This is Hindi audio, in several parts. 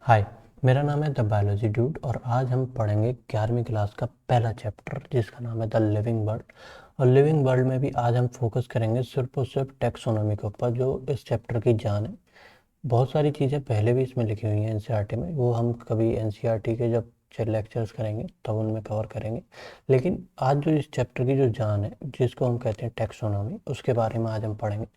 हाय, मेरा नाम है द बायोलॉजी ड्यूड और आज हम पढ़ेंगे 11वीं क्लास का पहला चैप्टर जिसका नाम है द लिविंग वर्ल्ड। और लिविंग वर्ल्ड में भी आज हम फोकस करेंगे सिर्फ और सिर्फ टैक्सोनॉमी के ऊपर, जो इस चैप्टर की जान है। बहुत सारी चीज़ें पहले भी इसमें लिखी हुई हैं एनसीईआरटी में, वो हम कभी एनसीईआरटी के जब लेक्चर्स करेंगे तब उनमें कवर करेंगे। लेकिन आज जो इस चैप्टर की जो जान है, जिसको हम कहते हैं टैक्सोनॉमी, उसके बारे में आज हम पढ़ेंगे।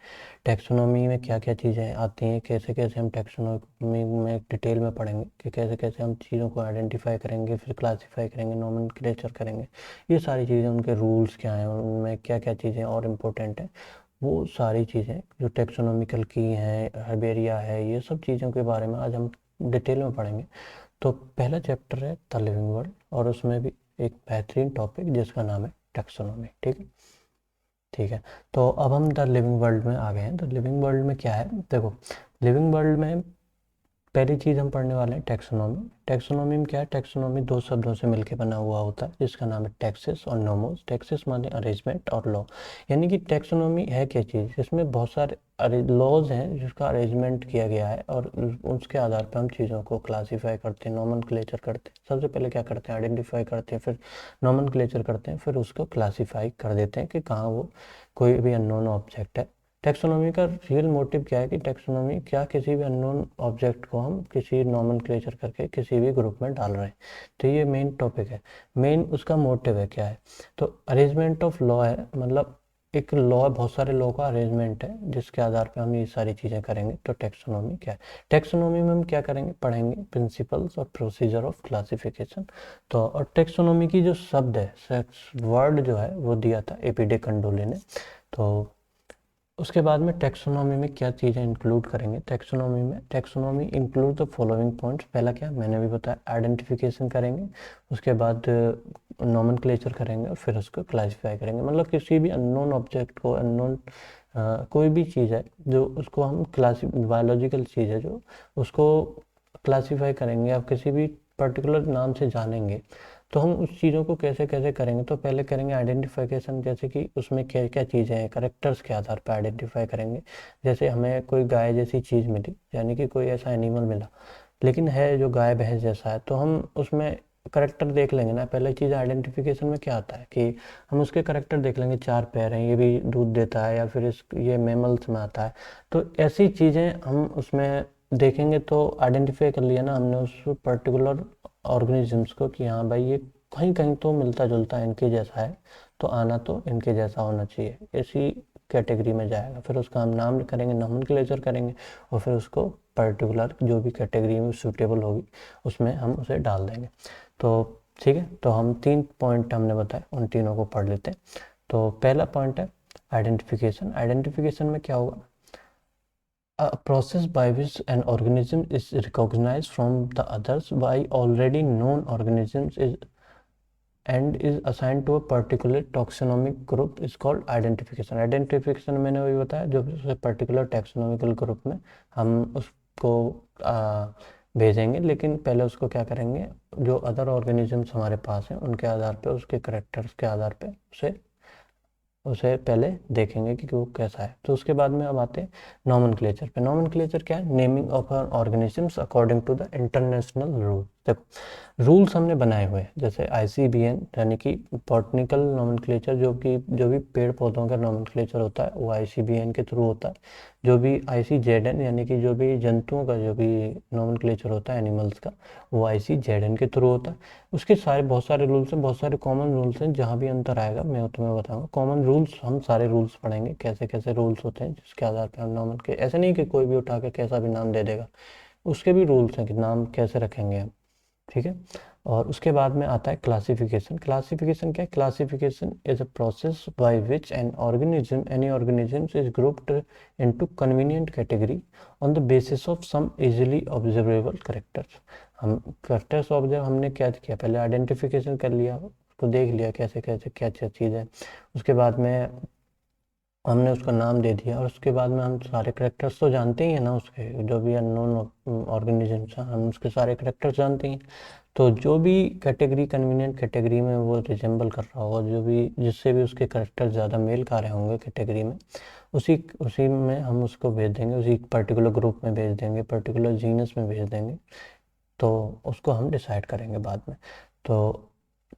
टैक्सोनॉमी में क्या क्या चीज़ें आती हैं, कैसे कैसे हम टैक्सोनॉमी में डिटेल में पढ़ेंगे कि कैसे कैसे हम चीज़ों को आइडेंटिफाई करेंगे, फिर क्लासीफाई करेंगे, नोमेनक्लेचर करेंगे। ये सारी चीज़ें, उनके रूल्स क्या हैं, उनमें क्या क्या चीज़ें और इम्पोर्टेंट हैं, वो सारी चीज़ें जो टैक्सोनॉमिकल की हैं, हर्बेरिया है, ये सब चीज़ों के बारे में आज हम डिटेल में पढ़ेंगे। तो पहला चैप्टर है द लिविंग वर्ल्ड और उसमें भी एक बेहतरीन टॉपिक जिसका नाम है टैक्सोनॉमी। ठीक है, ठीक है। तो अब हम द लिविंग वर्ल्ड में आ गए हैं। तो लिविंग वर्ल्ड में क्या है, देखो, लिविंग वर्ल्ड में पहली चीज़ हम पढ़ने वाले हैं टैक्सोनॉमी। टैक्सोनॉमी में क्या है, टैक्सोनॉमी दो शब्दों से मिलकर बना हुआ होता है जिसका नाम है टैक्सेस और नोमोस। टैक्सेस माने अरेंजमेंट और लॉ, यानी कि टैक्सोनॉमी है क्या चीज़, जिसमें बहुत सारे लॉज हैं जिसका अरेंजमेंट किया गया है और उसके आधार पर हम चीज़ों को क्लासीफाई करते हैं, नोमेनक्लेचर करते हैं। सबसे पहले क्या करते हैं, आइडेंटिफाई करते हैं, फिर नोमेनक्लेचर करते हैं, फिर उसको क्लासीफाई कर देते हैं कि कहाँ वो कोई भी अननोन ऑब्जेक्ट है। टैक्सोनॉमी का रियल मोटिव क्या है कि टैक्सोनॉमी क्या, किसी भी अननोन ऑब्जेक्ट को हम किसी नॉमेनक्लेचर करके किसी भी ग्रुप में डाल रहे हैं। तो ये मेन टॉपिक है, मेन उसका मोटिव है क्या है। तो अरेंजमेंट ऑफ लॉ है, मतलब एक लॉ, बहुत सारे लॉ का अरेंजमेंट है जिसके आधार पर हम ये सारी चीज़ें करेंगे। तो टैक्सोनॉमी क्या है, टैक्सोनॉमी में हम क्या करेंगे, पढ़ेंगे प्रिंसिपल्स और प्रोसीजर ऑफ क्लासिफिकेशन। तो और टैक्सोनॉमी की जो शब्द है, वर्ड जो है वो दिया था एपी डे कंडोले ने। तो उसके बाद में टैक्सोनॉमी में क्या चीज़ें इंक्लूड करेंगे, टैक्सोनॉमी में taxonomy include the following points. पहला क्या, मैंने भी बताया, आइडेंटिफिकेशन करेंगे, उसके बाद नोमेनक्लेचर करेंगे और फिर उसको क्लासिफाई करेंगे। मतलब किसी भी अननोन ऑब्जेक्ट को, अननोन कोई भी चीज़ है जो उसको हम बायोलॉजिकल चीज़ है जो उसको क्लासीफाई करेंगे, आप किसी भी पर्टिकुलर नाम से जानेंगे, तो हम उस चीज़ों को कैसे कैसे करेंगे। तो पहले करेंगे आइडेंटिफिकेशन, जैसे कि उसमें क्या क्या चीज़ें हैं, करेक्टर्स के आधार पर आइडेंटिफाई करेंगे। जैसे हमें कोई गाय जैसी चीज़ मिली, यानी कि कोई ऐसा एनिमल मिला लेकिन है जो गाय भैंस जैसा है, तो हम उसमें करेक्टर देख लेंगे ना। पहले चीज़ आइडेंटिफिकेशन में क्या आता है कि हम उसके करेक्टर देख लेंगे, चार पैर हैं, ये भी दूध देता है, या फिर ये मैमल्स में आता है। तो ऐसी चीज़ें हम उसमें देखेंगे तो आइडेंटिफाई कर लिया ना हमने उस पर्टिकुलर ऑर्गेनिजम्स को कि हाँ भाई ये कहीं कहीं तो मिलता जुलता इनके जैसा है, तो आना तो इनके जैसा होना चाहिए, ऐसी कैटेगरी में जाएगा। फिर उसका हम नाम करेंगे, नोमेनक्लेचर करेंगे और फिर उसको पर्टिकुलर जो भी कैटेगरी में सूटेबल होगी उसमें हम उसे डाल देंगे। तो ठीक है, तो हम 3 पॉइंट हमने बताए, उन तीनों को पढ़ लेते हैं। तो पहला पॉइंट है आइडेंटिफिकेशन। आइडेंटिफिकेशन में क्या होगा, a process by which an organism is recognized from the others by already known organisms is and is assigned to a particular taxonomic group is called identification. Identification मैंने वही बताया, जो उसे particular taxonomical group में हम उसको भेजेंगे, लेकिन पहले उसको क्या करेंगे, जो अदर ऑर्गेनिजम्स हमारे पास हैं उनके आधार पे, उसके करेक्टर्स के आधार पे उसे पहले देखेंगे कि वो कैसा है। तो उसके बाद में अब आते हैं नॉमेनक्लेचर पे। नॉमेनक्लेचर क्या है, naming of organisms according to the international rule. देखो, रूल्स हमने बनाए हुए हैं, जैसे आईसीबीएन यानी कि बॉटनिकल नॉमेनक्लेचर, जो भी पेड़ पौधों का नॉमेनक्लेचर होता है वो आईसीबीएन के थ्रू होता है। जो भी आईसीजेडएन यानी कि जो भी जंतुओं का जो भी नॉमेनक्लेचर होता है एनिमल्स का, वो आईसीजेडएन के थ्रू होता है। उसके सारे बहुत सारे रूल्स हैं, बहुत सारे कॉमन रूल्स हैं। जहाँ भी अंतर आएगा मैं तुम्हें बताऊंगा। कॉमन रूल्स, हम सारे रूल्स पढ़ेंगे, कैसे कैसे रूल्स होते हैं जिसके आधार पर हम नॉमन के, ऐसे नहीं कि कोई भी उठा के कैसा भी नाम दे देगा, उसके भी रूल्स हैं कि नाम कैसे रखेंगे हम। ठीक है, और उसके बाद में आता है क्लासिफिकेशन। क्लासिफिकेशन क्या है, classification is a process by which any organism is grouped into convenient category on the basis of some easily observable characters. हम करेक्टर्स ऑब्जर्व हमने क्या किया, पहले आइडेंटिफिकेशन कर लिया, उसको देख लिया कैसे कैसे क्या क्या चीज़ है। उसके बाद में हमने उसका नाम दे दिया और उसके बाद में हम सारे करेक्टर्स तो जानते ही हैं ना, उसके जो भी अननोन ऑर्गेनिजम्स हैं हम उसके सारे करेक्टर्स जानते हैं। तो जो भी कैटेगरी, कन्वीनियंट कैटेगरी में वो रिजेंबल कर रहा होगा, जो भी जिससे भी उसके करेक्टर ज़्यादा मेल खा रहे होंगे कैटेगरी में, उसी उसी में हम उसको भेज देंगे, उसी पर्टिकुलर ग्रुप में भेज देंगे, पर्टिकुलर जीनस में भेज देंगे। तो उसको हम डिसाइड करेंगे बाद में। तो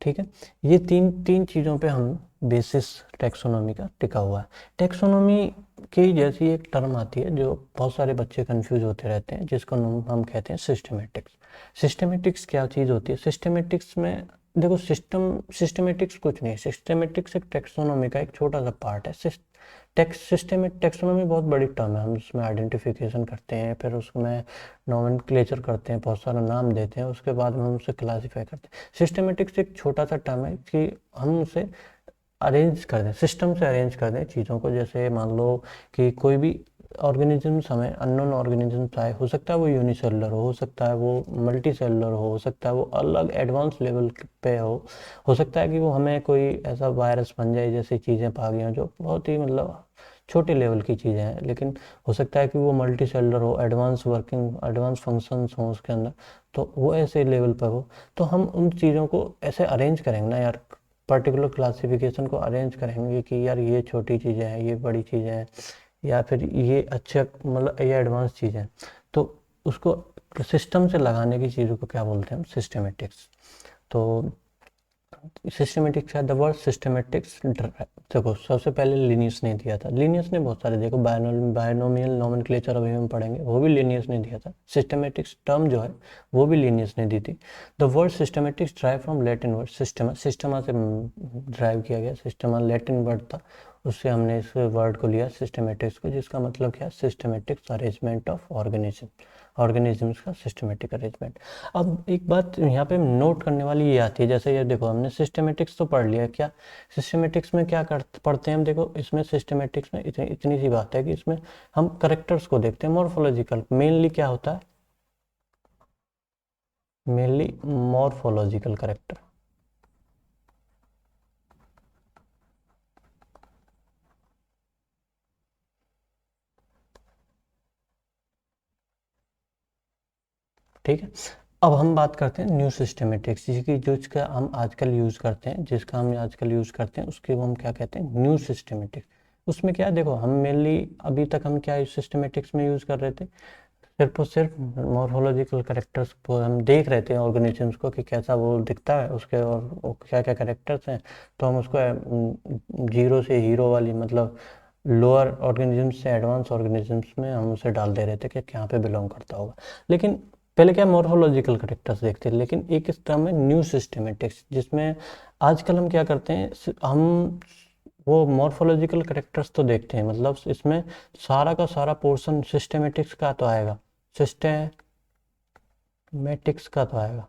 ठीक है, ये तीन चीज़ों पे हम बेसिस टैक्सोनॉमी का टिका हुआ है। टैक्सोनॉमी की जैसी एक टर्म आती है जो बहुत सारे बच्चे कंफ्यूज होते रहते हैं, जिसको हम कहते हैं सिस्टमेटिक्स। सिस्टमेटिक्स क्या चीज़ होती है? सिस्टमेटिक्स में देखो, सिस्टमेटिक्स कुछ नहीं है। सिस्टमेटिक्स एक टैक्सोनॉमी का एक छोटा सा पार्ट है। टैक्सोनॉमी बहुत बड़ी टर्म है, हम उसमें आइडेंटिफिकेशन करते हैं, फिर उसमें नोमेनक्लेचर करते हैं, बहुत सारा नाम देते हैं, उसके बाद में हम उसे क्लासीफाई करते हैं। सिस्टमेटिक्स एक छोटा सा टर्म है कि हम उसे अरेंज कर दें, सिस्टम से अरेंज कर दें चीज़ों को। जैसे मान लो कि कोई भी ऑर्गेनिजम्स हमें अननोन ऑर्गेनिजम्स आए, हो सकता है वो यूनिसेलुलर हो सकता है वो मल्टी सेलुलर हो सकता है वो अलग एडवांस लेवल पे हो सकता है कि वो हमें कोई ऐसा वायरस बन जाए, जैसी चीज़ें पा गई हों जो बहुत ही मतलब छोटे लेवल की चीज़ें हैं, लेकिन हो सकता है कि वो मल्टी सेलुलर हो, एडवांस फंक्शंस हों उसके अंदर, तो वो ऐसे लेवल पर हो। तो हम उन चीज़ों को ऐसे अरेंज करेंगे ना यार, पर्टिकुलर क्लासिफिकेशन को अरेंज करेंगे कि यार ये छोटी चीज़ें हैं, ये बड़ी चीज़ें हैं, या फिर ये अच्छे मतलब ये एडवांस चीज़ें हैं। तो उसको सिस्टम से लगाने की चीज़ों को क्या बोलते हैं हम? सिस्टमेटिक्स। तो सिस्टमेटिक्स है, द वर्ड सिस्टमेटिक्स। देखो, सबसे पहले लिनियस ने दिया था। लिनियस ने बहुत सारे, देखो बायनोमियल नोमेनक्लेचर अभी हम पढ़ेंगे, वो भी लिनियस ने दिया था। सिस्टमेटिक्स टर्म जो है वो भी लिनियस ने दी थी। The word systematics drive from Latin word Systema से ड्राइव किया गया। सिस्टमा लैटिन वर्ड था, उससे हमने इस वर्ड को लिया सिस्टमेटिक्स को, जिसका मतलब क्या है? सिस्टमेटिक्स अरेंजमेंट ऑफ ऑर्गेनिजम्स का सिस्टमेटिक अरेंजमेंट। अब एक बात यहाँ पे नोट करने वाली ये आती है, जैसे ये देखो हमने सिस्टमेटिक्स तो पढ़ लिया, क्या सिस्टमेटिक्स में क्या पढ़ते हैं हम? देखो, इसमें सिस्टमेटिक्स में इतनी सी बात है कि इसमें हम करेक्टर्स को देखते हैं, मॉर्फोलॉजिकल मेनली क्या होता है? Mainly morphological character. ठीक है, अब हम बात करते हैं न्यू सिस्टमेटिक्स, जिसकी जिसका हम आजकल यूज़ करते हैं, उसके वो हम क्या कहते हैं? New systematics. उसमें क्या है? देखो, हम मेनली अभी तक हम क्या सिस्टमेटिक्स में यूज़ कर रहे थे? सिर्फ और सिर्फ मॉर्फोलॉजिकल करेक्टर्स को हम देख रहे थे, ऑर्गेनिजम्स को, कि कैसा वो दिखता है उसके, और क्या क्या करेक्टर्स हैं। तो हम उसको जीरो से हीरो वाली, मतलब लोअर ऑर्गेनिजम्स से एडवांस ऑर्गेनिजम्स में हम उसे डाल दे रहे थे कि कहाँ पे बिलोंग करता होगा। लेकिन पहले क्या मॉर्फोलॉजिकल करेक्टर्स देखते थे, लेकिन एक इस टर्म है न्यू सिस्टमेटिक्स, जिसमें आजकल हम क्या करते हैं? हम वो मॉर्फोलॉजिकल करेक्टर्स तो देखते हैं, मतलब इसमें सारा का सारा पोर्शन सिस्टमेटिक्स का तो आएगा, सिस्टेमेटिक्स का तो आएगा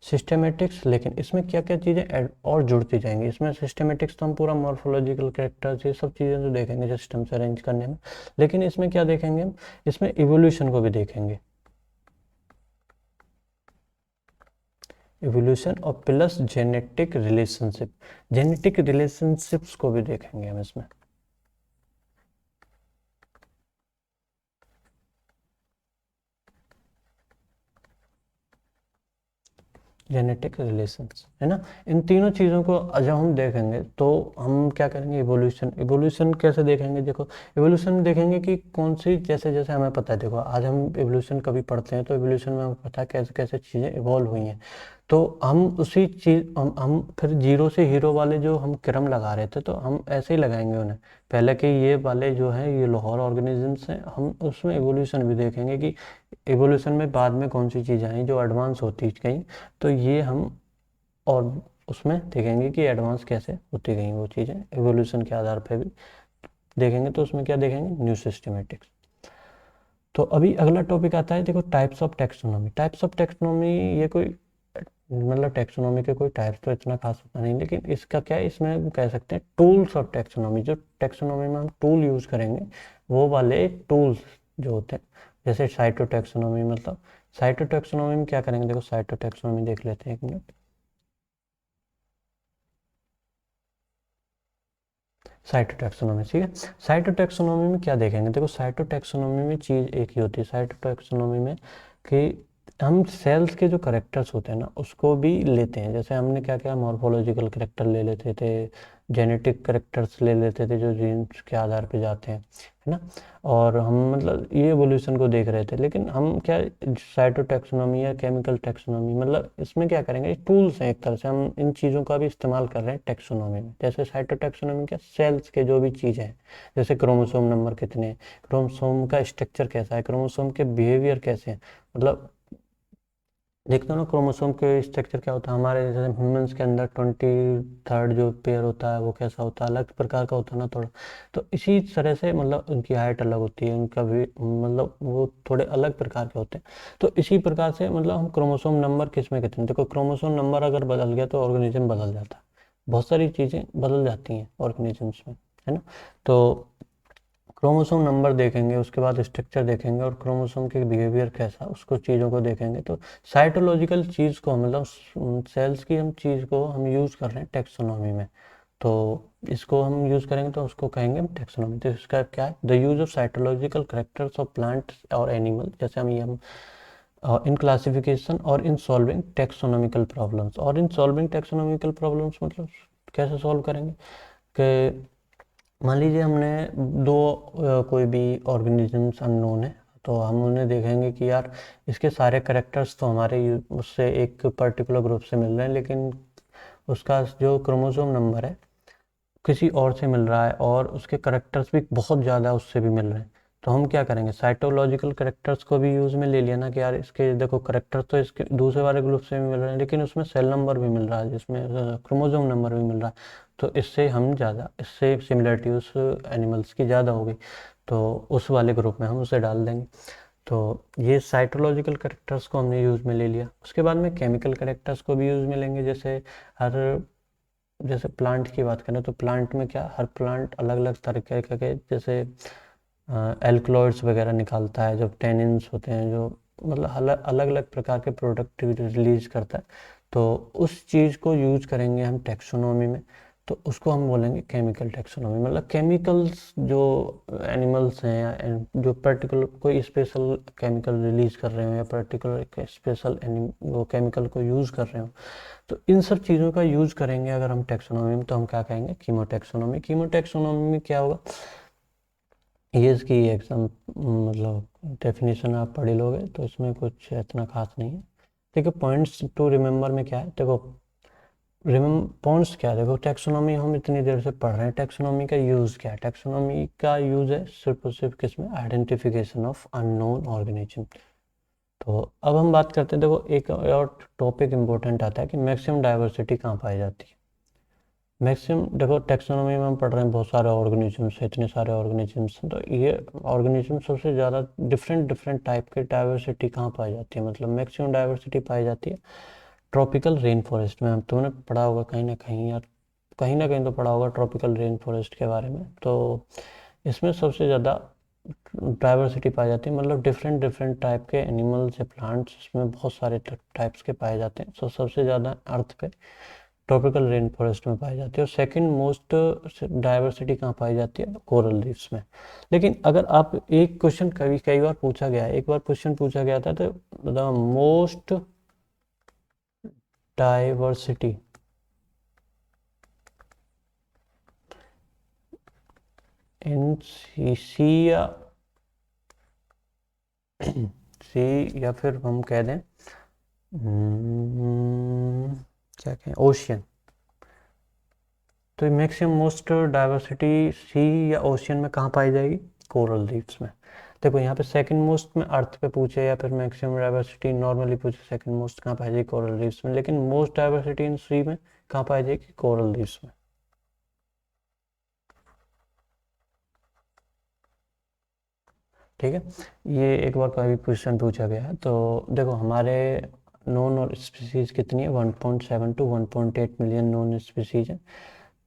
सिस्टेमेटिक्स, लेकिन इसमें क्या क्या चीज़ें और जुड़ती जाएंगी। इसमें सिस्टेमेटिक्स तो हम पूरा मॉर्फोलॉजिकल कैरेक्टर्स ये सब चीज़ें तो देखेंगे सिस्टम से अरेंज करने में, लेकिन इसमें क्या देखेंगे हम? इसमें इवोल्यूशन को भी देखेंगे, इवोल्यूशन और प्लस जेनेटिक रिलेशनशिप्स को भी देखेंगे हम इसमें। जेनेटिक रिलेशंस है ना, इन तीनों चीज़ों को जब हम देखेंगे तो हम क्या करेंगे? इवोल्यूशन कैसे देखेंगे? देखो, इवोल्यूशन देखेंगे कि कौन सी, जैसे जैसे हमें पता है, देखो आज हम इवोल्यूशन कभी पढ़ते हैं तो इवोल्यूशन में हमें पता है कैसे कैसे चीज़ें इवॉल्व हुई हैं। तो हम उसी चीज़ हम फिर जीरो से हीरो वाले जो हम क्रम लगा रहे थे, तो हम ऐसे ही लगाएंगे उन्हें, पहले के ये वाले जो हैं ये लाहौर ऑर्गेनिजम्स हैं, हम उसमें इवोल्यूशन भी देखेंगे कि इवोल्यूशन में बाद में कौन सी चीज़ें आई जो एडवांस होती गई। तो ये हम और उसमें देखेंगे कि एडवांस कैसे होती गई वो चीज़ें, एवोल्यूशन के आधार पर भी देखेंगे। तो उसमें क्या देखेंगे? New systematics. तो अभी अगला टॉपिक आता है, देखो, types of taxonomy. Types of taxonomy, ये कोई मतलब टैक्सोनॉमी के कोई टाइप्स तो इतना खास होता नहीं, लेकिन इसका क्या है, इसमें हम कह सकते हैं टूल्स ऑफ टैक्सोनॉमी। जो टैक्सोनॉमी में हम टूल यूज़ करेंगे, वो वाले टूल्स जो होते हैं, जैसे साइटोटैक्सोनॉमी, मतलब साइटोटैक्सोनॉमी में क्या करेंगे? देखो, साइटोटैक्सोनॉमी देख लेते हैं एक मिनट। साइटोटैक्सोनॉमी, ठीक है। साइटोटैक्सोनॉमी में क्या देखेंगे? देखो, साइटोटैक्सोनॉमी में चीज़ एक ही होती है साइटोटैक्सोनॉमी में, कि हम सेल्स के जो करेक्टर्स होते हैं ना उसको भी लेते हैं। जैसे हमने क्या क्या मॉर्फोलॉजिकल करेक्टर ले लेते थे, जेनेटिक करेक्टर्स ले लेते थे जो जीन्स के आधार पे जाते हैं, है ना। और हम मतलब ये एवोल्यूशन को देख रहे थे, लेकिन हम क्या साइटोटैक्सोनॉमी या केमिकल टैक्सोनॉमी, मतलब इसमें क्या करेंगे, टूल्स हैं एक तरह से, हम इन चीज़ों का भी इस्तेमाल कर रहे हैं टैक्सोनॉमी में। जैसे साइटोटैक्सोनॉमी क्या, सेल्स के जो भी चीज़ें हैं, जैसे क्रोमोसोम नंबर कितने हैं, क्रोमोसोम का स्ट्रक्चर कैसा है, क्रोमोसोम के बिहेवियर कैसे हैं, मतलब देखते हो ना क्रोमोसोम के स्ट्रक्चर क्या होता है हमारे, जैसे ह्यूमंस के अंदर 23rd जो पेयर होता है वो कैसा होता है, अलग प्रकार का होता है ना थोड़ा। तो इसी तरह से मतलब उनकी हाइट अलग होती है, उनका भी मतलब वो थोड़े अलग प्रकार के होते हैं। तो इसी प्रकार से मतलब हम क्रोमोसोम नंबर किस में कितने, देखो क्रोमोसोम नंबर अगर बदल गया तो ऑर्गेनिज्म बदल जाता है, बहुत सारी चीज़ें बदल जाती हैं ऑर्गेनिजम्स में, है ना। तो क्रोमोसोम नंबर देखेंगे, उसके बाद स्ट्रक्चर देखेंगे, और क्रोमोसोम के बिहेवियर कैसा, उसको चीज़ों को देखेंगे। तो साइटोलॉजिकल चीज़ को मतलब सेल्स की हम चीज़ को हम यूज़ कर रहे हैं टेक्सोनॉमी में। तो इसको हम यूज़ करेंगे तो उसको कहेंगे हम टेक्सोनॉमी। तो इसका क्या है, the use of cytological characters of plants और एनिमल, जैसे हम ये हम इन क्लासिफिकेशन और इन सॉल्विंग टेक्सोनॉमिकल प्रॉब्लम्स। और इन सॉल्विंग टेक्सोनॉमिकल प्रॉब्लम्स मतलब कैसे सॉल्व करेंगे कि मान लीजिए हमने दो कोई भी ऑर्गेनिजम्स अननोन है, तो हम उन्हें देखेंगे कि यार इसके सारे करेक्टर्स तो हमारे उससे एक पर्टिकुलर ग्रुप से मिल रहे हैं, लेकिन उसका जो क्रोमोसोम नंबर है किसी और से मिल रहा है, और उसके करेक्टर्स भी बहुत ज़्यादा उससे भी मिल रहे हैं। तो हम क्या करेंगे, साइटोलॉजिकल करेक्टर्स को भी यूज़ में ले लिया ना, कि यार इसके देखो करेक्टर्स तो इसके दूसरे वाले ग्रुप से भी मिल रहे हैं, लेकिन उसमें सेल नंबर भी मिल रहा है, जिसमें क्रोमोसोम नंबर भी मिल रहा है। तो इससे हम ज़्यादा, इससे सिमिलरिटी उस एनिमल्स की ज़्यादा होगी, तो उस वाले ग्रुप में हम उसे डाल देंगे। तो ये साइटोलॉजिकल करेक्टर्स को हमने यूज़ में ले लिया। उसके बाद में केमिकल करेक्टर्स को भी यूज़ में लेंगे। जैसे हर, जैसे प्लांट की बात करें तो प्लांट में क्या, हर प्लांट अलग अलग तरीके के, जैसे एल्कलॉइड्स वगैरह निकालता है, जब टेनिन्स होते हैं जो, मतलब अलग अलग अलग प्रकार के प्रोडक्ट रिलीज करता है। तो उस चीज़ को यूज करेंगे हम टेक्सोनोमी में, तो उसको हम बोलेंगे केमिकल टेक्सोनोमी। मतलब केमिकल्स जो एनिमल्स हैं या जो पर्टिकुलर कोई स्पेशल केमिकल रिलीज कर रहे हो, या पर्टिकुलर स्पेशल वो केमिकल को यूज़ कर रहे हो, तो इन सब चीज़ों का यूज़ करेंगे अगर हम टेक्सोनोमी में, तो हम क्या कहेंगे, कीमोटेक्सोनोमी। कीमोटेक्सोनोमी में क्या होगा, ये इसकी एग्जाम मतलब डेफिनेशन आप पढ़ ही लोगे, तो इसमें कुछ इतना खास नहीं है। देखो पॉइंट्स टू रिमेंबर में क्या है, देखो पॉइंट्स क्या है, देखो टेक्सोनोमी हम इतनी देर से पढ़ रहे हैं, टेक्सोनोमी का यूज़ क्या है, टेक्सोनोमी का यूज़ है सिर्फ और सिर्फ किसमें, आइडेंटिफिकेशन ऑफ अननोन ऑर्गेनिज्म। तो अब हम बात करते हैं, देखो एक और टॉपिक इम्पोर्टेंट आता है कि मैक्सिमम डाइवर्सिटी कहाँ पाई जाती है। मैक्सिमम देखो टैक्सोनॉमी में हम पढ़ रहे हैं, बहुत सारे ऑर्गेनिजम्स हैं, इतने सारे ऑर्गेनिजम्स हैं, तो ये ऑर्गेनिज्म सबसे ज़्यादा डिफरेंट डिफरेंट टाइप के डाइवर्सिटी कहाँ पाई जाती है, मतलब मैक्सिमम डाइवर्सिटी पाई जाती है ट्रॉपिकल रेन फॉरेस्ट में। तुमने पढ़ा होगा कहीं ना कहीं, या कहीं ना कहीं तो पढ़ा होगा ट्रॉपिकल रेन फॉरेस्ट के बारे में। तो इसमें सबसे ज़्यादा डाइवर्सिटी पाई जाती है, मतलब डिफरेंट डिफरेंट टाइप के एनिमल्स या प्लांट्स इसमें बहुत सारे टाइप्स के पाए जाते हैं। तो सबसे ज़्यादा अर्थ पे ट्रॉपिकल रेन फॉरेस्ट में पाई जाती है, और सेकंड मोस्ट डाइवर्सिटी कहाँ पाई जाती है, कोरल रीफ्स में। लेकिन अगर आप एक क्वेश्चन कभी कई बार पूछा गया है, एक बार क्वेश्चन पूछा गया था, तो द मोस्ट डाइवर्सिटी इन सी या सी, या फिर हम कह दें क्या कहें, ओशियन। तो मैक्सिमम मोस्ट डाइवर्सिटी सी या ओशियन में कहाँ पाई जाएगी, कोरल रीफ्स में। देखो यहाँ पे सेकंड मोस्ट में अर्थ पे पूछे, या फिर मैक्सिमम डाइवर्सिटी नॉर्मली पूछे, सेकंड मोस्ट कहाँ पाई जाएगी, कोरल रीफ्स में। लेकिन मोस्ट डाइवर्सिटी इन सी में कहाँ पाई जाएगी, कोरल रीफ्स में। ठीक है, ये एक बार का भी क्वेश्चन पूछा गया है। तो देखो हमारे नॉन और स्पीसीज कितनी है, 1.7 टू 1.8 मिलियन नॉन स्पीसीज है।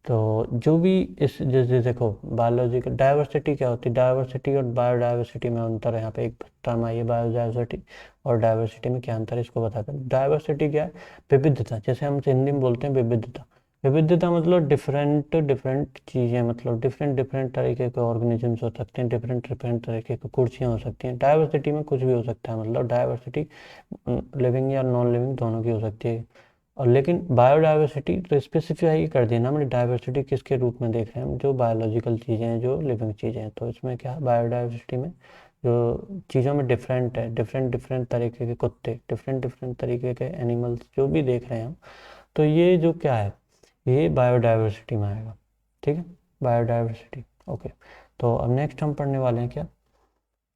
तो जो भी इस जैसे देखो बायोलॉजिकल डाइवर्सिटी क्या होती है, डाइवर्सिटी और बायोडाइवर्सिटी में अंतर है। यहाँ पे एक टर्म आई है बायोडाइवर्सिटी, और डाइवर्सिटी में क्या अंतर है इसको बताते हैं। डाइवर्सिटी क्या है, विविधता, जैसे हम हिंदी में बोलते हैं विविधता। विविधता मतलब डिफरेंट डिफरेंट चीज़ें, मतलब डिफरेंट डिफरेंट तरीके के ऑर्गेनिजम्स हो सकते हैं, डिफरेंट डिफरेंट तरीके की कुर्सियाँ हो सकती हैं। डाइवर्सिटी में कुछ भी हो सकता है, मतलब डाइवर्सिटी लिविंग या नॉन लिविंग दोनों की हो सकती है। और लेकिन बायोडाइवर्सिटी तो स्पेसिफाई कर दिया ना हमने, डाइवर्सिटी किसके रूप में देख रहे हैं हम, जो बायोलॉजिकल चीज़ें हैं, जो लिविंग चीज़ें हैं। तो इसमें क्या है, बायोडाइवर्सिटी में जो चीज़ों में डिफरेंट है, डिफरेंट डिफरेंट तरीके के कुत्ते, डिफरेंट डिफरेंट तरीके के एनिमल्स जो भी देख रहे हैं हम, तो ये जो क्या है, ये बायोडाइवर्सिटी में आएगा। ठीक है, बायोडाइवर्सिटी। ओके, तो अब नेक्स्ट हम पढ़ने वाले हैं क्या,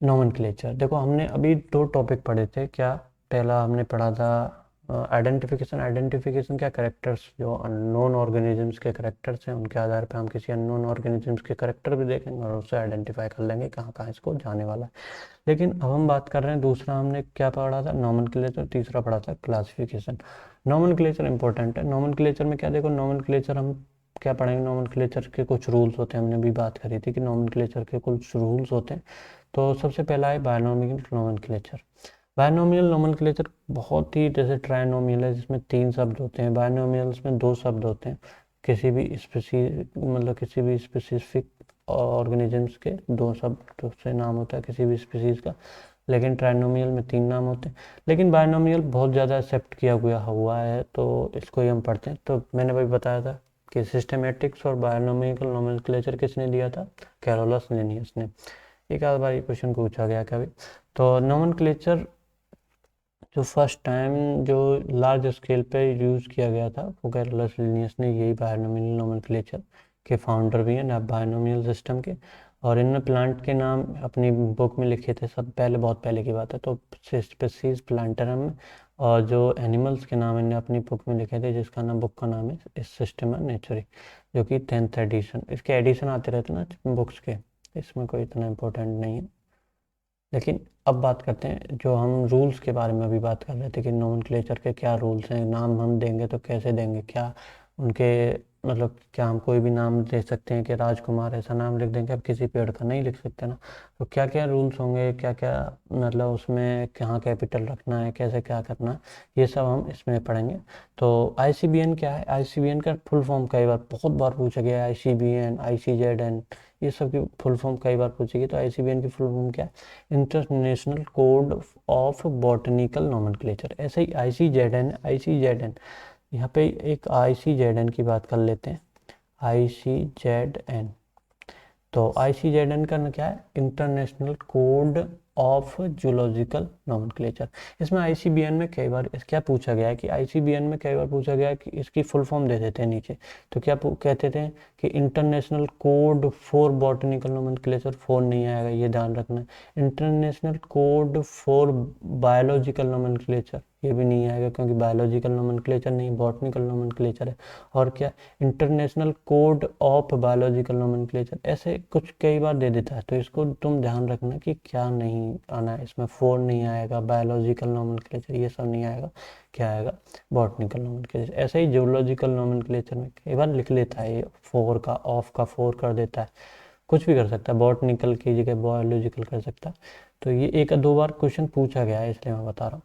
नोमेनक्लेचर। देखो हमने अभी दो टॉपिक पढ़े थे क्या, पहला हमने पढ़ा था आइडेंटिफिकेशन। आइडेंटिफिकेशन क्या, करेक्टर्स, जो अननोन ऑर्गेनिजम्स के करेक्टर्स हैं, उनके आधार पे हम किसी अननोन ऑर्गेनिजम्स के करेक्टर भी देखेंगे और उससे आइडेंटिफाई कर लेंगे कहाँ कहाँ इसको जाने वाला है। लेकिन अब हम बात कर रहे हैं दूसरा, हमने क्या पढ़ा था, नोमेनक्लेचर। तीसरा पढ़ा था क्लासिफिकेशन। नोमेनक्लेचर इंपॉर्टेंट है। नोमेनक्लेचर में क्या, देखो नोमेनक्लेचर हम क्या पढ़ेंगे, नोमेनक्लेचर के कुछ रूल्स होते हैं, हमने भी बात करी थी कि नोमेनक्लेचर के कुछ रूल्स होते हैं। तो सबसे पहला है बायनोमियल नोमेनक्लेचर। बायनोमियल नोमेनक्लेचर बहुत ही, जैसे ट्राइनोमियल है जिसमें 3 शब्द होते हैं, बायनोमियल्स में 2 शब्द होते हैं। किसी भी मतलब किसी भी स्पेसिफिक ऑर्गेनिजम्स के 2 शब्द से नाम होता है किसी भी स्पीसीज का, लेकिन ट्राइनोमियल में 3 नाम होते हैं। लेकिन बायनोमियल बहुत ज़्यादा एक्सेप्ट किया हुआ है, तो इसको ही हम पढ़ते हैं। तो मैंने अभी बताया था कि सिस्टमेटिक्स और बायनोमियल नोमेनक्लेचर किसने दिया था, कैरोलस लिनियस ने। एक आध बार ये क्वेश्चन पूछा गया कभी। तो नोमेनक्लेचर जो फर्स्ट टाइम जो लार्ज स्केल पे यूज़ किया गया था वो कैरोलस लिनियस ने, यही बायनोमियल नोमेनक्लेचर के फाउंडर भी हैं बायनोमियल सिस्टम के। और इनने प्लांट के नाम अपनी बुक में लिखे थे सब, पहले बहुत पहले की बात है। तो स्पेसीज प्लांटरम में, और जो एनिमल्स के नाम इन्हें अपनी बुक में लिखे थे, जिसका नाम, बुक का नाम है इस सिस्टम नेचुरी, जो कि 10th एडिशन। इसके एडिशन आते रहते ना बुक्स के, इसमें कोई इतना इम्पोर्टेंट नहीं है। लेकिन अब बात करते हैं, जो हम रूल्स के बारे में अभी बात कर रहे थे कि नोमेनक्लेचर के क्या रूल्स हैं, नाम हम देंगे तो कैसे देंगे, क्या उनके मतलब क्या हम कोई भी नाम दे सकते हैं कि राजकुमार ऐसा नाम लिख देंगे, अब किसी पेड़ का नहीं लिख सकते ना। तो क्या क्या रूल्स होंगे, क्या क्या मतलब उसमें कहाँ कैपिटल रखना है, कैसे क्या करना है, ये सब हम इसमें पढ़ेंगे। तो आईसीबीएन क्या है, आईसीबीएन का फुल फॉर्म कई बार बहुत बार पूछा गया है, आईसीबीएन, आईसीजेडएन, ये सब की फुल फॉर्म कई बार पूछी गई। तो आईसीबीएन की फुल फॉर्म क्या है, international code of botanical nomenclature. ऐसे ही आईसीजेडएन, आईसीजेडएन, यहाँ पे एक आईसीजेडएन की बात कर लेते हैं, आईसीजेडएन। तो आईसीजेडएन का क्या है, international code of zoological nomenclature. इसमें आईसीबीएन में कई बार क्या पूछा गया है कि आईसीबीएन में कई बार पूछा गया है कि इसकी फुल फॉर्म दे देते हैं नीचे। तो क्या कहते थे कि international code for botanical nomenclature, 4 नहीं आएगा, ये ध्यान रखना है। International code for biological nomenclature, ये भी नहीं आएगा क्योंकि बायोलॉजिकल नोमेनक्लेचर नहीं, बॉटनिकल नोमेनक्लेचर है। और क्या, international code of biological nomenclature, ऐसे कुछ कई बार दे देता है। तो इसको तुम ध्यान रखना कि क्या नहीं आना है इसमें, 4 नहीं आएगा, बायोलॉजिकल नोमेनक्लेचर ये सब नहीं आएगा, क्या आएगा, बॉटनिकल नोमेनक्लेचर। ऐसे ही जूलॉजिकल नोमेनक्लेचर में कई बार लिख लेता है ये 4 का, ऑफ का 4 कर देता है, कुछ भी कर सकता है, बॉटनिकल की जगह बायोलॉजिकल कर सकता है। तो ये एक दो बार क्वेश्चन पूछा गया है, इसलिए मैं बता रहा हूँ।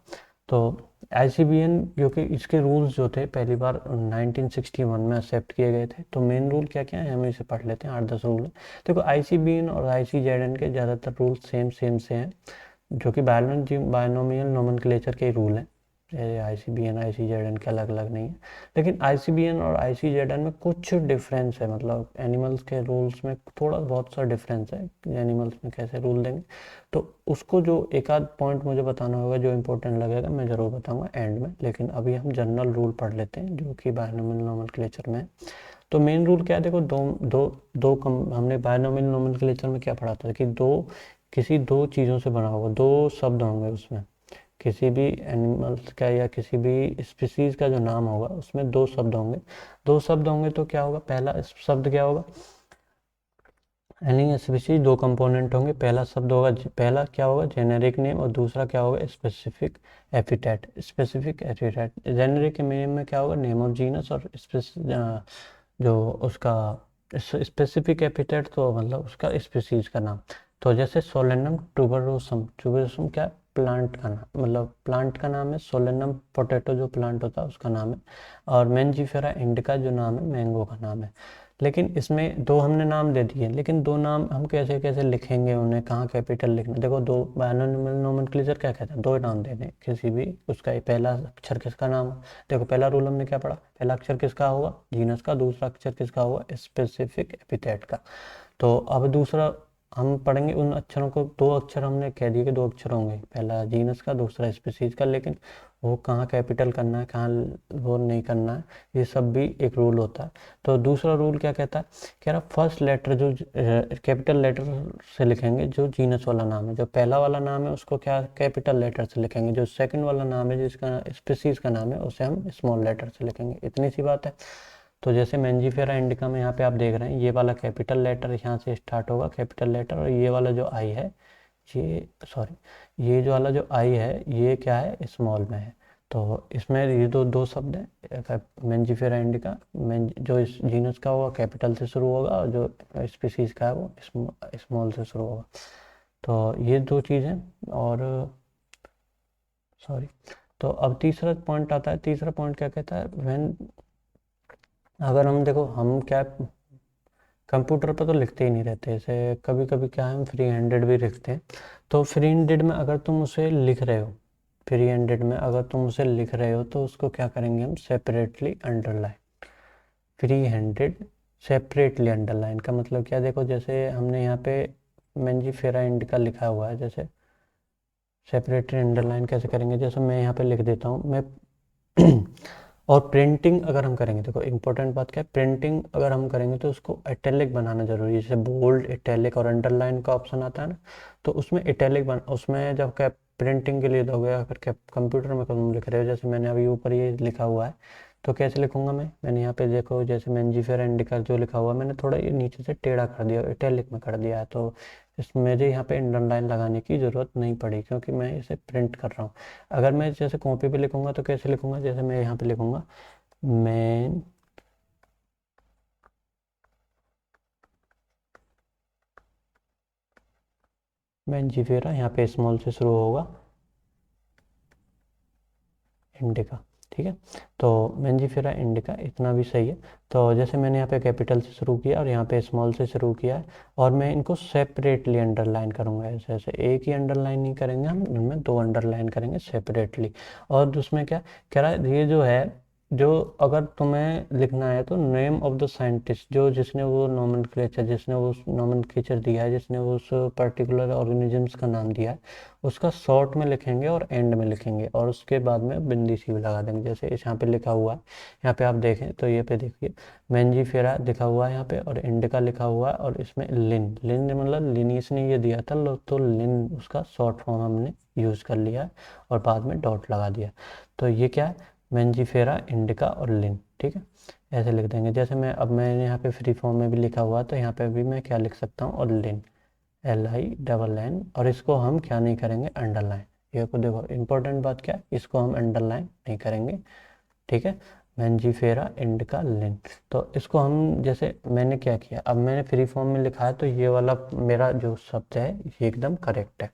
तो आईसीबीएन, क्योंकि इसके रूल्स जो थे पहली बार 1961 में एक्सेप्ट किए गए थे। तो मेन रूल क्या क्या है हम इसे पढ़ लेते हैं, 8-10 रूल है। देखो आईसीबीएन और आईसीजेडएन के ज़्यादातर रूल सेम सेम से हैं, जो कि बायनोमियल नोमेनक्लेचर के रूल हैं। आईसीबीएन आईसीजेडएन के अलग अलग नहीं है। लेकिन आईसीबीएन और आईसीजेडएन में कुछ डिफरेंस है, मतलब एनिमल्स के रूल्स में थोड़ा बहुत सा डिफरेंस है, एनिमल्स में कैसे रूल देंगे। तो उसको जो एक आध पॉइंट मुझे बताना होगा जो इम्पोर्टेंट लगेगा, मैं ज़रूर बताऊंगा एंड में। लेकिन अभी हम जनरल रूल पढ़ लेते हैं जो कि बायनोमियल नोमेनक्लेचर में है। तो मेन रूल क्या है, देखो दो दो दो कम हमने बायनोमियल नोमेनक्लेचर में क्या पढ़ा था कि किसी 2 चीज़ों से बना होगा, 2 शब्द होंगे उसमें, किसी भी एनिमल्स का या किसी भी स्पीसीज का जो नाम होगा उसमें 2 शब्द होंगे। 2 शब्द होंगे तो क्या होगा, पहला शब्द क्या होगा, एनी स्पीसीज 2 कंपोनेंट होंगे। पहला शब्द होगा, पहला क्या होगा, जेनेरिक नेम, और दूसरा क्या होगा, specific epithet. Specific epithet, generic name में क्या होगा, नेम ऑफ जीनस, और जो उसका स्पेसिफिक एपिथेट तो मतलब उसका स्पीसीज का नाम। तो जैसे सोलेनम ट्यूबरोसम, ट्यूबरोसम क्या, प्लांट का नाम, मतलब प्लांट का नाम है। सोलेनम पोटैटो जो प्लांट होता है उसका नाम है। और मैंजीफेरा इंडिका जो नाम है, मैंगो का नाम है। लेकिन इसमें दो हमने नाम दे दिए, लेकिन दो नाम हम कैसे कैसे लिखेंगे, उन्हें कहाँ कैपिटल लिखना। देखो दो बायनोमियल नोमेनक्लेचर क्या कहता है, दो नाम देने किसी भी उसका पहला अक्षर किसका नाम हो। देखो पहला रूल हमने क्या पढ़ा, पहला अक्षर किसका होगा, जीनस का, दूसरा अक्षर किसका होगा, स्पेसिफिक एपिथेट का। तो अब दूसरा हम पढ़ेंगे उन अक्षरों को, दो अक्षर हमने कह दिए कि दो अक्षर होंगे, पहला जीनस का दूसरा स्पीसीज का, लेकिन वो कहाँ कैपिटल करना है कहाँ वो नहीं करना है, ये सब भी एक रूल होता है। तो दूसरा रूल क्या कहता है, कह रहा फर्स्ट लेटर जो कैपिटल लेटर से लिखेंगे जो जीनस वाला नाम है, जो पहला वाला नाम है उसको क्या कैपिटल लेटर से लिखेंगे, जो सेकंड वाला नाम है जिसका स्पीसीज का नाम है उसे हम स्मॉल लेटर से लिखेंगे। इतनी सी बात है। तो जैसे मेंजीफेरा इंडिका में यहाँ पे आप देख रहे हैं, ये वाला कैपिटल लेटर यहाँ से स्टार्ट होगा कैपिटल लेटर, और ये वाला जो आई है, ये सॉरी, ये जो वाला जो आई है ये क्या है, स्मॉल में है। तो इसमें ये दो दो शब्द हैं, मेंजीफेरा इंडिका, जो इस जीनस का होगा कैपिटल से शुरू होगा, और जो स्पीसीज का है वो स्मॉल से शुरू होगा। तो ये दो चीज़ें, और सॉरी। तो अब तीसरा पॉइंट आता है, तीसरा पॉइंट क्या कहता है, व्हेन, अगर हम देखो हम क्या कंप्यूटर पर तो लिखते ही नहीं रहते, जैसे कभी कभी क्या है हम फ्री हैंडेड भी लिखते हैं। तो फ्री हैंडेड में अगर तुम उसे लिख रहे हो, फ्री हैंडेड में अगर तुम उसे लिख रहे हो तो उसको क्या करेंगे हम, separately underline. Free handed separately underline का मतलब क्या, देखो जैसे हमने यहाँ पे मेंजीफेरा इंडिका लिखा हुआ है, जैसे सेपरेटली अंडरलाइन कैसे करेंगे, जैसे मैं यहाँ पे लिख देता हूँ मैं और प्रिंटिंग अगर हम करेंगे, देखो इंपॉर्टेंट बात क्या है, प्रिंटिंग अगर हम करेंगे तो उसको इटैलिक बनाना जरूरी है। जैसे बोल्ड, इटैलिक और अंडरलाइन का ऑप्शन आता है ना, तो उसमें इटैलिक उसमें जब क्या प्रिंटिंग के लिए दोगे, अगर क्या कंप्यूटर में तुम लिख रहे हो, जैसे मैंने अभी ऊपर ये लिखा हुआ है, तो कैसे लिखूंगा मैंने यहाँ पे देखो, जैसे मेंजीफेरा इंडिका जो लिखा हुआ है मैंने थोड़ा ये नीचे से टेढ़ा कर दिया, इटैलिक में कर दिया है, तो इसमें मुझे यहाँ पे अंडरलाइन लगाने की ज़रूरत नहीं पड़ी, क्योंकि मैं इसे प्रिंट कर रहा हूँ। अगर मैं जैसे कॉपी पे लिखूंगा तो कैसे लिखूंगा, जैसे मैं यहाँ पे लिखूंगा मेन मेंजीफेरा, यहाँ पे स्मॉल से शुरू होगा, इंडिका, ठीक है। तो मेंजीफेरा इंडिका इतना भी सही है। तो जैसे मैंने यहाँ पे कैपिटल से शुरू किया और यहाँ पे स्मॉल से शुरू किया है, और मैं इनको सेपरेटली अंडरलाइन करूँगा, ऐसे ऐसे एक ही अंडरलाइन नहीं करेंगे हम, इनमें दो अंडरलाइन करेंगे सेपरेटली। और उसमें क्या कह रहा है, ये जो है, जो अगर तुम्हें लिखना है तो नेम ऑफ द साइंटिस्ट, जो जिसने वो नोमेनक्लेचर, जिसने वो नोमेनक्लेचर दिया है, जिसने वो उस पर्टिकुलर ऑर्गेनिजम्स का नाम दिया है, उसका शॉर्ट में लिखेंगे और एंड में लिखेंगे, और उसके बाद में बिंदी सी भी लगा देंगे। जैसे इस यहाँ पे लिखा हुआ है, यहाँ पे आप देखें तो ये पे देखिए मेंजीफेरा लिखा हुआ है यहाँ पे, और इंडिका लिखा हुआ है, और इसमें लिन, लिन मतलब लिनीस ने ये दिया था तो लिन उसका शॉर्ट फॉर्म हमने यूज़ कर लिया है, और बाद में डॉट लगा दिया। तो ये क्या है, मेंजीफेरा इंडिका और लिन, ठीक है, ऐसे लिख देंगे। जैसे मैंने यहाँ पे फ्री फॉर्म में भी लिखा हुआ, तो यहाँ पे भी मैं क्या लिख सकता हूँ, और लिन, LINN, और इसको हम क्या नहीं करेंगे, अंडरलाइन। ये को देखो इंपॉर्टेंट बात क्या है, इसको हम अंडरलाइन नहीं करेंगे, ठीक है। मेंजीफेरा इंडिका लिन, तो इसको हम, जैसे मैंने क्या किया, अब मैंने फ्री फॉर्म में लिखा है तो ये वाला मेरा जो शब्द है ये एकदम करेक्ट है,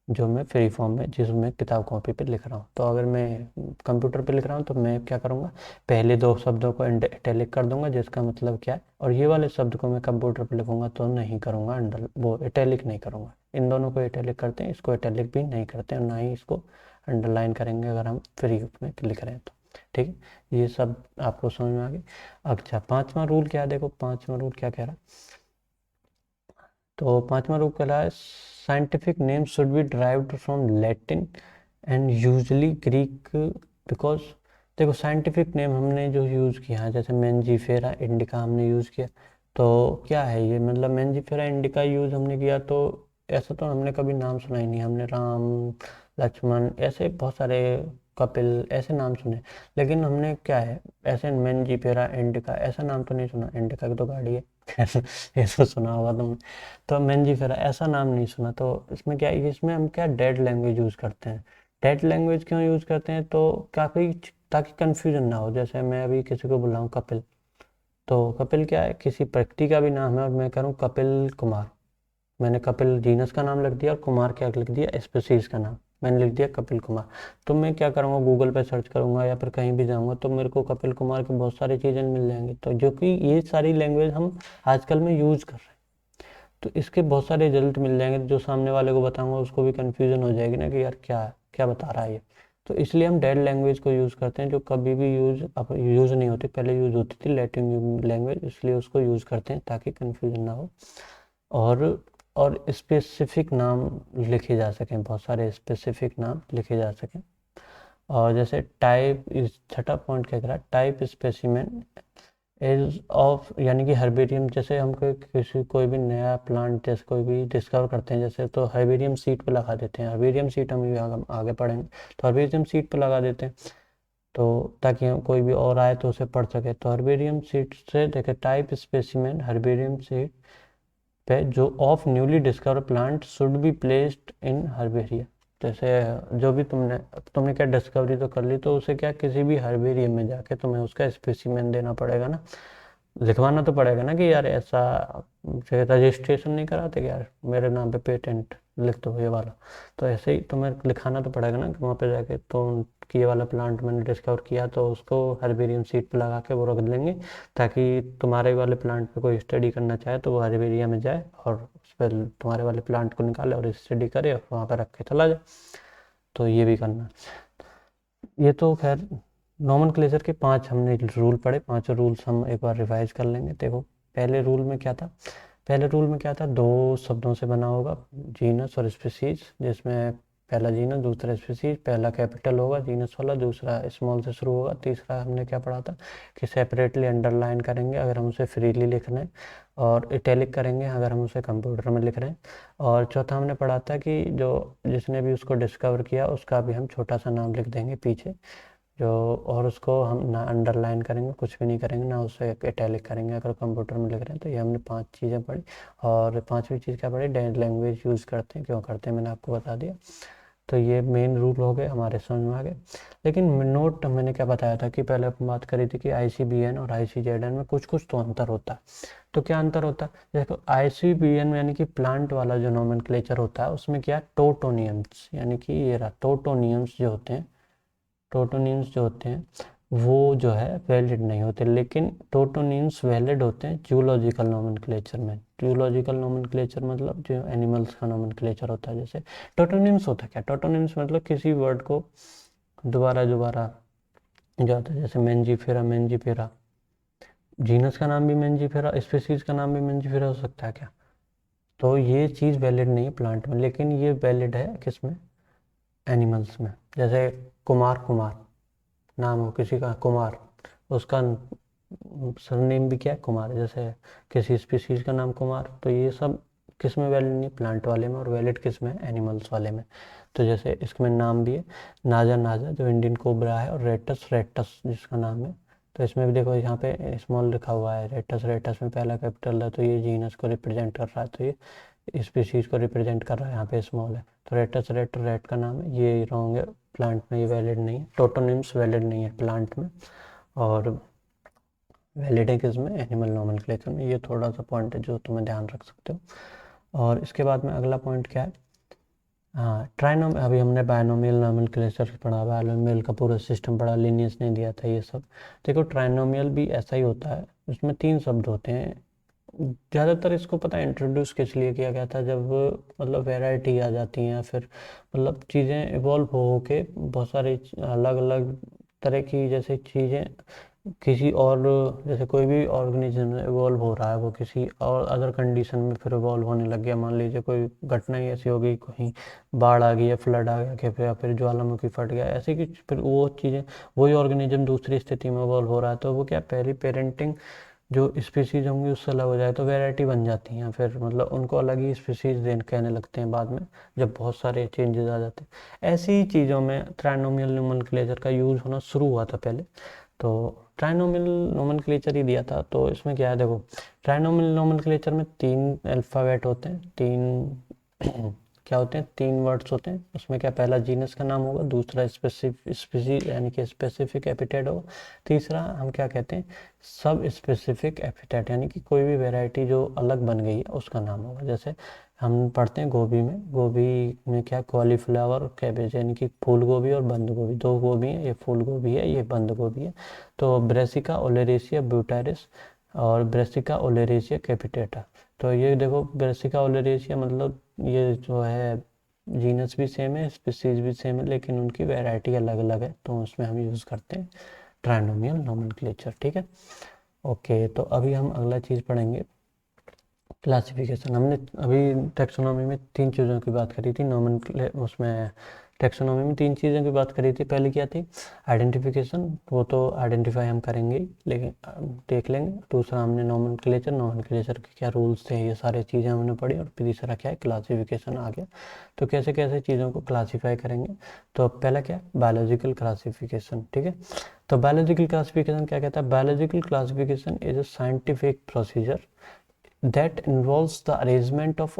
जो मैं फ्री फॉर्म में जिसमें किताब कॉपी पे लिख रहा हूँ। तो अगर मैं कंप्यूटर पे लिख रहा हूँ तो मैं क्या करूँगा, पहले दो शब्दों को इटैलिक कर दूंगा, जिसका मतलब क्या है, और ये वाले शब्द को मैं कंप्यूटर पे लिखूंगा तो नहीं करूँगा अंडर, वो इटैलिक नहीं करूँगा। इन दोनों को इटैलिक करते हैं, इसको इटैलिक भी नहीं करते हैं, और ना ही इसको अंडरलाइन करेंगे अगर हम फ्री में लिख रहे हैं तो, ठीक है। ये सब आपको समझ में आ गई। अच्छा पांचवा रूल क्या है, देखो पांचवा रूल क्या कह रहा है, तो पांचवा रूल कह रहा है scientific name should be derived from Latin and usually Greek, because देखो साइंटिफिक नेम हमने जो यूज़ किया है, जैसे मेंजीफेरा इंडिका हमने यूज़ किया, तो क्या है ये, मतलब मेंजीफेरा इंडिका यूज़ हमने किया तो ऐसा तो हमने कभी नाम सुना ही नहीं, हमने राम, लक्ष्मण, ऐसे बहुत सारे, कपिल, ऐसे नाम सुने, लेकिन हमने क्या है, ऐसे मेंजीफेरा इंडिका ऐसा नाम तो नहीं सुना, इंडिका की तो गाड़ी है ये तो सुना होगा तुमने। तो मेंजीफेरा ऐसा नाम नहीं सुना, तो इसमें क्या है, इसमें हम क्या डेड लैंग्वेज यूज़ करते हैं। डेड लैंग्वेज क्यों यूज़ करते हैं, तो काफ़ी, ताकि कन्फ्यूजन ना हो। जैसे मैं अभी किसी को बुलाऊँ कपिल, तो कपिल क्या है, किसी व्यक्ति का भी नाम है, और मैं करूँ कपिल कुमार, मैंने कपिल जीनस का नाम लिख दिया और कुमार क्या लिख दिया, स्पीसीज का नाम, मैंने लिख दिया कपिल कुमार। तो मैं क्या करूँगा, गूगल पे सर्च करूँगा या फिर कहीं भी जाऊँगा तो मेरे को कपिल कुमार की बहुत सारी चीज़ें मिल जाएंगी, तो जो कि ये सारी लैंग्वेज हम आजकल में यूज़ कर रहे हैं। तो इसके बहुत सारे रिजल्ट मिल जाएंगे, जो सामने वाले को बताऊंगा उसको भी कन्फ्यूजन हो जाएगी ना कि यार क्या क्या बता रहा है ये। तो इसलिए हम डेड लैंग्वेज को यूज़ करते हैं, जो कभी भी यूज़ नहीं होती, पहले यूज़ होती थी लैटिन लैंग्वेज, इसलिए उसको यूज़ करते हैं ताकि कन्फ्यूजन ना हो। और और स्पेसिफिक नाम लिखे जा सकें, बहुत सारे स्पेसिफिक नाम लिखे जा सकें। और जैसे टाइप इस छठा पॉइंट क्या कह रहा है, टाइप स्पेसिमेन एज ऑफ, यानी कि हर्बेरियम, जैसे हम कोई भी नया प्लांट जैसे कोई भी डिस्कवर करते हैं जैसे, तो हर्बेरियम सीट पे लगा देते हैं। हर्बेरियम सीट हम आगे पढ़ेंगे, तो हर्बेरियम सीट पे लगा देते हैं तो ताकि हम कोई भी और आए तो उसे पढ़ सके। तो हर्बेरियम सीट से देखे, टाइप स्पेसिमेन हर्बेरियम सीट पे जो of newly discover plant should be placed in herbaria. जैसे जो भी तुमने तुमने क्या डिस्कवरी तो कर ली, तो उसे क्या किसी भी हर्बेरियम में जाके तुम्हें उसका स्पेसिमेन देना पड़ेगा ना, लिखवाना तो पड़ेगा ना कि यार ऐसा, रजिस्ट्रेशन नहीं कराते कि यार मेरे नाम पे पेटेंट लिख दो ये वाला। तो ऐसे ही तुम्हें लिखाना तो पड़ेगा ना कि वहाँ पे जाके तो कि ये वाला प्लांट मैंने डिस्कवर किया, तो उसको हर्बेरियम सीट पे लगा के वो रख देंगे, ताकि तुम्हारे वाले प्लांट पे कोई स्टडी करना चाहे तो वो हर्बेरियम में जाए और उस पर तुम्हारे वाले प्लांट को निकाले और स्टडी करे और वहाँ पर रख के चला जाए। तो ये भी करना। ये तो खैर नोमेनक्लेचर के 5 हमने रूल पढ़े, 5 रूल्स हम एक बार रिवाइज कर लेंगे। देखो पहले रूल में क्या था, पहले रूल में क्या था, 2 शब्दों से बना होगा, जीनस और स्पीसीज, जिसमें पहला जीनस दूसरा स्पीसीज, पहला कैपिटल होगा जीनस वाला, दूसरा स्मॉल से शुरू होगा, तीसरा हमने क्या पढ़ा था कि सेपरेटली अंडरलाइन करेंगे अगर हम उसे फ्रीली लिख रहे हैं, और इटैलिक करेंगे अगर हम उसे कंप्यूटर में लिख रहे हैं। और चौथा हमने पढ़ा था कि जो जिसने भी उसको डिस्कवर किया उसका भी हम छोटा सा नाम लिख देंगे पीछे, जो, और उसको हम ना अंडरलाइन करेंगे, कुछ भी नहीं करेंगे, ना उसे इटैलिक करेंगे अगर कंप्यूटर में लिख रहे हैं। तो ये हमने 5 चीज़ें पढ़ी। और 5वीं चीज़ क्या पढ़ी, डेड लैंग्वेज यूज़ करते हैं, क्यों करते हैं मैंने आपको बता दिया। तो ये मेन रूल हो गए हमारे, समझ में आ गए। लेकिन नोट मैंने क्या बताया था कि पहले अपन बात करी थी कि ICBN और ICZN में कुछ कुछ तो अंतर होता है। तो क्या अंतर होता है, देखो ICBN में यानी कि प्लांट वाला जो नोमेनक्लेचर होता है उसमें क्या, टोटोनियम्स, यानी कि ये रहा टोटोनियम्स जो होते हैं, टोटोनिम्स जो होते हैं वो जो है वैलिड नहीं होते, लेकिन टोटोनिम्स वैलिड होते हैं जूलॉजिकल नोमेनक्लेचर में। जूलॉजिकल नोमेनक्लेचर मतलब जो एनिमल्स का नोमेनक्लेचर होता है। जैसे टोटोनिम्स होता है क्या, टोटोनिम्स मतलब किसी वर्ड को दोबारा दोबारा जो होता है, जैसे मेंजीफेरा, मेंजीफेरा जीनस का नाम भी मेंजीफेरा, स्पीसीज का नाम भी मेंजीफेरा हो सकता है क्या। तो ये चीज़ वैलिड नहीं है प्लांट में, लेकिन ये वैलिड है किस में, एनिमल्स में। जैसे कुमार, कुमार नाम हो किसी का कुमार, उसका सरनेम भी क्या है, कुमार। जैसे किसी स्पीसीज का नाम कुमार, तो ये सब किस में वैलिड नहीं, प्लांट वाले में, और वैलिड किस में, एनिमल्स वाले में। तो जैसे इसमें नाम भी है, नाजा, नाजा जो इंडियन कोबरा है, और रेटस, रेटस जिसका नाम है। तो इसमें भी देखो यहाँ पे स्मॉल लिखा हुआ है, रेटस, रेटस में पहला कैपिटल है, तो ये जीनस को रिप्रेजेंट कर रहा है, तो ये स्पीसीज को रिप्रेजेंट कर रहा है, यहाँ पे स्मॉल है। तो रेटस, रेट, रेट का नाम है, ये रॉन्ग है, प्लांट में ये वैलिड नहीं है, टोटोनिम्स वैलिड नहीं है प्लांट में, और वैलिड है किसमें, एनिमल नोमेनक्लेचर में। ये थोड़ा सा पॉइंट है जो तुम्हें ध्यान रख सकते हो। और इसके बाद में अगला पॉइंट क्या है, हाँ ट्राइनोम, अभी हमने बायनोमियल नोमेनक्लेचर पढ़ा, बायनोमियल का पूरा सिस्टम पढ़ा, लीनियस नहीं दिया था ये सब। देखो ट्राइनोमियल भी ऐसा ही होता है, उसमें 3 शब्द होते हैं। ज़्यादातर इसको पता है इंट्रोड्यूस किस लिए किया गया था, जब मतलब वैरायटी आ जाती है, या फिर मतलब चीज़ें इवॉल्व हो के बहुत सारी अलग अलग तरह की जैसे चीज़ें किसी और, जैसे कोई भी ऑर्गेनिज्म इवॉल्व हो रहा है वो किसी और अदर कंडीशन में फिर इवॉल्व होने लग गया। मान लीजिए कोई घटना ही ऐसी हो गई, कहीं बाढ़ आ गई या फ्लड आ गया, कि फिर या फिर ज्वालामुखी फट गया, ऐसे कि फिर वो चीज़ें, वही ऑर्गेनिज्म दूसरी स्थिति में इवॉल्व हो रहा है, तो वो क्या पहली पेरेंटिंग जो स्पीसीज होंगी उससे अलग हो जाए तो वैरायटी बन जाती हैं, फिर मतलब उनको अलग ही स्पीसीज देन कहने लगते हैं बाद में, जब बहुत सारे चेंजेस आ जाते हैं। ऐसी ही चीज़ों में ट्राइनोमियल नोमेनक्लेचर का यूज़ होना शुरू हुआ था पहले। तो ट्राइनोमियल नोमेनक्लेचर ही दिया था। तो इसमें क्या है, देखो ट्राइनोमियल नोमेनक्लेचर में 3 अल्फ़ाबेट होते हैं, 3 क्या होते हैं, 3 वर्ड्स होते हैं। उसमें क्या, पहला जीनस का नाम होगा, दूसरा स्पेसिफिक स्पीसी यानी कि स्पेसिफिक एपिटेट होगा, तीसरा हम क्या कहते हैं, सब स्पेसिफिक एपिटेट, यानी कि कोई भी वैरायटी जो अलग बन गई है उसका नाम होगा। जैसे हम पढ़ते हैं गोभी में, गोभी में क्या, कॉलीफ्लावर, कैबेज, यानी कि फूल गोभी और बंद गोभी, दो गोभी है, ये फूल गोभी है, ये बंद गोभी है। तो ब्रेसिका ओलेरेसिया ब्यूटारिस और ब्रेसिका ओलेरेसिया कैपिटेटा। तो ये देखो, ब्रेसिका ओलेरेसिया मतलब ये जो है जीनस भी सेम है, स्पीसीज भी सेम है, लेकिन उनकी वैरायटी अलग अलग है, तो उसमें हम यूज़ करते हैं ट्राइनोमियल नोमेनक्लेचर। ठीक है, ओके। तो अभी हम अगला चीज़ पढ़ेंगे, क्लासिफिकेशन। हमने अभी टैक्सोनॉमी में तीन चीज़ों की बात करी थी, उसमें टैक्सोनॉमी में तीन चीज़ों की बात करी थी। पहली क्या थी, आइडेंटिफिकेशन, वो तो आइडेंटिफाई हम करेंगे ही, लेकिन देख लेंगे। दूसरा हमने नोमेनक्लेचर, नोमेनक्लेचर के क्या रूल्स थे, ये सारी चीज़ें हमने पढ़ी। और तीसरा क्या है, क्लासिफिकेशन आ गया। तो कैसे कैसे चीज़ों को क्लासीफाई करेंगे। तो पहला क्या, बायोलॉजिकल क्लासिफिकेशन। ठीक है, तो बायोलॉजिकल क्लासिफिकेशन क्या कहता है, biological classification is a scientific procedure that involves the arrangement of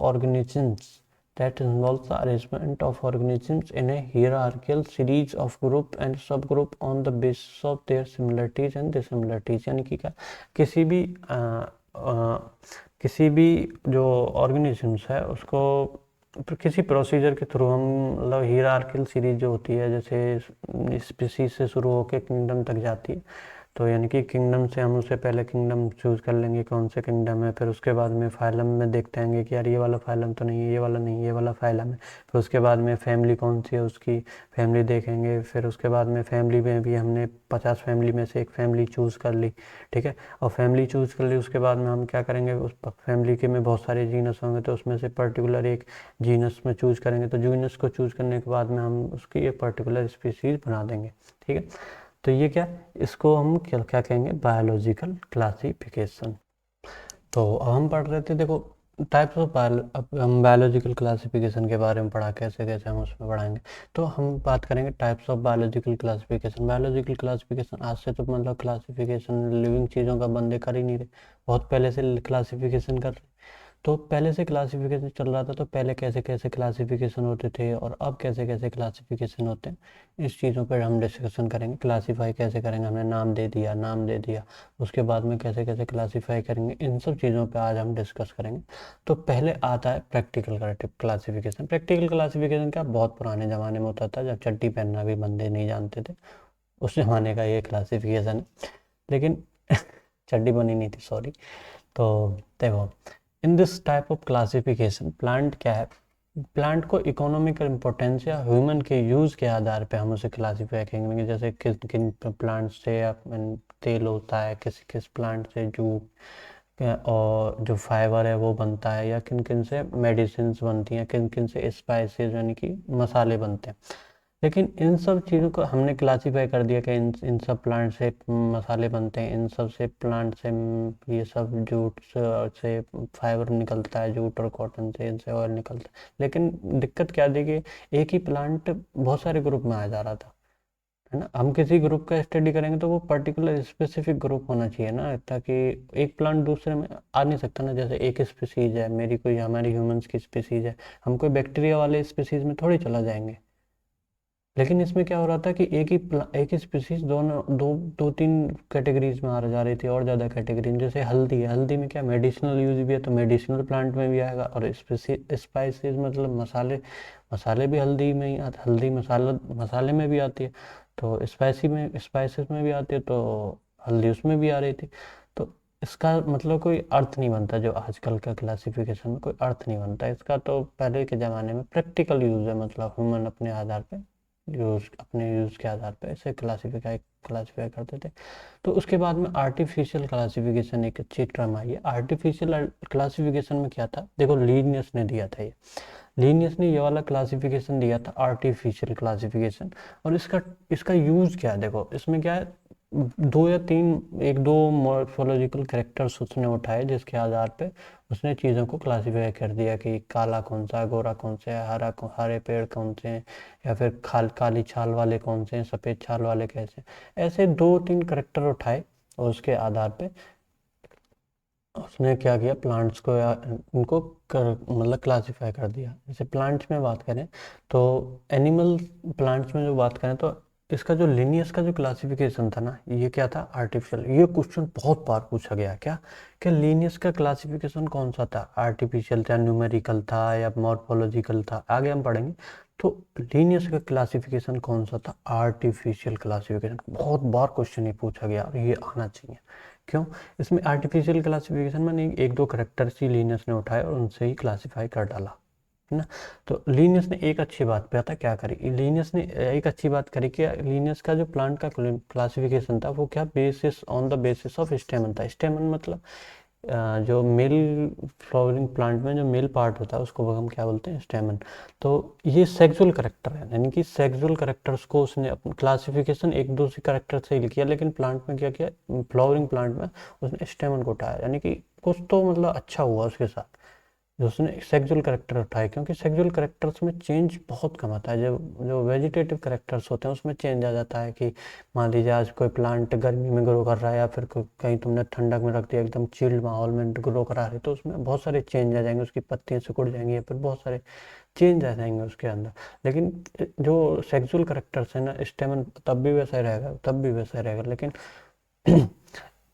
organisms in a hierarchical series of group and subgroup on the basis of their similarities and dissimilarities। यानी कि क्या, किसी भी किसी भी जो ऑर्गेनिजम्स है उसको किसी प्रोसीजर के थ्रू हम, मतलब हीरार्कियल सीरीज जो होती है, जैसे स्पीसीज से शुरू होकर किंगडम तक जाती है। तो यानी कि किंगडम से हम उससे पहले किंगडम चूज़ कर लेंगे कौन से किंगडम है, फिर उसके बाद में फाइलम में देखते हैं कि यार ये वाला फाइलम तो नहीं है, ये वाला नहीं, ये वाला फाइलम है। फिर उसके बाद में फैमिली कौन सी है, उसकी फैमिली देखेंगे। फिर उसके बाद में फैमिली में भी हमने 50 फैमिली में से एक फैमिली चूज़ कर ली। ठीक है, और फैमिली चूज़ कर ली, उसके बाद में हम क्या करेंगे, उस फैमिली के में बहुत सारे जीनस होंगे, तो उसमें से पर्टिकुलर एक जीनस में चूज़ करेंगे। तो जीनस को चूज़ करने के बाद में हम उसकी एक पर्टिकुलर स्पीसीज बना देंगे। ठीक है, तो ये क्या, इसको हम क्या क्या कहेंगे, बायोलॉजिकल क्लासिफिकेशन। तो अब हम पढ़ रहे थे, देखो टाइप्स ऑफ हम बायोलॉजिकल क्लासिफिकेशन के बारे में पढ़ा, कैसे कैसे हम उसमें पढ़ाएंगे। तो हम बात करेंगे types of biological classification. Biological classification आज से तो मतलब क्लासिफिकेशन लिविंग चीज़ों का बंदे कर ही नहीं रहे, बहुत पहले से क्लासिफिकेशन कर रहे। तो पहले से क्लासिफिकेशन चल रहा था, तो पहले कैसे कैसे क्लासिफिकेशन होते थे और अब कैसे कैसे क्लासिफिकेशन होते हैं, इस चीज़ों पर हम डिस्कशन करेंगे। क्लासीफाई कैसे करेंगे, हमने नाम दे दिया, नाम दे दिया, उसके बाद में कैसे कैसे क्लासीफाई करेंगे, इन सब चीज़ों पे आज हम डिस्कस करेंगे। तो पहले आता है प्रैक्टिकल क्लासिफिकेशन। प्रैक्टिकल क्लासिफिकेशन क्या, बहुत पुराने ज़माने में होता था, जब चड्डी पहनना भी बंदे नहीं जानते थे, उस ज़माने का ये क्लासिफिकेशन है। लेकिन चड्डी बनी नहीं थी, सॉरी। तो देखो, in this type of classification, plant क्या है, प्लांट को इकोनॉमिकल इम्पोर्टेंस या ह्यूमन के यूज़ के आधार पे हम उसे क्लासीफाई करेंगे। जैसे किस किन प्लांट से तेल होता है, किस किस प्लांट से जूट और जो फाइबर है वो बनता है, या किन किन से मेडिसिन बनती हैं, किन किन से स्पाइसेस यानी कि मसाले बनते हैं। लेकिन इन सब चीज़ों को हमने क्लासीफाई कर दिया कि इन सब प्लांट से मसाले बनते हैं, इन सब से प्लांट से ये सब जूट से फाइबर निकलता है, जूट और कॉटन से इनसे ऑयल निकलता है। लेकिन दिक्कत क्या थी कि एक ही प्लांट बहुत सारे ग्रुप में आ जा रहा था, है ना। हम किसी ग्रुप का स्टडी करेंगे तो वो पर्टिकुलर स्पेसिफिक ग्रुप होना चाहिए ना, ताकि एक प्लांट दूसरे में आ नहीं सकता ना। जैसे एक स्पीसीज है मेरी, कोई हमारी ह्यूमंस की स्पीसीज है, हम कोई बैक्टीरिया वाले स्पीसीज में थोड़ी चला जाएंगे। लेकिन इसमें क्या हो रहा था कि एक ही स्पीसीज दोनों दो दो तीन कैटेगरीज में आ जा रही थी, और ज़्यादा कैटेगरी। जैसे हल्दी है, हल्दी में क्या मेडिसिनल यूज भी है, तो मेडिसिनल प्लांट में भी आएगा। और स्पाइसेस मतलब मसाले, मसाले भी हल्दी में ही आते, हल्दी मसाला मसाले में भी आती है, तो स्पाइसी में स्पाइसेस में भी आती है, तो हल्दी उसमें भी आ रही थी। तो इसका मतलब कोई अर्थ नहीं बनता, जो आजकल का क्लासिफिकेशन में कोई अर्थ नहीं बनता इसका। तो पहले के ज़माने में प्रैक्टिकल यूज़ है, मतलब ह्यूमन अपने आधार पे अपने यूज़ के आधार पर इसे क्लासीफाई करते थे। तो उसके बाद में आर्टिफिशियल क्लासिफिकेशन एक अच्छी टर्म आई है। आर्टिफिशियल क्लासिफिकेशन में क्या था, देखो लीनियस ने दिया था, ये लीनियस ने ये वाला क्लासिफिकेशन दिया था, आर्टिफिशियल क्लासिफिकेशन। और इसका इसका यूज़ क्या है, देखो इसमें क्या है, दो या तीन, एक दो मॉर्फोलॉजिकल कैरेक्टर्स उसने उठाए, जिसके आधार पे उसने चीज़ों को क्लासीफाई कर दिया कि काला कौन सा है, गोरा कौन सा है, हरे पेड़ कौन से हैं, या फिर काली छाल वाले कौन से हैं, सफ़ेद छाल वाले कैसे हैं। ऐसे दो तीन कैरेक्टर उठाए, और उसके आधार पे उसने क्या किया, प्लांट्स को या उनको मतलब क्लासीफाई कर दिया। जैसे प्लांट्स में बात करें तो एनिमल, प्लांट्स में जो बात करें तो इसका जो लिनियस का जो क्लासिफिकेशन था ना, ये क्या था, आर्टिफिशियल। ये क्वेश्चन बहुत बार पूछा गया, क्या क्या लिनियस का क्लासिफिकेशन कौन सा था, आर्टिफिशियल था, न्यूमेरिकल था, या मॉर्फोलॉजिकल था, आगे हम पढ़ेंगे। तो लीनियस का क्लासिफिकेशन कौन सा था, आर्टिफिशियल क्लासिफिकेशन। बहुत बार क्वेश्चन ये पूछा गया और ये आना चाहिए। क्यों, इसमें आर्टिफिशियल क्लासिफिकेशन में नहीं, एक दो करेक्टर्स ही लीनियस ने उठाए और उनसे ही क्लासिफाई कर डाला, है ना। तो लीनियस ने एक अच्छी बात पता क्या करी, लीनियस ने एक अच्छी बात करी कि लीनियस का जो प्लांट का क्लासिफिकेशन था वो क्या, basis on the basis of स्टेमन था। स्टेमन मतलब जो मेल फ्लावरिंग प्लांट में जो मेल पार्ट होता है उसको हम क्या बोलते हैं, स्टेमन। तो ये सेक्सुअल करेक्टर है, यानी कि सेक्सुअल करेक्टर्स को उसने अपना क्लासिफिकेशन एक दूसरे करेक्टर से ही किया, लेकिन प्लांट में क्या किया, फ्लावरिंग प्लांट में उसने स्टेमन को उठाया, यानी कि कुछ तो मतलब अच्छा हुआ उसके साथ जो उसने सेक्सुअल करेक्टर उठाए। क्योंकि सेक्सुअल करेक्टर्स में चेंज बहुत कम आता है, जो जो वेजिटेटिव करेक्टर्स होते हैं उसमें चेंज आ जाता है कि मान लीजिए आज कोई प्लांट गर्मी में ग्रो कर रहा है, या फिर कहीं तुमने ठंडक में रख दिया, एकदम चिल्ड माहौल में ग्रो करा रहे, तो उसमें बहुत सारे चेंज आ जाएंगे, उसकी पत्तियां सिकुड़ जाएंगी, या फिर बहुत सारे चेंज आ जाएंगे उसके अंदर। लेकिन जो सेक्सुअल करेक्टर्स है ना, स्टेमन तब भी वैसा ही रहेगा, तब भी वैसा ही रहेगा, लेकिन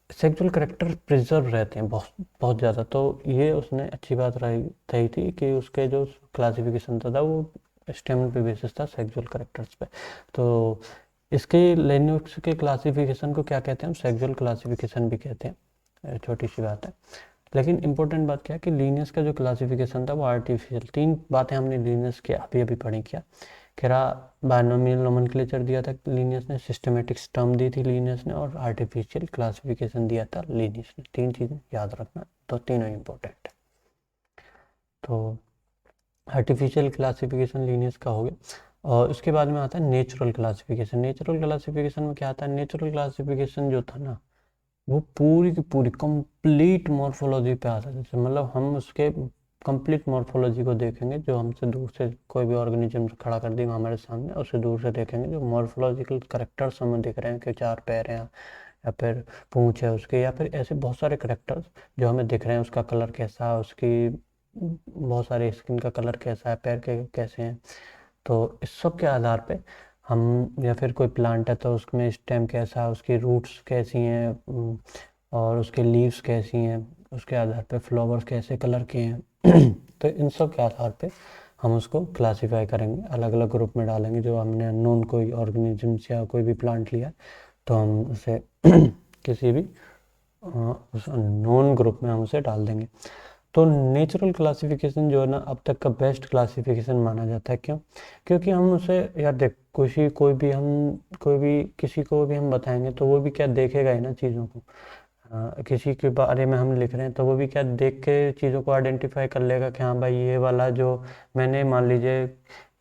सेक्सुअल करेक्टर प्रिजर्व रहते हैं बहुत बहुत ज़्यादा। तो ये उसने अच्छी बात रही थी कि उसके जो क्लासिफिकेशन था वो स्टेमन पे बेसिस था, सेक्सुअल करेक्टर्स पे। तो इसके लेन्यूक्स के क्लासिफिकेशन को क्या कहते हैं, हम सेक्सुअल क्लासिफिकेशन भी कहते हैं, छोटी सी बात है। लेकिन इंपॉर्टेंट बात क्या है कि लीनियस का जो क्लासिफिकेशन था वो आर्टिफिशियल। तीन बातें हमने लीनियस के अभी अभी पढ़ी, क्या करा, बायनोमियल नोमेनक्लेचर दिया था लीनियस ने, सिस्टमेटिक टर्म दी थी लीनियस ने, और आर्टिफिशियल क्लासिफिकेशन दिया था लीनियस ने। तीन चीज़ें याद रखना, तो तीनों इंपॉर्टेंट है। तो आर्टिफिशियल क्लासिफिकेशन लीनियस का हो गया, और उसके बाद में आता है नेचुरल क्लासिफिकेशन। नेचुरल क्लासिफिकेशन में क्या आता है, नेचुरल क्लासिफिकेशन जो था ना वो पूरी की पूरी कंप्लीट मॉर्फोलॉजी पे आता है। जैसे मतलब हम उसके कंप्लीट मॉर्फोलॉजी को देखेंगे, जो हमसे दूर से कोई भी ऑर्गेनिज्म खड़ा कर देंगे हमारे सामने, उससे दूर से देखेंगे जो मॉर्फोलॉजिकल करेक्टर्स हमें दिख रहे हैं कि चार पैर हैं, या फिर पूंछ है उसके, या फिर ऐसे बहुत सारे करेक्टर्स जो हमें दिख रहे हैं, उसका कलर कैसा है, उसकी बहुत सारे स्किन का कलर कैसा है, पैर के कैसे हैं। तो इस सब के आधार पे हम, या फिर कोई प्लांट है तो उसमें स्टेम कैसा है, उसकी रूट्स कैसी हैं, और उसके लीव्स कैसी हैं, उसके आधार पे फ्लावर्स कैसे कलर के हैं। तो इन सब के आधार पे हम उसको क्लासीफाई करेंगे, अलग अलग ग्रुप में डालेंगे। जो हमने अननोन कोई ऑर्गेनिजम्स या कोई भी प्लांट लिया तो हम उसे किसी भी उस अननोन ग्रुप में हम उसे डाल देंगे। तो नेचुरल क्लासिफिकेशन जो है ना, अब तक का बेस्ट क्लासिफिकेशन माना जाता है। क्यों, क्योंकि हम उसे, यार देख, कोई भी किसी को भी हम बताएंगे तो वो भी क्या देखेगा ही ना चीज़ों को। किसी के बारे में हम लिख रहे हैं तो वो भी क्या देख के चीज़ों को आइडेंटिफाई कर लेगा कि हाँ भाई ये वाला जो मैंने मान लीजिए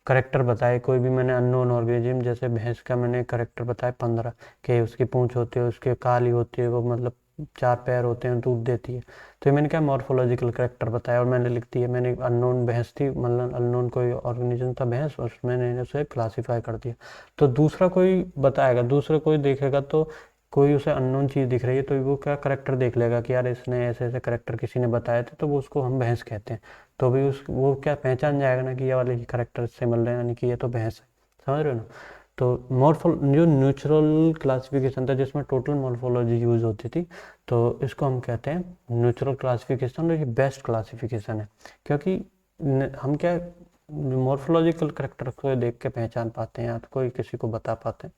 करेक्टर बताए, कोई भी मैंने अननोन ऑर्गेनिज्म, जैसे भैंस का मैंने करेक्टर बताए 15 के, उसकी पूंछ होती है, उसके काली होती है, वो मतलब चार पैर होते हैं, दूध देती है। तो ये मैंने क्या मॉर्फोलॉजिकल करेक्टर बताया और मैंने लिख दिया, मैंने अननोन भैंस थी, मतलब अननोन कोई ऑर्गेनिज्म था भैंस, और मैंने उसे क्लासीफाई कर दिया। तो दूसरा कोई बताएगा, दूसरा कोई देखेगा, तो कोई उसे अननोन चीज़ दिख रही है तो वो क्या करेक्टर देख लेगा कि यार इसने ऐसे ऐसे करेक्टर किसी ने बताए थे, तो वो उसको हम भैंस कहते हैं। तो भी उस वो क्या पहचान जाएगा ना कि ये वाले करेक्टर से मिल रहे हैं, यानी कि ये तो भैंस है। समझ रहे हो ना। तो जो नेचुरल क्लासिफिकेशन था जिसमें टोटल मॉर्फोलॉजी यूज होती थी, तो इसको हम कहते हैं नेचुरल क्लासिफिकेशन, और ये बेस्ट क्लासिफिकेशन है। क्योंकि हम क्या मॉर्फोलॉजिकल करेक्टर को देख के पहचान पाते हैं, या तो कोई किसी को बता पाते हैं,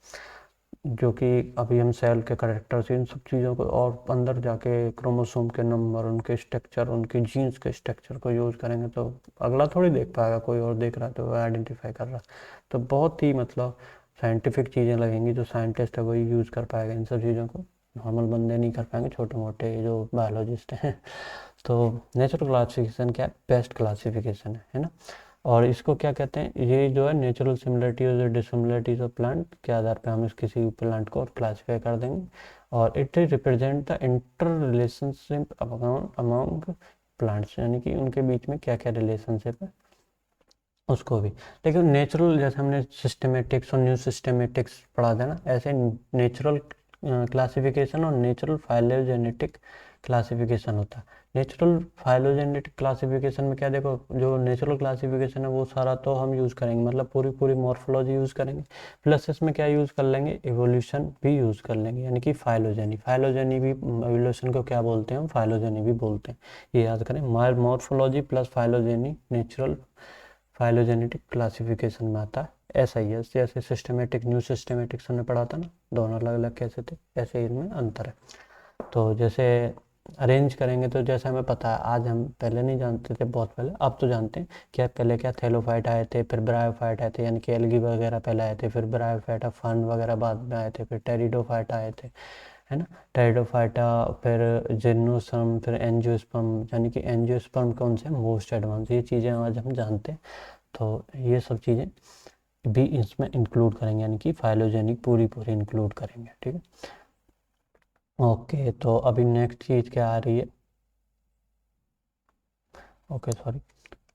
जो कि अभी हम सेल के करेक्टर्स, इन सब चीज़ों को, और अंदर जाके क्रोमोसोम के नंबर, उनके स्ट्रक्चर, उनकी जीन्स के स्ट्रक्चर को यूज़ करेंगे तो अगला थोड़ी देख पाएगा, कोई और देख रहा है तो वो आइडेंटिफाई कर रहा है। तो बहुत ही मतलब साइंटिफिक चीज़ें लगेंगी, जो साइंटिस्ट है वही यूज़ कर पाएगा इन सब चीज़ों को, नॉर्मल बंदे नहीं कर पाएंगे, छोटे मोटे जो बायोलॉजिस्ट हैं। तो नेचुरल क्लासिफिकेशन क्या है, बेस्ट क्लासिफिकेशन है ना। और इसको क्या कहते हैं, ये जो है नेचुरल सिमिलरिटीज और डिसिमिलरिटीज ऑफ प्लांट के आधार पे हम इस किसी प्लांट को क्लासीफाई कर देंगे। और it represent the inter relationship among plants, यानी कि उनके बीच में क्या क्या रिलेशनशिप है उसको भी। लेकिन नेचुरल, जैसे हमने सिस्टमेटिक्स और न्यू सिस्टमेटिक्स पढ़ा था ना, ऐसे नेचुरल क्लासिफिकेशन और नेचुरल फाइलोजेनेटिक क्लासिफिकेशन होता है। नेचुरल फाइलोजेनेटिक क्लासिफिकेशन में क्या, देखो जो नेचुरल क्लासिफिकेशन है वो सारा तो हम यूज़ करेंगे, मतलब पूरी पूरी मॉर्फोलॉजी यूज़ करेंगे, प्लस इसमें क्या यूज़ कर लेंगे, इवोल्यूशन भी यूज़ कर लेंगे, यानी कि फाइलोजेनी भी, इवोल्यूशन को क्या बोलते हैं हम, फाइलोजेनी भी बोलते हैं, ये याद करें। Morphology plus phylogeny natural phylogenetic classification में आता है। ऐसा ही है जैसे सिस्टमेटिक न्यू सिस्टमेटिक हमने पढ़ा था ना, दोनों अलग अलग कैसे थे, ऐसे ही इनमें अंतर है। तो जैसे अरेंज करेंगे तो जैसे हमें पता है, आज हम पहले नहीं जानते थे, बहुत पहले, अब तो जानते हैं क्या, पहले क्या थैलोफाइट आए थे, फिर ब्रायोफाइट आए थे, यानी कि एल्गी वगैरह पहले आए थे, फिर ब्रायोफाइटा फन वगैरह बाद में आए थे, फिर टेरिडोफाइटा आए थे, है ना, टेरिडोफाइटा, फिर जिम्नोस्पर्म, फिर एंजियोस्पर्म, यानी कि एंजियोस्पर्म कौन से मोस्ट एडवांस, ये चीज़ें आज हम जानते हैं। तो ये सब चीज़ें भी इसमें इंक्लूड करेंगे, यानी कि फाइलोजेनिक पूरी पूरी इंक्लूड करेंगे, ठीक है। ओके, तो अभी नेक्स्ट चीज़ क्या आ रही है, ओके सॉरी,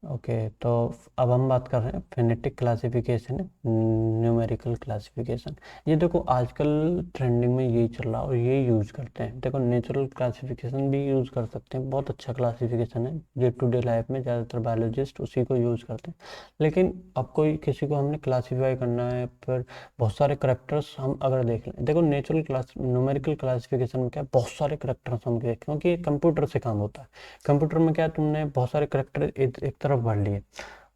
ओके, तो अब हम बात कर रहे हैं फेनेटिक क्लासिफिकेशन, न्यूमेरिकल क्लासिफिकेशन। ये देखो आजकल ट्रेंडिंग में यही चल रहा है और ये यूज़ करते हैं। देखो नेचुरल क्लासिफिकेशन भी यूज़ कर सकते हैं, बहुत अच्छा क्लासिफिकेशन है, डे टू डे लाइफ में ज़्यादातर बायोलॉजिस्ट उसी को यूज़ करते हैं। लेकिन अब कोई किसी को हमने क्लासीफाई करना है, फिर बहुत सारे करेक्टर्स हम अगर देख लें, देखो नेचुरल क्लास न्यूमेरिकल क्लासिफिकेशन में क्या, बहुत सारे करेक्टर्स हम देखें, क्योंकि कंप्यूटर से काम होता है। कंप्यूटर में क्या, तुमने बहुत सारे करेक्टर एक तरफ भर लिए,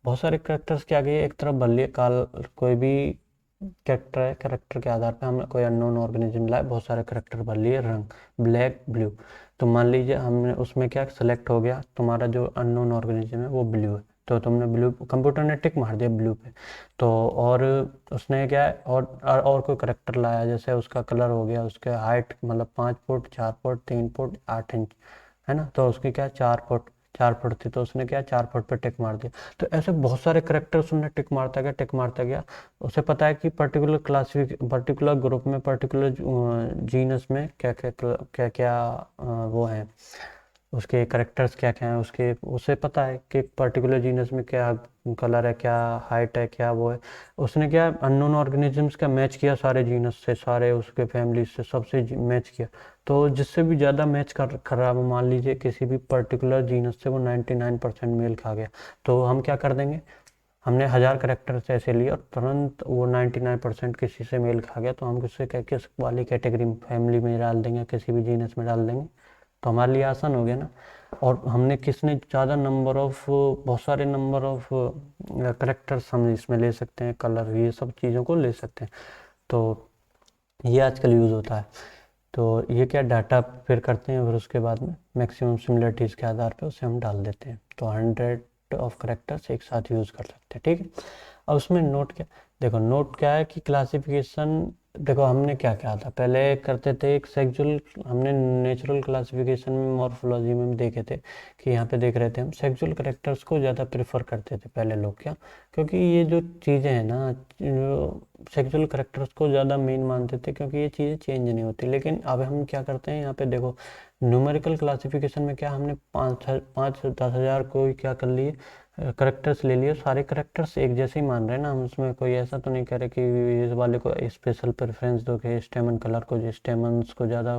बहुत सारे करेक्टर्स के आगे एक तरफ भर लिए, काल कोई भी कैरेक्टर है, कैरेक्टर के आधार पे हमने कोई अननोन ऑर्गेनिज्म लाए, बहुत सारे करेक्टर भर लिए, रंग ब्लैक ब्लू, तो मान लीजिए हमने उसमें क्या सेलेक्ट हो गया, तुम्हारा जो अननोन ऑर्गेनिज्म है वो ब्लू है, तो तुमने ब्लू, कंप्यूटर ने टिक मार दिया ब्लू पे, तो और उसने क्या है, और कोई करेक्टर लाया, जैसे उसका कलर हो गया, उसके हाइट मतलब 5 फुट, 4 फुट, 3 फुट, 8 इंच, है ना, तो उसकी क्या 4 फुट, 4 फुट थी, तो उसने क्या 4 फुट पे टिक मार दिया। तो ऐसे बहुत सारे करेक्टर्स उन्हें टिक मारता गया, टिक मारता गया, उसे पता है कि पर्टिकुलर क्लासिफिक पर्टिकुलर ग्रुप में, पर्टिकुलर जीनस में क्या क्या क्या क्या वो है, उसके करेक्टर्स क्या क्या हैं, उसके उसे पता है कि पर्टिकुलर जीनस में क्या कलर है, क्या हाइट है, क्या वो है। उसने क्या अननोन ऑर्गेनिजम्स का मैच किया सारे जीनस से, सारे उसके फैमिली से, सबसे मैच किया, तो जिससे भी ज़्यादा मैच कर रहा है, मान लीजिए किसी भी पर्टिकुलर जीनस से वो 99% मेल खा गया, तो हम क्या कर देंगे, हमने 1000 करेक्टर्स ऐसे लिए और तुरंत वो 99% किसी से मेल खा गया, तो हम उससे क्या, किस वाली कैटेगरी में, फैमिली में डाल देंगे, किसी भी जीनस में डाल देंगे, तो हमारे लिए आसान हो गया ना। और हमने किसने ज़्यादा नंबर ऑफ, बहुत सारे नंबर ऑफ करेक्टर्स हम इसमें ले सकते हैं, कलर, ये सब चीज़ों को ले सकते हैं, तो ये आजकल यूज़ होता है। तो ये क्या डाटा फिर करते हैं, फिर उसके बाद में मैक्सिमम सिमिलरिटीज़ के आधार पे उसे हम डाल देते हैं, तो 100 ऑफ करेक्टर्स एक साथ यूज़ कर सकते हैं, ठीक है। अब उसमें नोट क्या, देखो नोट क्या है कि क्लासिफिकेशन, देखो हमने क्या क्या था पहले करते थे, एक सेक्सुअल, हमने नेचुरल क्लासिफिकेशन में, मॉर्फोलॉजी में भी देखे थे कि यहाँ पे देख रहे थे हम, सेक्सुअल करेक्टर्स को ज़्यादा प्रेफर करते थे पहले लोग, क्या, क्योंकि ये जो चीज़ें हैं ना, सेक्सुअल करेक्टर्स को ज़्यादा मेन मानते थे, क्योंकि ये चीज़ें चेंज नहीं होती। लेकिन अब हम क्या करते हैं, यहाँ पे देखो न्यूमेरिकल क्लासिफिकेशन में क्या, हमने 5 10 हज़ार को क्या कर लिए, करेक्टर्स ले लिए, सारे करेक्टर्स एक जैसे ही मान रहे हैं ना हम, उसमें कोई ऐसा तो नहीं कह रहे कि इस वाले को स्पेशल प्रेफरेंस दो, कि स्टेमन कलर को, जो स्टेमन्स को ज़्यादा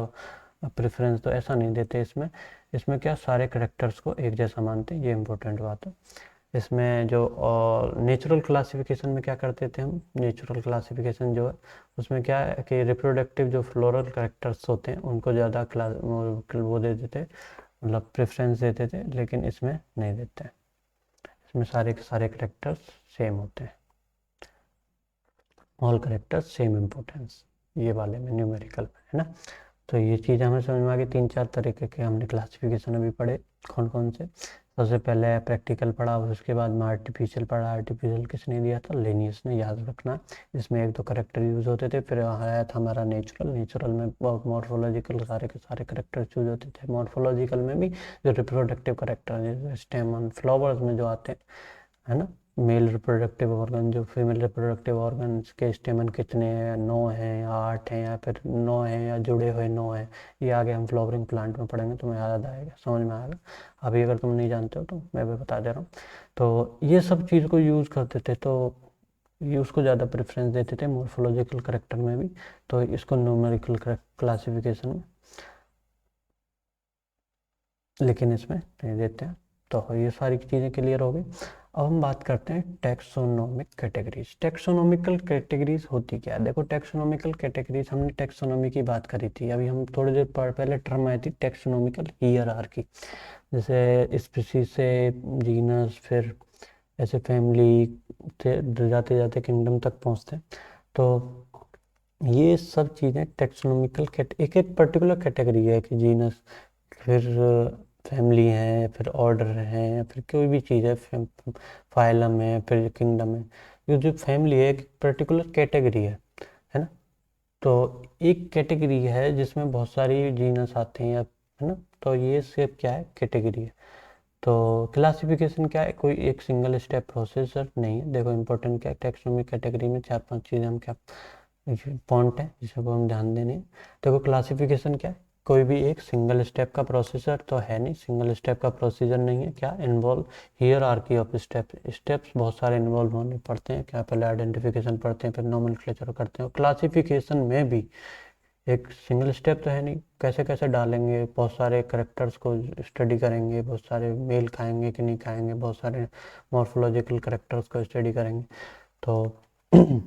प्रेफरेंस दो, ऐसा नहीं देते इसमें। इसमें क्या सारे करेक्टर्स को एक जैसा मानते हैं, ये इंपॉर्टेंट बात है। इसमें जो नेचुरल क्लासिफिकेशन में क्या करते थे हम, नेचुरल क्लासिफिकेशन जो है उसमें क्या है कि रिप्रोडक्टिव जो फ्लोरल करेक्टर्स होते हैं उनको ज़्यादा क्लास वो दे देते, मतलब प्रेफरेंस देते थे, लेकिन इसमें नहीं देते हैं, इसमें सारे के सारे करेक्टर्स सेम होते हैं, ऑल करेक्टर्स सेम इम्पोर्टेंस, ये वाले में न्यूमेरिकल में, है ना। तो ये चीज़ हमें समझ में आ गई, 3 4 तरीके के हमने क्लासिफिकेशन अभी पढ़े, कौन कौन से। सबसे पहले प्रैक्टिकल पढ़ा, उसके बाद में आर्टिफिशियल पढ़ा, आर्टिफिशियल किसने दिया था, लेनियस ने, याद रखना। इसमें एक दो करेक्टर यूज़ होते थे, फिर आया था हमारा नेचुरल, नेचुरल में मॉर्फोलॉजिकल सारे के सारे करेक्टर यूज होते थे, मॉर्फोलॉजिकल में भी जो रिप्रोडक्टिव करेक्टर जैसे स्टेमन फ्लावर्स में जो आते हैं, है ना, मेल रिप्रोडक्टिव ऑर्गन, जो फीमेल रिप्रोडक्टिव ऑर्गन के स्टेमन कितने हैं, 9 हैं या 8 हैं, या फिर 9 हैं या जुड़े हुए 9 हैं, ये आगे हम फ्लावरिंग प्लांट में पढ़ेंगे, तुम्हें याद आएगा, समझ में आएगा। अभी अगर तुम नहीं जानते हो तो मैं भी बता दे रहा हूँ। तो ये सब चीज़ को यूज़ करते थे, तो ये उसको ज़्यादा प्रेफरेंस देते थे मॉर्फोलॉजिकल करेक्टर में भी, तो इसको न्यूमेरिकल क्लासिफिकेशन में। लेकिन इसमें नहीं देते हैं। तो ये सारी चीज़ें क्लियर हो गई। अब हम बात करते हैं टैक्सोनॉमिक कैटेगरीज। टैक्सोनॉमिकल कैटेगरीज होती क्या है? देखो, टैक्सोनॉमिकल कैटेगरीज, हमने टैक्सोनॉमी की बात करी थी, अभी हम थोड़ी देर पहले टर्म आई थी टैक्सोनॉमिकल हियरार्की। जैसे स्पीसीज से जीनस, फिर ऐसे फैमिली थे, जाते जाते किंगडम तक पहुंचते हैं। तो ये सब चीज़ें टैक्सोनॉमिकल एक एक पर्टिकुलर कैटेगरी है कि जीनस, फिर फैमिली है, फिर ऑर्डर है, फिर कोई भी चीज़ है, फाइलम है, फिर किंगडम है। ये जो फैमिली है एक पर्टिकुलर कैटेगरी है ना। तो एक कैटेगरी है जिसमें बहुत सारी जीनस आते हैं, या है ना। तो ये सिर्फ क्या है, कैटेगरी है। तो क्लासिफिकेशन क्या है, कोई एक सिंगल स्टेप प्रोसेसर नहीं है। देखो इंपॉर्टेंट क्या है, टैक्सोनॉमिक कैटेगरी में 4-5 चीज़ें हम क्या पॉइंट है जिसको हम ध्यान देने हैं। देखो क्लासिफिकेशन क्या है, कोई भी एक सिंगल स्टेप का प्रोसेसर तो है नहीं, सिंगल स्टेप का प्रोसीजर नहीं है। क्या इन्वॉल्व हियरार्की ऑफ स्टेप्स बहुत सारे इन्वॉल्व होने पड़ते हैं। क्या पहले आइडेंटिफिकेशन पढ़ते हैं, फिर नोमेनक्लेचर करते हैं। क्लासिफिकेशन में भी एक सिंगल स्टेप तो है नहीं, कैसे कैसे डालेंगे, बहुत सारे करेक्टर्स को स्टडी करेंगे, बहुत सारे मेल खाएंगे कि नहीं खाएंगे, बहुत सारे मॉर्फोलॉजिकल करेक्टर्स को स्टडी करेंगे। तो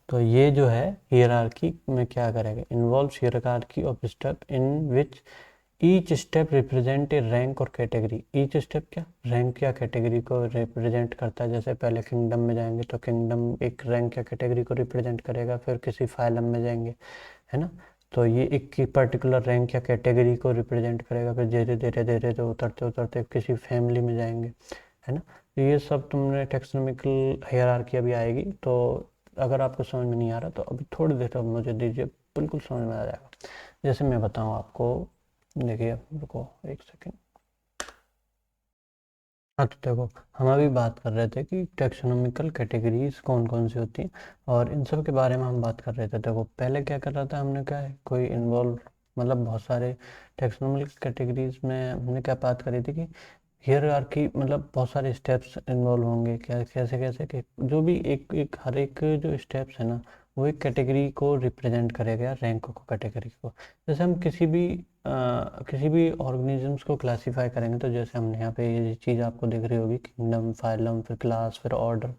तो ये जो है हियरार्की में क्या करेगा, involves hierarchy of step in which each step represent a rank और कैटेगरी। ईच स्टेप क्या रैंक या कैटेगरी को रिप्रेजेंट करता है। जैसे पहले किंगडम में जाएंगे तो किंगडम एक रैंक या कैटेगरी को रिप्रेजेंट करेगा, फिर किसी फाइलम में जाएंगे, है ना, तो ये एक पर्टिकुलर रैंक या कैटेगरी को रिप्रेजेंट करेगा। फिर धीरे धीरे धीरे धीरे उतरते उतरते किसी फैमिली में जाएंगे, है ना। तो ये सब तुमने टेक्सोनॉमिकल हायरार्की अभी आएगी। तो अगर आपको समझ में नहीं आ रहा तो अभी थोड़ी देर तक मुझे दीजिए, बिल्कुल समझ में आ जाएगा। जैसे मैं बताऊँ आपको, देखिए रुको एक सेकेंड। हाँ, तो देखो, हम अभी बात कर रहे थे कि टैक्सोनॉमिकल कैटेगरीज कौन कौन सी होती हैं, और इन सब के बारे में हम बात कर रहे थे। देखो पहले क्या कर रहा था हमने, क्या है कोई इन्वॉल्व, मतलब बहुत सारे टैक्सोनॉमिकल कैटेगरीज में हमने क्या बात करी थी कि हियरार्की मतलब बहुत सारे स्टेप्स इन्वॉल्व होंगे। क्या कैसे कैसे कि जो भी एक एक हर एक जो स्टेप्स है ना, वो एक कैटेगरी को रिप्रेजेंट करेगा, रैंक को, कैटेगरी को। जैसे हम किसी भी ऑर्गेनिजम्स को क्लासीफाई करेंगे, तो जैसे हमने यहाँ पे ये चीज़ आपको दिख रही होगी, किंगडम, फाइलम, फिर क्लास, फिर ऑर्डर,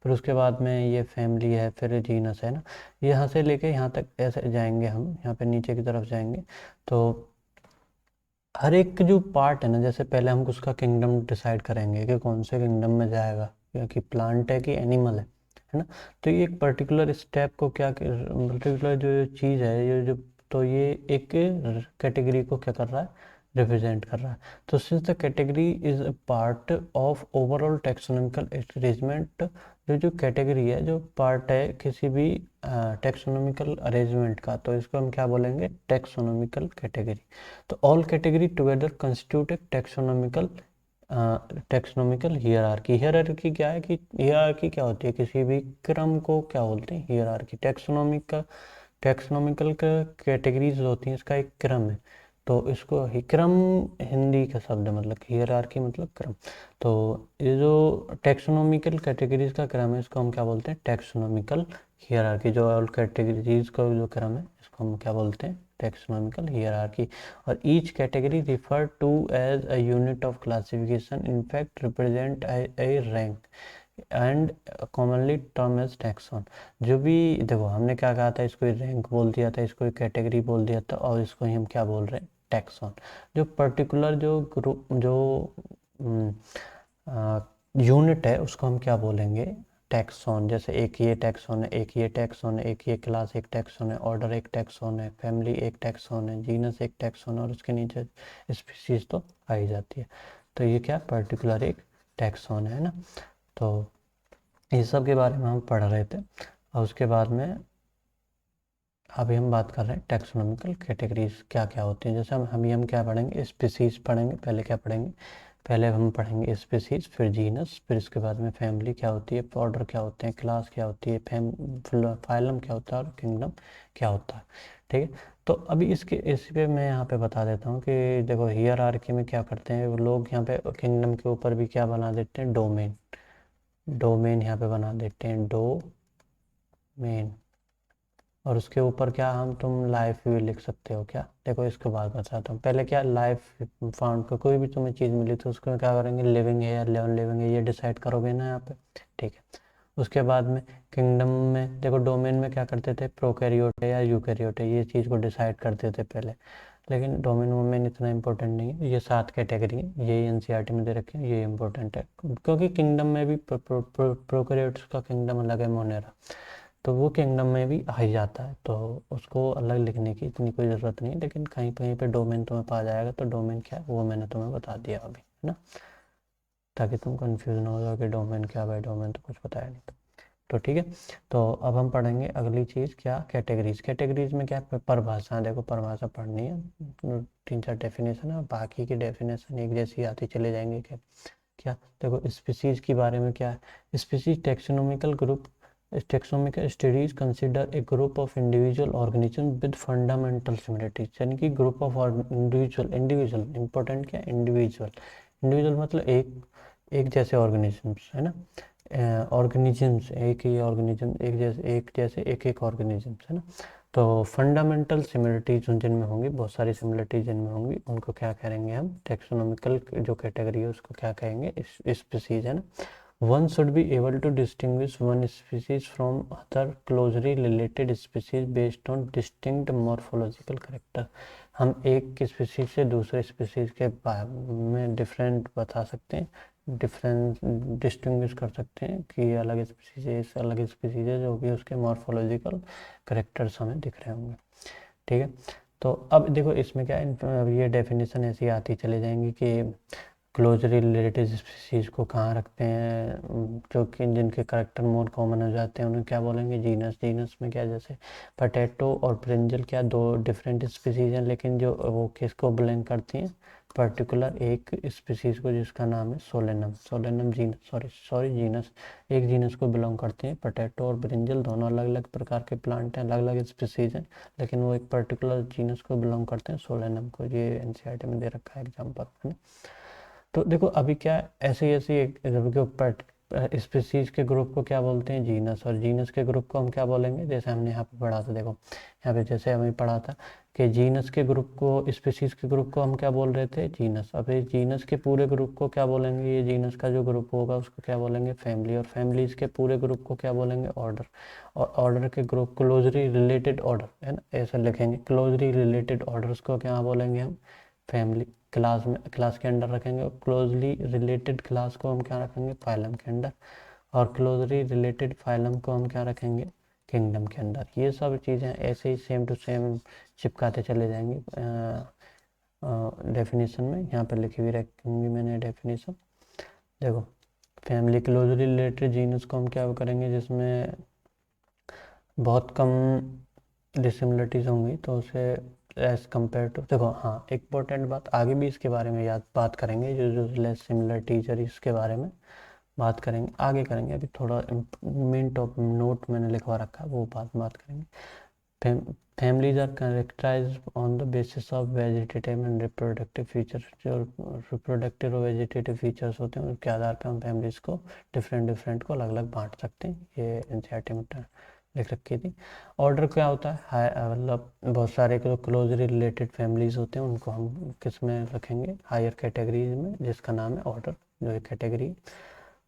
फिर उसके बाद में ये फैमिली है, फिर जीनस है ना। यहाँ से लेके यहाँ तक ऐसे जाएंगे, हम यहाँ पे नीचे की तरफ जाएंगे। तो हर एक जो पार्ट है ना, जैसे पहले हम उसका किंगडम डिसाइड करेंगे कि कौन से किंगडम में जाएगा, कि प्लांट है कि एनिमल है ना। तो ये एक पर्टिकुलर स्टेप को क्या, पर्टिकुलर जो चीज़ है ये जो, तो ये एक कैटेगरी को क्या कर रहा है, रिप्रेजेंट कर रहा है। तो since the category is a part of overall taxonomical arrangement, जो जो कैटेगरी है, जो पार्ट है किसी भी टैक्सोनॉमिकल अरेंजमेंट का, तो इसको हम क्या बोलेंगे, टैक्सोनॉमिकल कैटेगरी। तो ऑल कैटेगरी टुगेदर कंस्टिट्यूट ए टैक्सोनॉमिकल हियरार्की। हियरार्की क्या है कि हियरार्की क्या होती है, किसी भी क्रम को क्या बोलते हैं, हियरार्की। टैक्सोनॉमिकल का कैटेगरीज होती हैं, इसका एक क्रम है। तो इसको ही क्रम, हिंदी का शब्द है, मतलब हियरार्की मतलब क्रम। तो ये जो टैक्सोनॉमिकल कैटेगरीज का क्रम है, इसको हम क्या बोलते हैं, टैक्सोनॉमिकल हियरार्की। जो ऑल कैटेगरीज का जो क्रम है, इसको हम क्या बोलते हैं, टैक्सोनॉमिकल हियरार्की। और each category refer to as a unit of classification, in fact represent a rank and commonly term as taxon. जो भी, देखो हमने क्या कहा था, इसको रैंक बोल दिया था, इसको कैटेगरी बोल दिया था, और इसको ही हम क्या बोल रहे हैं, टैक्सॉन। जो पर्टिकुलर जो ग्रुप, जो यूनिट है, उसको हम क्या बोलेंगे, टैक्सॉन। जैसे एक ये टैक्सॉन है, एक ये टैक्सॉन है, एक ये क्लास एक टैक्सॉन है, ऑर्डर एक टैक्सॉन है, फैमिली एक टैक्सॉन है, जीनस एक टैक्सॉन है, और उसके नीचे स्पीशीज तो आ ही जाती है। तो ये क्या पर्टिकुलर एक टैक्सॉन है ना। तो इस सब के बारे में हम पढ़ रहे थे। और उसके बाद में अभी हम बात कर रहे हैं टैक्सोनॉमिकल कैटेगरीज क्या क्या होती हैं। जैसे हम क्या पढ़ेंगे, स्पीसीज पढ़ेंगे। पहले क्या पढ़ेंगे, पहले हम पढ़ेंगे स्पीसीज, फिर जीनस, फिर इसके बाद में फैमिली क्या होती है, ऑर्डर क्या होते हैं, क्लास क्या होती है, फाइलम क्या होता है, और किंगडम क्या होता है। ठीक है। तो अभी इस पे मैं यहाँ पे बता देता हूँ कि देखो हियरार्की में क्या करते हैं वो लोग, यहाँ पे किंगडम के ऊपर भी क्या बना देते हैं, डोमेन। डोमेन यहाँ पे बना देते हैं, डोमेन। और उसके ऊपर क्या हम तुम लाइफ भी लिख सकते हो क्या। देखो इसके बाद बताता हूँ, पहले क्या लाइफ फाउंड का कोई भी तुम्हें चीज़ मिली तो उसको क्या करेंगे, लिविंग है या नॉन लिविंग है ये डिसाइड करोगे ना यहाँ पे। ठीक है, उसके बाद में किंगडम में देखो, डोमेन में क्या करते थे, प्रोकैरियोट है या यूकैरियोट है ये चीज़ को डिसाइड करते थे पहले, लेकिन डोमेन वोमेन इतना इंपॉर्टेंट नहीं है। ये 7 कैटेगरी है, यही एनसीईआरटी में दे रखे हैं, ये इंपॉर्टेंट है क्योंकि किंगडम में भी प्रोकैरियोट्स का किंगडम अलग है, मोनेरा, तो वो किंगडम में भी आ ही जाता है, तो उसको अलग लिखने की इतनी कोई ज़रूरत नहीं है, लेकिन कहीं कहीं पे डोमेन तुम्हें पा जाएगा, तो डोमेन क्या है वो मैंने तुम्हें बता दिया अभी, है ना, ताकि तुम कंफ्यूज ना हो जाओ कि डोमेन क्या, भाई डोमेन तो कुछ बताया नहीं था। तो ठीक है, तो अब हम पढ़ेंगे अगली चीज़ क्या, कैटेगरीज। कैटेगरीज में क्या है, परिभाषा, देखो परिभाषा पढ़नी है, 3-4 डेफिनेशन है, बाकी की डेफिनेशन एक जैसी आती चले जाएंगे। क्या क्या देखो, स्पीसीज के बारे में क्या है, species taxonomical group, taxonomical studies consider a group of individual organism with fundamental similarities, यानी कि group of individual, individual important क्या, इंडिविजुअल, इंडिविजुअल मतलब एक एक जैसे ऑर्गेनिजम्स, है ना, ऑर्गेनिजम्स, एक ही ऑर्गेनिज्म, एक जैसे एक एक ऑर्गेनिजम्स, है ना, तो फंडामेंटल सिमिलरिटीज जिनमें होंगी, बहुत सारी सिमिलरिटीज जिनमें होंगी, उनको क्या करेंगे हम, टेक्सोनोमिकल जो कैटेगरी है उसको क्या कहेंगे, स्पीसीज, है ना। One should be able to distinguish one species from other closely related species based on distinct morphological character। हम एक स्पीसीज से दूसरे स्पीसीज के में डिफरेंट बता सकते हैं, डिफरेंस डिस्टिंग्विश कर सकते हैं कि ये अलग स्पीसीज है, इस अलग स्पीसीज है, जो कि उसके मॉर्फोलॉजिकल करेक्टर्स हमें दिख रहे होंगे। ठीक है, तो अब देखो इसमें क्या है, ये डेफिनेशन ऐसी आती चली जाएंगी कि क्लोजली रिलेटेड स्पीसीज को कहाँ रखते हैं, जो कि जिनके करेक्टर मोर कॉमन हो जाते हैं उन्हें क्या बोलेंगे, जीनस। जीनस में क्या, जैसे पटेटो और ब्रिंजल क्या दो डिफरेंट स्पीसीज हैं, लेकिन जो वो किसको बिलोंग करती हैं, पर्टिकुलर एक स्पीसीज को जिसका नाम है Solanum, Solanum genus, sorry genus, एक जीनस को बिलोंग करते हैं। पटेटो और ब्रिंजल दोनों अलग अलग प्रकार के प्लांट हैं, अलग अलग स्पीसीज हैं, लेकिन वो एक पर्टिकुलर जीनस को बिलोंग करते हैं, सोलेनम को। ये एनसीईआरटी में दे रखा है एग्जाम्पल, है ना। तो देखो अभी क्या है, ऐसे ऐसी एक स्पीसीज के ग्रुप को क्या बोलते हैं, जीनस, और जीनस के ग्रुप को हम क्या बोलेंगे, जैसे हमने यहाँ पे पढ़ा था, देखो यहाँ पे जैसे हमें पढ़ा था कि जीनस के ग्रुप को, स्पीसीज के ग्रुप को हम क्या बोल रहे थे, जीनस। अब ये जीनस के पूरे ग्रुप को क्या बोलेंगे, ये जीनस का जो ग्रुप होगा उसको क्या बोलेंगे, फैमिली, और फैमिलीज के पूरे ग्रुप को क्या बोलेंगे, ऑर्डर, और ऑर्डर के ग्रुप क्लोजली रिलेटेड ऑर्डर, है ना, ऐसा लिखेंगे, क्लोजली रिलेटेड ऑर्डर्स को क्या बोलेंगे हम, फैमिली। क्लास में, क्लास के अंडर रखेंगे, क्लोजली रिलेटेड क्लास को हम क्या रखेंगे, फाइलम के अंडर, और क्लोजली रिलेटेड फाइलम को हम क्या रखेंगे, किंगडम के अंदर। ये सब चीज़ें ऐसे ही सेम टू सेम चिपकाते चले जाएंगे डेफिनेशन में। यहाँ पे लिखी हुई रखूँगी मैंने डेफिनेशन, देखो फैमिली, क्लोजली रिलेटेड जीनस को हम क्या करेंगे, जिसमें बहुत कम डिसिमिलरिटीज होंगी, तो उसे एज कम्पेयर टू, देखो हाँ इम्पोर्टेंट बात, आगे भी इसके बारे में याद बात करेंगे, जो जो लेस सिमिलरिटीज और इसके बारे में बात करेंगे, आगे करेंगे, अभी थोड़ा मेन टॉप नोट मैंने लिखवा रखा है, वो बात करेंगे। Families are characterise on the basis of vegetative and reproductive features, जो रिप्रोडक्टिव और वेजिटेटिव फीचर्स होते हैं उसके आधार पर हम फैमिलीज को डिफरेंट को अलग अलग बांट सकते हैं, ये एनसीईआरटी में लिख रखी थी। ऑर्डर क्या होता है, मतलब बहुत सारे जो क्लोजली रिलेटेड फैमिलीज होते हैं उनको हम किस में रखेंगे, हायर कैटेगरीज में, जिसका नाम है ऑर्डर, जो एक कैटेगरी।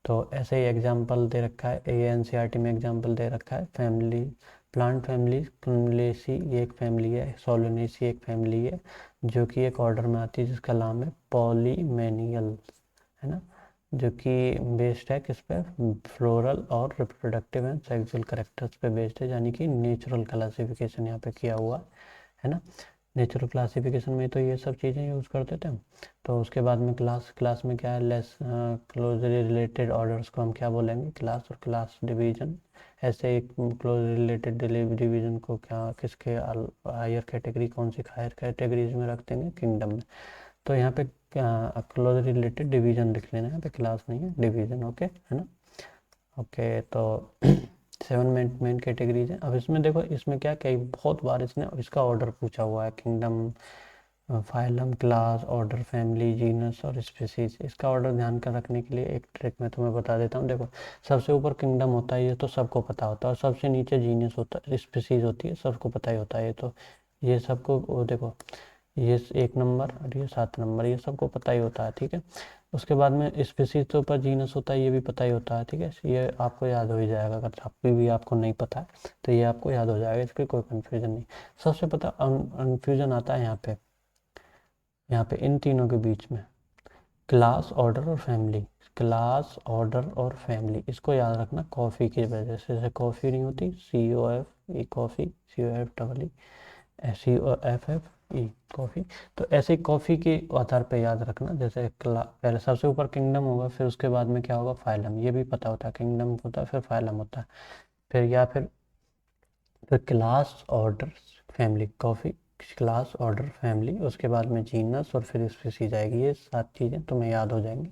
तो ऐसे ही एग्जांपल दे रखा है, ए एनसीईआरटी में एग्जांपल दे रखा है, फैमिली, प्लांट फैमिली, क्लुमलेसी ये एक फैमिली है, सोलोनेसी एक फैमिली है, जो कि एक ऑर्डर में आती है जिसका नाम है पॉलीमेनियल, है ना, जो कि बेस्ड है किस पे, फ्लोरल और रिप्रोडक्टिव एंड सेक्सुअल करेक्टर्स पे बेस्ड है, यानी कि नेचुरल क्लासिफिकेशन यहाँ पे किया हुआ है ना। नेचुरल क्लासिफिकेशन में तो ये सब चीज़ें यूज़ करते थे हम। तो उसके बाद में क्लास में क्या है, लेस क्लोजली रिलेटेड ऑर्डर्स को हम क्या बोलेंगे, क्लास, और क्लास डिवीजन, ऐसे एक क्लोज रिलेटेड डिवीजन को क्या, किसके हायर कैटेगरी, कौन सी हायर कैटेगरीज में रख देंगे, किंगडम में। तो यहाँ पे क्लोज रिलेटेड डिवीजन लिख लेना है, यहाँ पे क्लास नहीं है, डिवीजन, ओके, है ना। ओके, तो 7 मेन कैटेगरीज हैं। अब इसमें देखो, इसमें क्या, कई बहुत बार इसने इसका ऑर्डर पूछा हुआ है, kingdom phylum, class, order, family, genus और स्पीसीज। इसका ऑर्डर ध्यान कर रखने के लिए एक ट्रिक मैं तुम्हें बता देता हूँ। देखो, सबसे ऊपर किंगडम होता है, ये तो सबको पता होता है, और सबसे नीचे जीनस होता है, स्पीसीज होती है, सबको पता ही होता है ये तो। ये सबको वो देखो, ये 1 नंबर और ये 7 नंबर, ये सबको पता ही होता है, ठीक है। उसके बाद में स्पीसीज के ऊपर जीनस होता है, ये भी पता ही होता है, ठीक है। ये आपको याद हो ही जाएगा, अगर भी आपको नहीं पता है तो ये आपको याद हो जाएगा, इसकी कोई कन्फ्यूजन नहीं। सबसे पता कन्फ्यूजन आता है यहाँ पे इन तीनों के बीच में, क्लास, ऑर्डर और फैमिली। क्लास, ऑर्डर और फैमिली, इसको याद रखना कॉफ़ी की वजह से। जैसे कॉफ़ी नहीं होती, COF, कॉफ़ी, COFFE, कॉफ़ी। तो ऐसे ही कॉफ़ी के आधार पे याद रखना। जैसे पहले सबसे ऊपर किंगडम होगा, फिर उसके बाद में क्या होगा, फाइलम। ये भी पता होता है, किंगडम होता है फिर फाइलम होता है, फिर या फिर class, order, family, coffee, class, order, family, उसके बाद में जीनस और फिर स्पीसीज आएगी। ये 7 चीज़ें तुम्हें याद हो जाएंगी,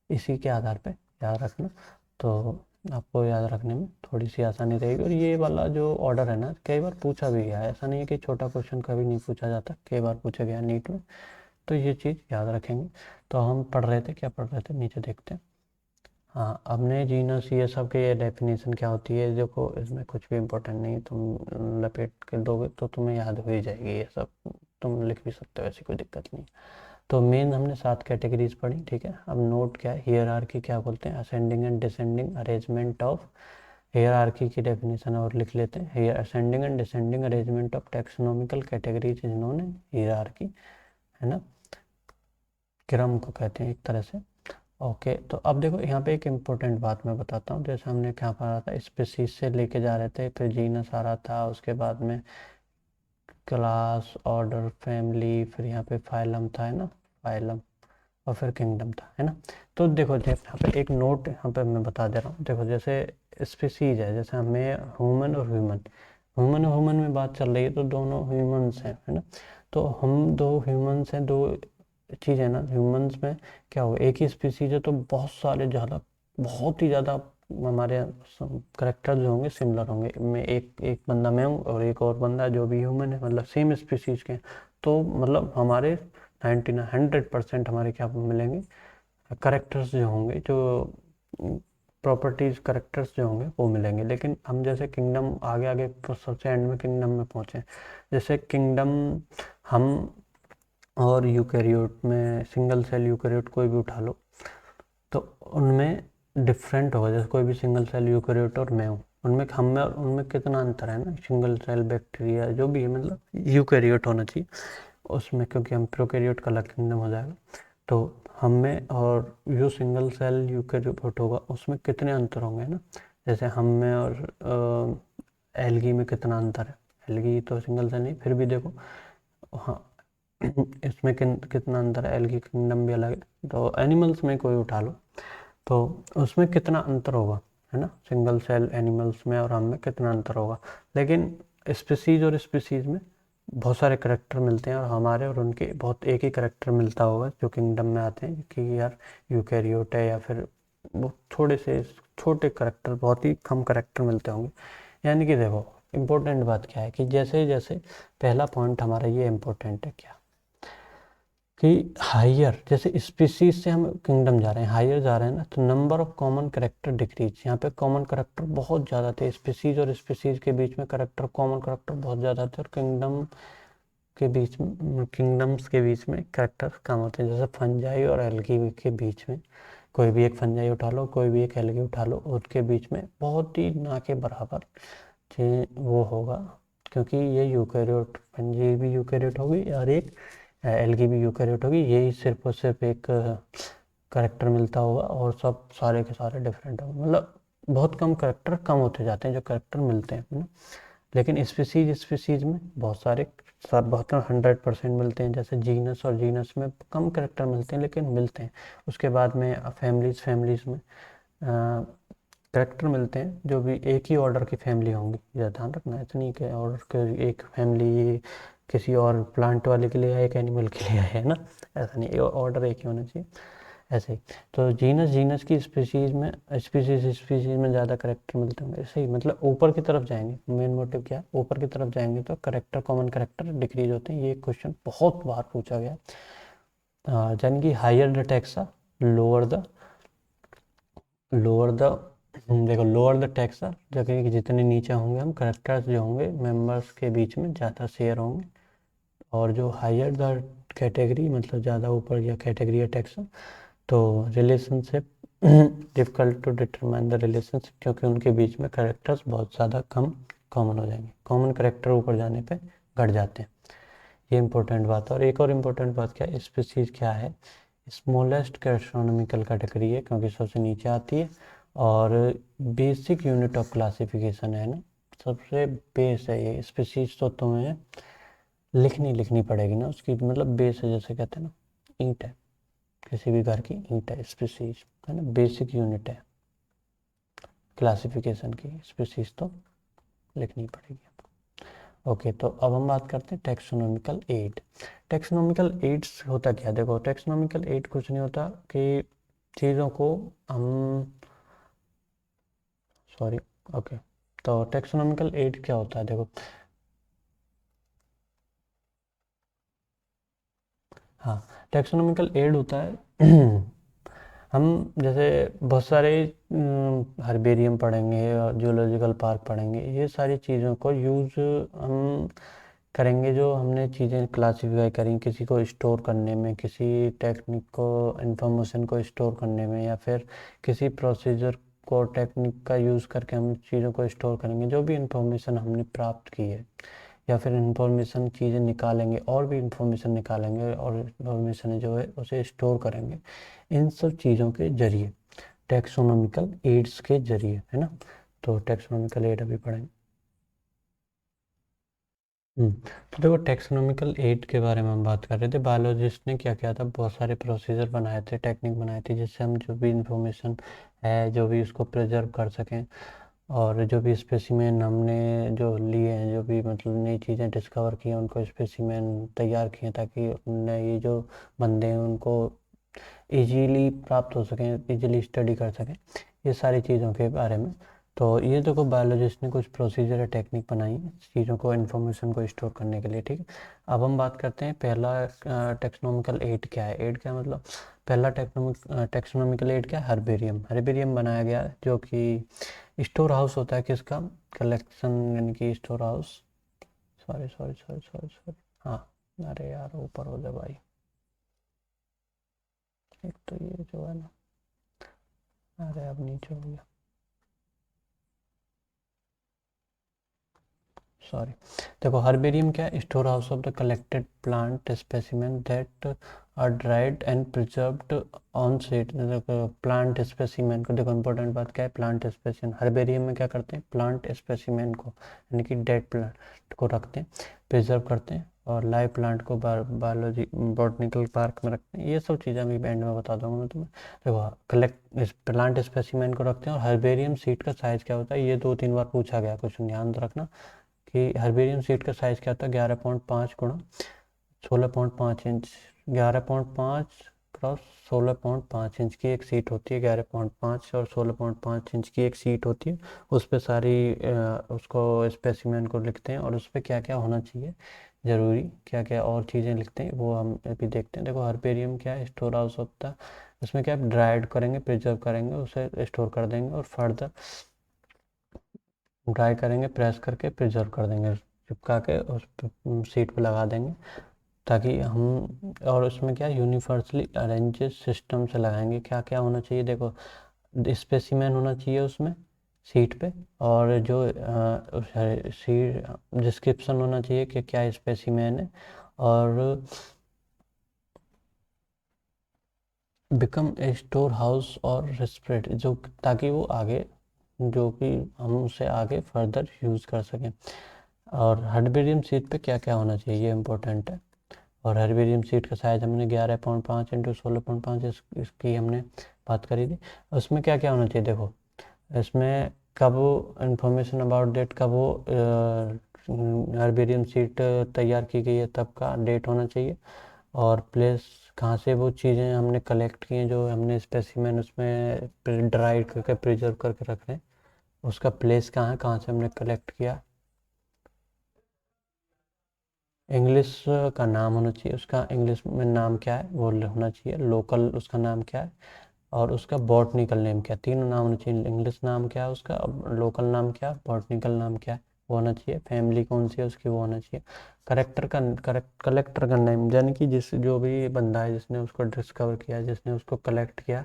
इसी के आधार पे याद रखना। तो आपको याद रखने में थोड़ी सी आसानी रहेगी। और ये वाला जो ऑर्डर है ना, कई बार पूछा भी गया है, ऐसा नहीं है कि छोटा क्वेश्चन कभी नहीं पूछा जाता, कई बार पूछा गया नीट में, तो ये चीज़ याद रखेंगे। तो हम पढ़ रहे थे, क्या पढ़ रहे थे, नीचे देखते हैं। हाँ, हमने जीनस ये सब के ये डेफिनेशन क्या होती है, देखो इसमें कुछ भी इम्पोर्टेंट नहीं है, तुम लपेट के दोगे तो तुम्हें याद हो ही जाएगी ये सब, तुम लिख भी सकते हो, ऐसी कोई दिक्कत नहीं। तो मेन हमने 7 कैटेगरीज पढ़ी, ठीक है। अब नोट क्या है, हियरार्की क्या बोलते हैं, ascending and descending arrangement of. Hierarchy की डेफिनेशन और लिख लेते हैं, here ascending and descending arrangement of taxonomical categories is known as hierarchy, है ना, क्रम को कहते हैं एक तरह से। ओके, तो अब देखो यहाँ पे एक इम्पोर्टेंट बात मैं बताता हूँ। जैसे हमने क्या पढ़ा था, स्पीसीज से लेके जा रहे थे, फिर जीनस आ रहा था, उसके बाद में क्लास, ऑर्डर, फैमिली, फिर यहाँ पे फाइलम था, है ना, फाइलम, और फिर किंगडम था, है ना। तो देखो जैसे यहाँ पे एक नोट यहाँ पे मैं बता दे रहा हूँ। देखो जैसे स्पीसीज है, जैसे हमें ह्यूमन और ह्यूमन में बात चल रही है, तो दोनों ह्यूमंस हैं, है ना। तो हम दो ह्यूमंस हैं, दो चीज़ है ना, ह्यूमंस में क्या हो, एक ही स्पीसीज है तो बहुत सारे ज़्यादा, बहुत ही ज़्यादा हमारे करेक्टर जो होंगे सिमिलर होंगे। मैं एक एक बंदा मैं हूँ और एक और बंदा जो भी ह्यूमन है, मतलब सेम स्पीसीज के हैं, तो मतलब हमारे 100% हमारे क्या मिलेंगे, करेक्टर्स जो होंगे, जो प्रॉपर्टीज करेक्टर्स जो होंगे वो मिलेंगे। लेकिन हम जैसे किंगडम आगे आगे सबसे एंड में किंगडम में पहुँचे, जैसे किंगडम हम और यूकैरियोट में, सिंगल सेल यूकैरियोट कोई भी उठा लो, तो उनमें डिफरेंट होगा। जैसे कोई भी सिंगल सेल यूकैरियोट और मैं हूँ, उनमें हम में और उनमें कितना अंतर है ना, सिंगल सेल बैक्टीरिया जो भी है, मतलब यूकैरियोट होना चाहिए उसमें, क्योंकि हम प्रोकैरियोट का अलग किंगडम हो जाएगा। तो हम में और जो सिंगल सेल यूकैरियोट होगा उसमें कितने अंतर होंगे ना। जैसे हम में और एल्गी में कितना अंतर है, एल्गी तो सिंगल सेल नहीं, फिर भी देखो, हाँ, इसमें कितना अंतर है, एल्गी किंगडम भी अलग है। तो एनिमल्स में कोई उठा लो तो उसमें कितना अंतर होगा, है ना, सिंगल सेल एनिमल्स में और हम में कितना अंतर होगा। लेकिन स्पीसीज और स्पीसीज में बहुत सारे करेक्टर मिलते हैं, और हमारे और उनके बहुत एक ही करेक्टर मिलता होगा जो किंगडम में आते हैं, कि यार यूकैरियोट है, या फिर वो थोड़े से छोटे करेक्टर, बहुत ही कम करेक्टर मिलते होंगे। यानी कि देखो, इम्पोर्टेंट बात क्या है, कि जैसे जैसे पहला पॉइंट हमारा ये इम्पोर्टेंट है क्या, कि हायर, जैसे स्पीसीज से हम किंगडम जा रहे हैं, हायर जा रहे हैं ना, तो number of common character decrease. यहाँ पे कॉमन करेक्टर बहुत ज़्यादा थे, स्पीसीज और स्पीसीज के बीच में करेक्टर, कॉमन करेक्टर बहुत ज़्यादा थे, और किंगडम्स के बीच में करेक्टर कम होते हैं। जैसे फंजाई और एल्गी के बीच में, कोई भी एक फंजाई उठा लो, कोई भी एक एल्गी उठा लो, उसके बीच में बहुत ही ना के बराबर वो होगा, क्योंकि ये यूकैरियोट, फंजाई भी यूकैरियोट होगी और एक एल्गी भी यूकैरियोट होगी, यही सिर्फ और सिर्फ एक करेक्टर मिलता होगा, और सब सारे के सारे डिफरेंट होंगे। मतलब बहुत कम करेक्टर, कम होते जाते हैं जो करेक्टर मिलते हैं, है ना। लेकिन स्पीसीज में बहुत सारे, सब बहुत कम, 100% मिलते हैं। जैसे जीनस और जीनस में कम करेक्टर मिलते हैं, लेकिन मिलते हैं। उसके बाद में फैमिलीज में करेक्टर मिलते हैं, जो भी एक ही ऑर्डर की फैमिली होंगी। यह ध्यान रखना, इतनी के ऑर्डर के एक फैमिली किसी और प्लांट वाले के लिए है, एक एनिमल के लिए है ना, ऐसा नहीं, ऑर्डर एक ही होना चाहिए। ऐसे ही। तो जीनस जीनस की स्पीशीज में स्पीशीज में ज़्यादा करेक्टर मिलते होंगे, ऐसे ही मतलब ऊपर की तरफ जाएंगे। मेन मोटिव क्या है, ऊपर की तरफ जाएंगे तो करेक्टर कॉमन करेक्टर डिक्रीज होते हैं। ये क्वेश्चन बहुत बार पूछा गया। यानी कि higher the taxa lower the lower the देखो लोअर द टैक्सा, जगह कि जितने नीचे होंगे हम करेक्टर्स जो होंगे मेंबर्स के बीच में ज़्यादा शेयर होंगे। और जो हायर द कैटेगरी मतलब ज़्यादा ऊपर या कैटेगरी या टैक्सा, तो relationship difficult to determine the relationship, क्योंकि उनके बीच में करेक्टर्स बहुत ज़्यादा कम कॉमन हो जाएंगे। कॉमन करेक्टर ऊपर जाने पे घट जाते हैं। ये इंपॉर्टेंट बात है। और एक और इम्पोर्टेंट बात क्या है, स्पीसीज क्या है, स्मॉलेस्ट कैस्ट्रोनॉमिकल कैटेगरी है क्योंकि सबसे नीचे आती है। और बेसिक यूनिट ऑफ क्लासिफिकेशन है ना, सबसे बेस है ये स्पीसीज। तो तुम्हें लिखनी पड़ेगी ना उसकी, मतलब बेस है, जैसे कहते हैं ना ईंट है, किसी भी घर की ईंट है स्पीसीज, है ना, बेसिक यूनिट है क्लासिफिकेशन की। स्पीसीज तो लिखनी पड़ेगी। ओके, तो अब हम बात करते हैं टेक्सोनॉमिकल एड। टेक्सोनॉमिकल एड्स होता क्या है, देखो टेक्सोनॉमिकल एड कुछ नहीं होता कि चीज़ों को हम सॉरी ओके, तो टेक्सोनॉमिकल एड क्या होता है, देखो हाँ, टेक्सोनॉमिकल एड होता है हम जैसे बहुत सारे हर्बेरियम पढ़ेंगे और जूलॉजिकल पार्क पढ़ेंगे, ये सारी चीज़ों को यूज़ हम करेंगे। जो हमने चीज़ें क्लासिफाई करी किसी को स्टोर करने में, किसी टेक्निक को इंफॉर्मेशन को स्टोर करने में, या फिर किसी प्रोसीजर को टेक्निक का यूज़ करके हम चीज़ों को स्टोर करेंगे। जो भी इंफॉर्मेशन हमने प्राप्त की है, या फिर इंफॉर्मेशन चीज़ें निकालेंगे और भी इंफॉर्मेशन निकालेंगे और इंफॉर्मेशन जो है उसे स्टोर करेंगे, इन सब चीज़ों के जरिए, टेक्सोनॉमिकल एड्स के जरिए, है ना। तो टेक्सोनॉमिकल एड अभी पढ़ेंगे। तो देखो टेक्सोनॉमिकल एड के बारे में हम बात कर रहे थे। बायोलॉजिस्ट ने क्या किया था, बहुत सारे प्रोसीजर बनाए थे, टेक्निक बनाई थी, जिससे हम जो भी इंफॉर्मेशन है जो भी उसको प्रिजर्व कर सकें। और जो भी स्पेसिमेन हमने जो लिए हैं, जो भी मतलब नई चीज़ें डिस्कवर की हैं, उनको स्पेसिमेन तैयार किए ताकि ये जो बंदे हैं उनको इजीली प्राप्त हो सकें, इजीली स्टडी कर सकें, ये सारी चीज़ों के बारे में। तो ये देखो बायोलॉजिस्ट ने कुछ प्रोसीजर या टेक्निक बनाई है चीज़ों को, इन्फॉर्मेशन को स्टोर करने के लिए, ठीक है। अब हम बात करते हैं पहला टेक्सोनॉमिकल एड क्या है। एड क्या मतलब, पहला टेक्सोनॉमिकल एड क्या है, हर्बेरियम। हर्बेरियम बनाया गया है जो कि स्टोर हाउस होता है किसका, कलेक्शन, यानी कि स्टोर हाउस, सॉरी हाँ, अरे यार ऊपर हो जाए भाई, एक तो ये जो है ना, अरे अब नीचे हो गया, सॉरी। देखो हर्बेरियम क्या है, store house of the collected plant specimen that are dried and preserved on sheet. Plant specimen को देखो, इंपॉर्टेंट बात क्या है, प्लांट स्पेसिमेन। हर्बेरियम में क्या करते हैं, प्लांट स्पेसिमेन को यानी कि डेड प्लांट को रखते हैं, प्रिजर्व करते हैं, और लाइव प्लांट को बायोलॉजी बॉटनिकल पार्क में रखते हैं। ये सब चीज़ें अभी एंड में बता दूंगा मैं तुम्हें। देखो कलेक्ट प्लांट स्पेसिमेन को रखते हैं। और हर्बेरियम सीट का साइज़ क्या होता है, ये 2-3 बार पूछा गया, कुछ ध्यान रखना कि हर्बेरियम सीट का साइज़ क्या होता है, 11.5 गुणा 16.5 इंच। 11.5 क्रॉस 16.5 इंच की एक सीट होती है। 11.5 और 16.5 इंच की एक सीट होती है। उस पर सारी उसको स्पेसिमेन को लिखते हैं, और उस पर क्या क्या होना चाहिए ज़रूरी, क्या क्या और चीज़ें लिखते हैं, वो हम अभी देखते हैं। देखो हर्बेरियम क्या है, स्टोर हाउस होता है, उसमें क्या ड्राइड करेंगे, प्रिजर्व करेंगे, उसे स्टोर कर देंगे, और फर्दर ड्राई करेंगे, प्रेस करके प्रिजर्व कर देंगे, चिपका के उस सीट पे लगा देंगे, ताकि हम, और उसमें क्या यूनिवर्सली अरेंजेड सिस्टम से लगाएंगे। क्या क्या होना चाहिए, देखो स्पेसिमेन होना चाहिए उसमें सीट पे, और जो सीट डिस्क्रिप्शन होना चाहिए कि क्या स्पेसिमेन है, और बिकम ए स्टोर हाउस और रेस्पिरेट, जो ताकि वो आगे जो कि हम उसे आगे फर्दर यूज़ कर सकें। और हर्बेरियम सीट पे क्या क्या होना चाहिए, ये इंपॉर्टेंट है। और हर्बेरियम सीट का साइज हमने 11.5 इंटू 16.5 इसकी हमने बात करी थी। उसमें क्या क्या होना चाहिए, देखो इसमें कब इंफॉर्मेशन अबाउट डेट, कब वो हर्बेरियम सीट तैयार की गई है तब का डेट होना चाहिए, और प्लेस कहाँ से वो चीज़ें हमने कलेक्ट की हैं, जो हमने स्पेसिमेन उसमें ड्राई करके प्रिजर्व करके रख रहे हैं, उसका प्लेस कहाँ है, कहाँ से हमने कलेक्ट किया। इंग्लिश का नाम होना चाहिए, उसका इंग्लिश में नाम क्या है वो होना चाहिए, लोकल उसका नाम क्या है, और उसका बॉटनिकल नेम क्या है। तीनों नाम होना चाहिए, इंग्लिश नाम क्या है उसका, लोकल नाम क्या है, बॉटनिकल नाम क्या है वो होना चाहिए, फैमिली कौन सी है उसकी वो होना चाहिए। कलेक्टर का नेम, यानी कि जिस जो भी बंदा है जिसने उसको डिस्कवर किया, जिसने उसको कलेक्ट किया,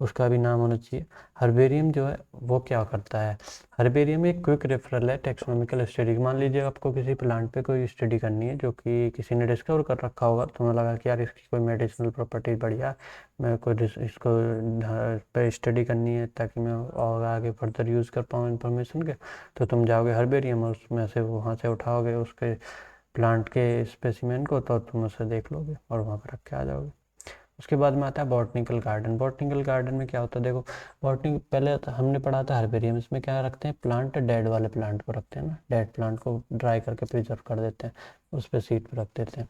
उसका भी नाम होना चाहिए। हर्बेरियम जो है वो क्या करता है, हर्बेरियम एक क्विक रेफरल है टेक्सोनॉमिकल स्टडी। मान लीजिए आपको किसी प्लांट पे कोई स्टडी करनी है जो कि किसी ने डिस्कवर कर रखा होगा, तो हमें लगा कि यार इसकी कोई मेडिसिनल प्रॉपर्टी बढ़िया, मेरे को इसको पे स्टडी करनी है ताकि मैं और आगे फर्दर यूज़ कर पाऊँ इन्फॉर्मेशन के, तो तुम जाओगे हर्बेरियम और उसमें से वहाँ से उठाओगे उसके प्लांट के स्पेसिमेन को, तो तुम उसे देख लोगे और वहाँ पर रख के आ जाओगे। उसके बाद में आता है बॉटनिकल गार्डन। बॉटनिकल गार्डन में क्या होता है, देखो बॉटनी पहले हमने पढ़ा था हर्बेरियम, इसमें क्या रखते हैं, प्लांट डेड वाले प्लांट को रखते हैं ना, डेड प्लांट को ड्राई करके प्रिजर्व कर देते हैं, उस पर सीट पर रख देते हैं।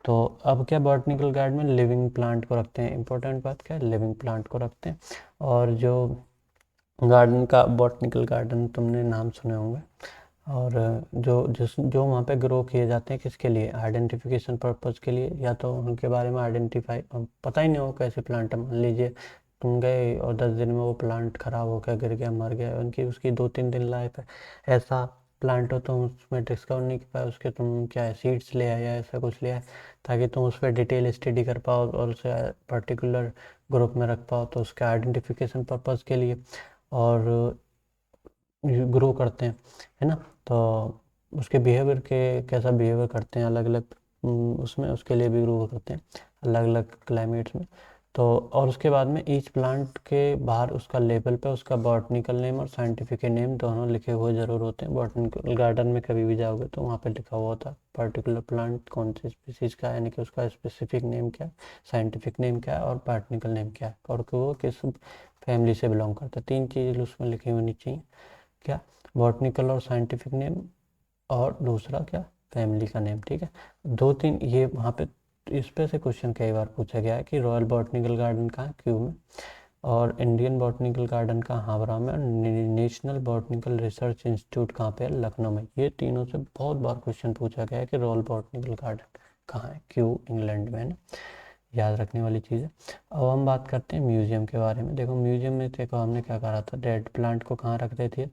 तो अब क्या बॉटनिकल गार्डन में लिविंग प्लांट को रखते हैं, इंपॉर्टेंट बात क्या है, लिविंग प्लांट को रखते हैं। और जो गार्डन का बॉटनिकल गार्डन तुमने नाम सुने होंगे, और जो वहाँ पे ग्रो किए जाते हैं किसके लिए, आइडेंटिफिकेशन पर्पज़ के लिए, या तो उनके बारे में आइडेंटिफाई पता ही नहीं हो कैसे प्लांट है, मान लीजिए तुम गए और 10 दिन में वो प्लांट खराब हो गया, गिर गया, मर गया, उनकी उसकी 2-3 दिन लाइफ है, ऐसा प्लांट हो तुम उसमें डिस्कवर नहीं कर पाए, उसके तुम क्या है सीड्स ले आए या ऐसा कुछ ले आए, ताकि तुम उस पर डिटेल स्टडी कर पाओ और उसे पर्टिकुलर ग्रुप में रख पाओ, तो उसके आइडेंटिफिकेशन पर्पज़ के लिए, और ग्रो करते हैं, है ना। तो उसके बिहेवियर के कैसा बिहेवियर करते हैं अलग अलग उसमें, उसके लिए भी ग्रो करते हैं अलग अलग क्लाइमेट्स में। तो और उसके बाद में ईच प्लांट के बाहर उसका लेबल पे उसका बॉटनिकल नेम और साइंटिफिक नेम दोनों लिखे हुए ज़रूर होते हैं। बॉटनिकल गार्डन में कभी भी जाओगे तो वहाँ पे लिखा हुआ होता है पर्टिकुलर प्लांट कौन सी स्पीसीज़ का है, यानी कि उसका स्पेसिफिक नेम क्या है, साइंटिफिक नेम क्या है और बॉटनिकल नेम क्या है, और कि वो किस फैमिली से बिलोंग करता है। 3 चीज़ उसमें लिखी होनी चाहिए, क्या, बॉटनिकल और साइंटिफिक नेम, और दूसरा क्या, फैमिली का नेम, ठीक है। 2-3 ये वहाँ पे इस पे से क्वेश्चन कई बार पूछा गया है कि रॉयल बॉटनिकल गार्डन कहाँ है, क्यू में, और इंडियन बॉटनिकल गार्डन कहाँ, हावड़ा में, और नेशनल बॉटनिकल रिसर्च इंस्टीट्यूट कहाँ पे है, लखनऊ में। ये तीनों से बहुत बार क्वेश्चन पूछा गया है कि रॉयल बॉटनिकल गार्डन कहाँ है, क्यू इंग्लैंड में है ना, याद रखने वाली चीज़ है। अब हम बात करते हैं म्यूजियम के बारे में। देखो म्यूजियम में देखो हमने क्या करा था, डेड प्लांट को कहाँ रखते थे,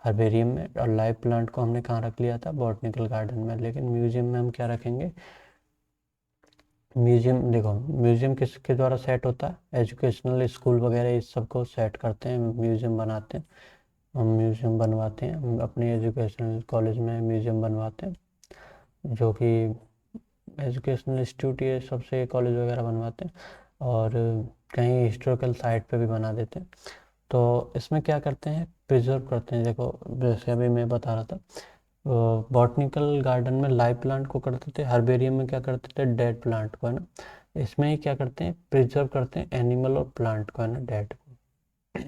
हर्बेरियम में, और लाइव प्लांट को हमने कहाँ रख लिया था, बॉटनिकल गार्डन में। लेकिन म्यूजियम में हम क्या रखेंगे, म्यूजियम देखो म्यूजियम किसके द्वारा सेट होता है, एजुकेशनल स्कूल वगैरह इस सब को सेट करते हैं, म्यूजियम बनाते हैं, हम म्यूजियम बनवाते हैं, हम अपने एजुकेशनल कॉलेज में म्यूजियम बनवाते हैं, जो कि एजुकेशनल इंस्टीट्यूट ये सबसे कॉलेज वगैरह बनवाते हैं, और कहीं हिस्टोरिकल साइट पे भी बना देते हैं। तो इसमें क्या करते हैं, प्रिजर्व करते हैं। देखो जैसे अभी मैं बता रहा था, बॉटनिकल गार्डन में लाइव प्लांट को करते थे, हर्बेरियम में क्या करते थे, डेड प्लांट को, है ना। इसमें ही क्या करते हैं, प्रिजर्व करते हैं एनिमल और प्लांट को, है ना, डेड को।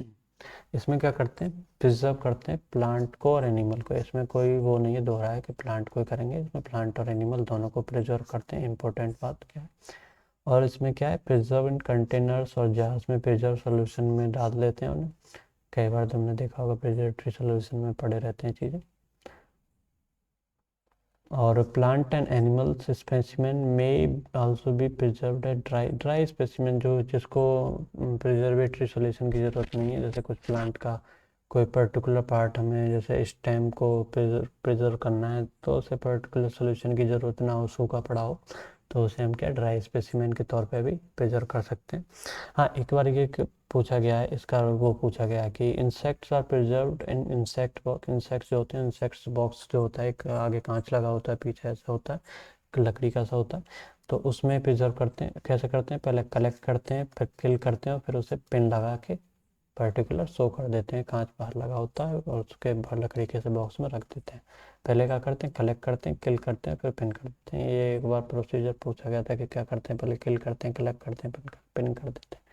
इसमें क्या करते हैं, प्रिजर्व करते हैं प्लांट को और एनिमल को, इसमें कोई वो नहीं है दोहरा है कि प्लांट को ही करेंगे, इसमें प्लांट और एनिमल दोनों को प्रिजर्व करते हैं, इंपॉर्टेंट बात क्या है। और इसमें क्या है, प्रिजर्व इन कंटेनर्स और जार्स में, प्रिजर्व सोल्यूशन में डाल लेते हैं उन्हें। कई बार तुमने देखा होगा प्रिजर्वेटरी सोल्यूशन में पड़े रहते हैं चीज़ें। और प्लांट एंड एनिमल्स स्पेसिमेन में आल्सो भी प्रिजर्व्ड है, ड्राई स्पेसिमेन जो जिसको प्रिजर्वेटरी सोल्यूशन की ज़रूरत नहीं है, जैसे कुछ प्लांट का कोई पर्टिकुलर पार्ट हमें जैसे स्टेम को प्रिजर्व करना है, तो उसे पर्टिकुलर सोल्यूशन की ज़रूरत ना हो, सूखा पड़ा हो, तो उसे हम क्या ड्राई स्पेसिमेन के तौर पे भी प्रिजर्व कर सकते हैं। हाँ एक बार ये पूछा गया है, इसका वो पूछा गया है कि insects are preserved in insect box. Insects जो होते हैं, इंसेक्ट्स बॉक्स जो होता है, एक आगे कांच लगा होता है, पीछे ऐसा होता है, एक लकड़ी का सा होता है, तो उसमें प्रिजर्व करते हैं। कैसे करते हैं, पहले कलेक्ट करते हैं, फिर किल करते हैं, और फिर उसे पिन लगा के पर्टिकुलर शो कर देते हैं, कांच बाहर लगा होता है और उसके बाहर लकड़ी के से बॉक्स में रख देते हैं। पहले क्या करते हैं, कलेक्ट करते हैं, किल करते हैं, फिर पिन कर देते हैं। ये एक बार प्रोसीजर पूछा गया था कि क्या करते हैं, पहले किल करते हैं, कलेक्ट करते हैं, पिन कर देते हैं।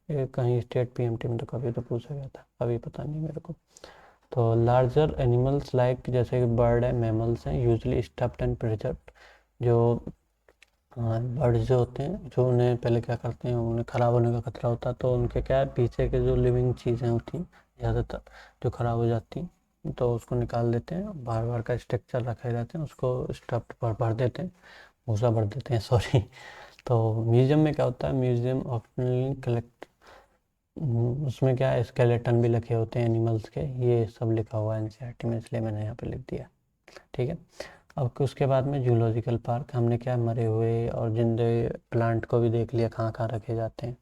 ये कहीं स्टेट पीएमटी में तो कभी तो पूछा गया था, अभी पता नहीं मेरे को। तो लार्जर एनिमल्स लाइक जैसे कि बर्ड है, मैमल्स हैं, यूजली स्टफ्ड एंड प्रिजर्व्ड। जो हाँ, बर्ड्स जो होते हैं, जो उन्हें पहले क्या करते हैं, उन्हें ख़राब होने का खतरा होता है, तो उनके क्या है, पीछे के जो लिविंग चीज़ें होती हैं ज़्यादातर जो ख़राब हो जाती हैं, तो उसको निकाल देते हैं, बार बार का स्ट्रक्चर रखे रहते हैं, उसको स्टफ्ड पर भर देते हैं, भूसा भर देते हैं सॉरी। तो म्यूज़ियम में क्या होता है, म्यूज़ियम ऑप्शनली कलेक्ट, उसमें क्या है, स्केलेटन भी लिखे होते हैं एनिमल्स के, ये सब लिखा हुआ है एनसीईआरटी में, इसलिए मैंने यहाँ पे लिख दिया। ठीक है। अब उसके बाद में जूलॉजिकल पार्क, हमने क्या मरे हुए और जिंदे प्लांट को भी देख लिया कहाँ कहाँ रखे जाते हैं।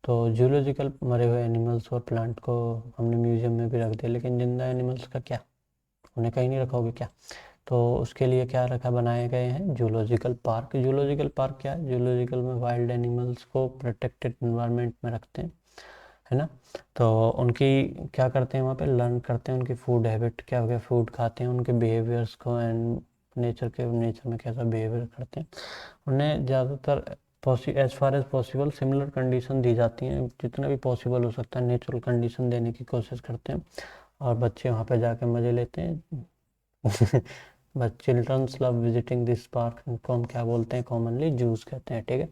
तो जूलॉजिकल मरे हुए एनिमल्स और प्लांट को हमने म्यूजियम में भी रख दिया, लेकिन जिंदा एनिमल्स का क्या, उन्हें कहीं नहीं रखोगे क्या? तो उसके लिए क्या रखा, बनाए गए हैं जूलॉजिकल पार्क। जूलॉजिकल पार्क क्या है, जूलॉजिकल में वाइल्ड एनिमल्स को प्रोटेक्टेड इन्वायरमेंट में रखते हैं, है ना। तो उनकी क्या करते हैं, वहाँ पे लर्न करते हैं, उनकी फूड हैबिट क्या हो गया, फूड खाते हैं, उनके बिहेवियर्स को, एंड नेचर में कैसा बिहेवियर करते हैं। उन्हें ज़्यादातर as far as possible similar condition दी जाती हैं, जितना भी पॉसिबल हो सकता है नेचुरल कंडीशन देने की कोशिश करते हैं, और बच्चे वहाँ पे जाके मज़े लेते हैं। But childrens love visiting this park, इनको हम क्या बोलते हैं, कॉमनली जूस कहते हैं। ठीक है।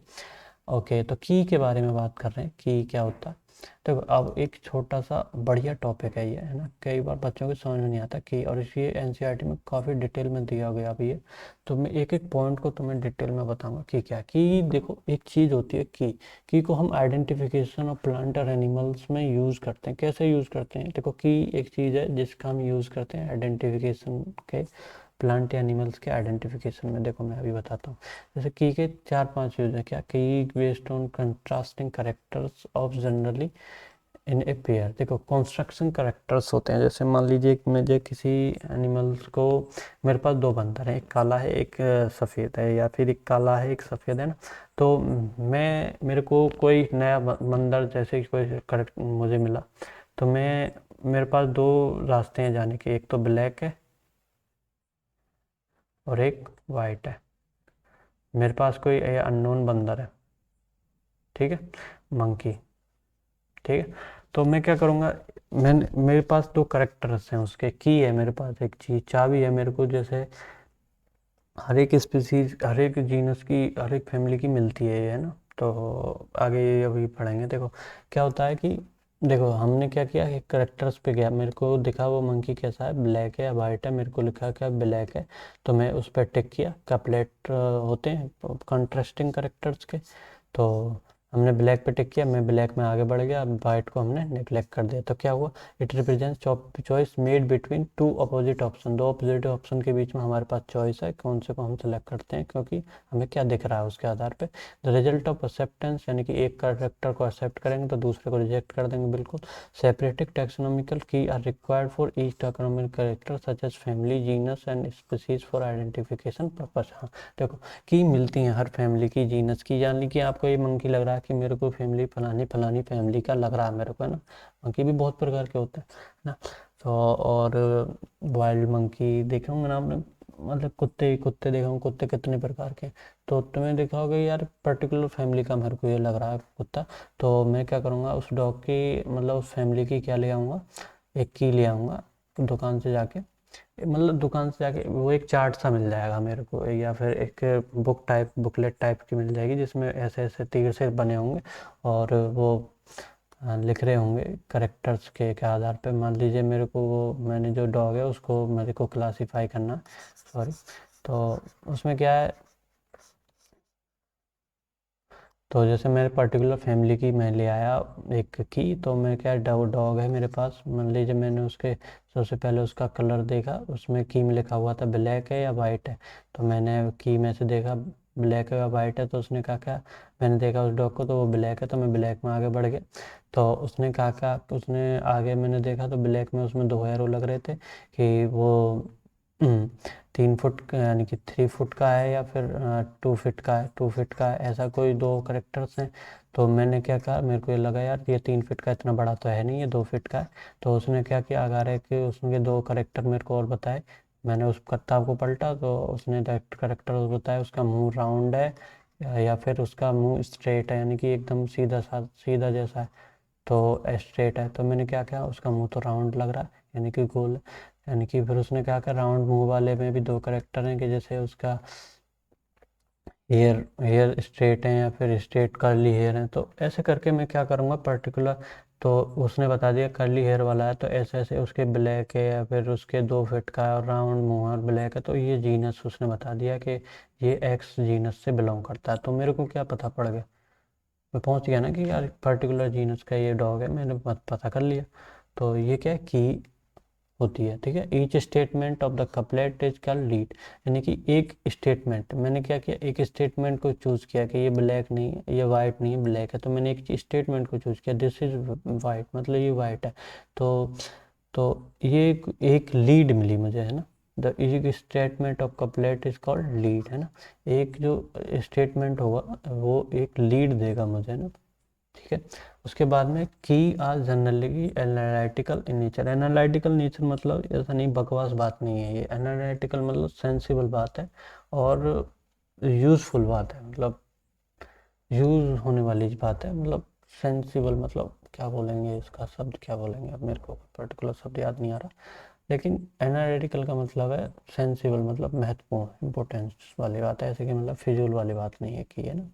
ओके, तो की के बारे में बात कर रहे हैं, की क्या होता है। तो अब एक छोटा सा बढ़िया टॉपिक है ये, है ना, कई बार बच्चों को समझ में नहीं आता की, और इसी एनसीईआरटी में काफ़ी डिटेल में दिया गया अभी ये। तो मैं एक एक पॉइंट को तुम्हें डिटेल में बताऊंगा कि क्या की। देखो, एक चीज़ होती है की को हम आइडेंटिफिकेशन ऑफ प्लांट और एनिमल्स में यूज़ करते हैं। कैसे यूज़ करते हैं, देखो की एक चीज़ है जिसका हम यूज़ करते हैं आइडेंटिफिकेशन के, प्लांट या एनिमल्स के आइडेंटिफिकेशन में। देखो मैं अभी बताता हूँ। जैसे की के 4-5 यूज है, क्या की based on contrasting characters of generally in a pair. देखो कंस्ट्रक्शन करेक्टर्स होते हैं, जैसे मान लीजिए कि मुझे किसी एनिमल्स को, मेरे पास दो बंदर हैं, एक काला है एक सफ़ेद है, या फिर एक काला है एक सफ़ेद है ना। तो मैं, मेरे को कोई नया बंदर जैसे कि कोई करेक्ट मुझे मिला, तो मैं, मेरे पास दो रास्ते हैं जाने के, एक तो ब्लैक है और एक वाइट है। मेरे पास कोई अननोन बंदर है, ठीक है, मंकी, ठीक है। तो मैं क्या करूँगा, मैंने, मेरे पास दो करेक्टर्स हैं उसके, की है मेरे पास एक चीज़, चाबी है मेरे को, जैसे हर एक स्पीसीज, हर एक जीनस की, हर एक फैमिली की मिलती है ये, है ना। तो आगे ये अभी पढ़ेंगे। देखो क्या होता है कि, देखो हमने क्या किया, एक करेक्टर्स पे गया, मेरे को दिखा वो मंकी कैसा है, ब्लैक है या वाइट है, मेरे को लिखा क्या ब्लैक है, तो मैं उस पर टिक किया। कपलेट होते हैं कंट्रास्टिंग करेक्टर्स के, तो हमने ब्लैक पे टिक किया, मैं ब्लैक में आगे बढ़ गया, वाइट को हमने नेग्लेक्ट कर दिया। तो क्या हुआ, it represents choice made between two opposite option. दो अपोजिट ऑप्शन के बीच में हमारे पास चॉइस है, कौन से को हम सेलेक्ट करते हैं, क्योंकि हमें क्या दिख रहा है उसके आधार पे। द रिजल्ट ऑफ एक्सेप्टेंस, यानी कि एक करेक्टर को एक्सेप्ट करेंगे तो दूसरे को रिजेक्ट कर देंगे, बिल्कुल। Separative taxonomical key are required for each taxonomical character such as family, genus and species for identification purpose. हाँ, देखो की मिलती हैं हर फैमिली की, जीनस की, जान ली कि आपको ये मंकी लग रहा है कि मेरे को फैमिली फलानी फलानी फैमिली का लग रहा है मेरे को, है ना। मंकी भी बहुत प्रकार के होते हैं, है ना। तो और वाइल्ड मंकी देखे होंगे ना आपने, मतलब कुत्ते, कुत्ते देखे होंगे, कुत्ते कितने प्रकार के हैं। तो तुम्हें देखा होगा यार पर्टिकुलर फैमिली का मेरे को ये लग रहा है कुत्ता, तो मैं क्या करूँगा, उस डॉग की, मतलब उस फैमिली की क्या ले आऊँगा, एक की ले आऊँगा दुकान से जाके, मतलब दुकान से जाके वो एक चार्ट सा मिल जाएगा मेरे को, या फिर एक बुक टाइप, बुकलेट टाइप की मिल जाएगी, जिसमें ऐसे ऐसे तीर से बने होंगे, और वो लिख रहे होंगे करेक्टर्स के आधार पे। मान लीजिए मेरे को वो, मैंने जो डॉग है उसको मेरे को क्लासीफाई करना, सॉरी, तो उसमें क्या है, तो जैसे मेरे पर्टिकुलर फैमिली की मैं ले आया एक की, तो मैं क्या, डॉग है मेरे पास, मान लीजिए मैंने उसके सबसे पहले उसका कलर देखा, उसमें की में लिखा हुआ था ब्लैक है या वाइट है, तो मैंने की में से देखा ब्लैक है या वाइट है, तो उसने कहा क्या, मैंने देखा उस डॉग को तो वो ब्लैक है, तो मैं ब्लैक में आगे बढ़ गया। तो उसने कहा क्या, उसने आगे मैंने देखा तो ब्लैक में उसमें दो एरो लग रहे थे कि वो 3 फुट यानी कि 3 फुट का है, या फिर 2 फीट का है, 2 फीट का है, ऐसा कोई दो करेक्टर्स हैं। तो मैंने क्या कहा, मेरे को ये लगा यार ये 3 फीट का इतना बड़ा तो है नहीं, ये 2 फीट का है। तो उसने क्या किया, अगर है कि उसने दो करेक्टर मेरे को और बताए, मैंने उस किताब को पलटा तो उसने करेक्टर बताया, उसका मुंह राउंड है, या फिर उसका मुंह स्ट्रेट है, यानी कि एकदम सीधा सा, सीधा जैसा है, तो स्ट्रेट है। तो मैंने क्या किया, उसका मुंह तो राउंड लग रहा है, यानी कि गोल है। यानी कि फिर उसने क्या किया, राउंड मुंह वाले में भी दो करेक्टर हैं, कि जैसे उसका हेयर हेयर स्ट्रेट हैं या फिर स्ट्रेट कर्ली हेयर हैं, तो ऐसे करके मैं क्या करूँगा पर्टिकुलर। तो उसने बता दिया कर्ली हेयर वाला है तो ऐसे ऐसे उसके ब्लैक है, या फिर उसके 2 फीट का है और राउंड मुंह और ब्लैक है, तो ये जीनस उसने बता दिया कि ये एक्स जीनस से बिलोंग करता है। तो मेरे को क्या पता पड़ गया, मैं पहुंच गया ना कि यार पर्टिकुलर जीनस का ये डॉग है, मैंने पता कर लिया। तो ये क्या की होती है, ठीक है। Each statement of the couplet is called lead, यानी कि एक स्टेटमेंट मैंने क्या किया, एक स्टेटमेंट को चूज किया कि ये ब्लैक नहीं है, ये वाइट नहीं है, ब्लैक है, तो मैंने एक स्टेटमेंट को चूज किया, दिस इज वाइट, मतलब ये वाइट है। तो तो ये एक लीड मिली मुझे, है ना। द एक statement of couplet is called lead, है ना। एक जो स्टेटमेंट होगा वो एक लीड देगा मुझे ना, ठीक है। उसके बाद में key are generally analytical in nature. Analytical nature मतलब ऐसा नहीं बकवास बात नहीं है, ये एनालिटिकल मतलब सेंसिबल बात है और यूजफुल बात है, मतलब यूज होने वाली बात है, मतलब सेंसिबल मतलब क्या बोलेंगे इसका शब्द, क्या बोलेंगे, अब मेरे को पर्टिकुलर शब्द याद नहीं आ रहा। लेकिन एनालिटिकल का मतलब है सेंसिबल, मतलब महत्वपूर्ण इंपॉर्टेंस वाली बात है, ऐसे कि मतलब फिजूल वाली बात नहीं है कि, है ना।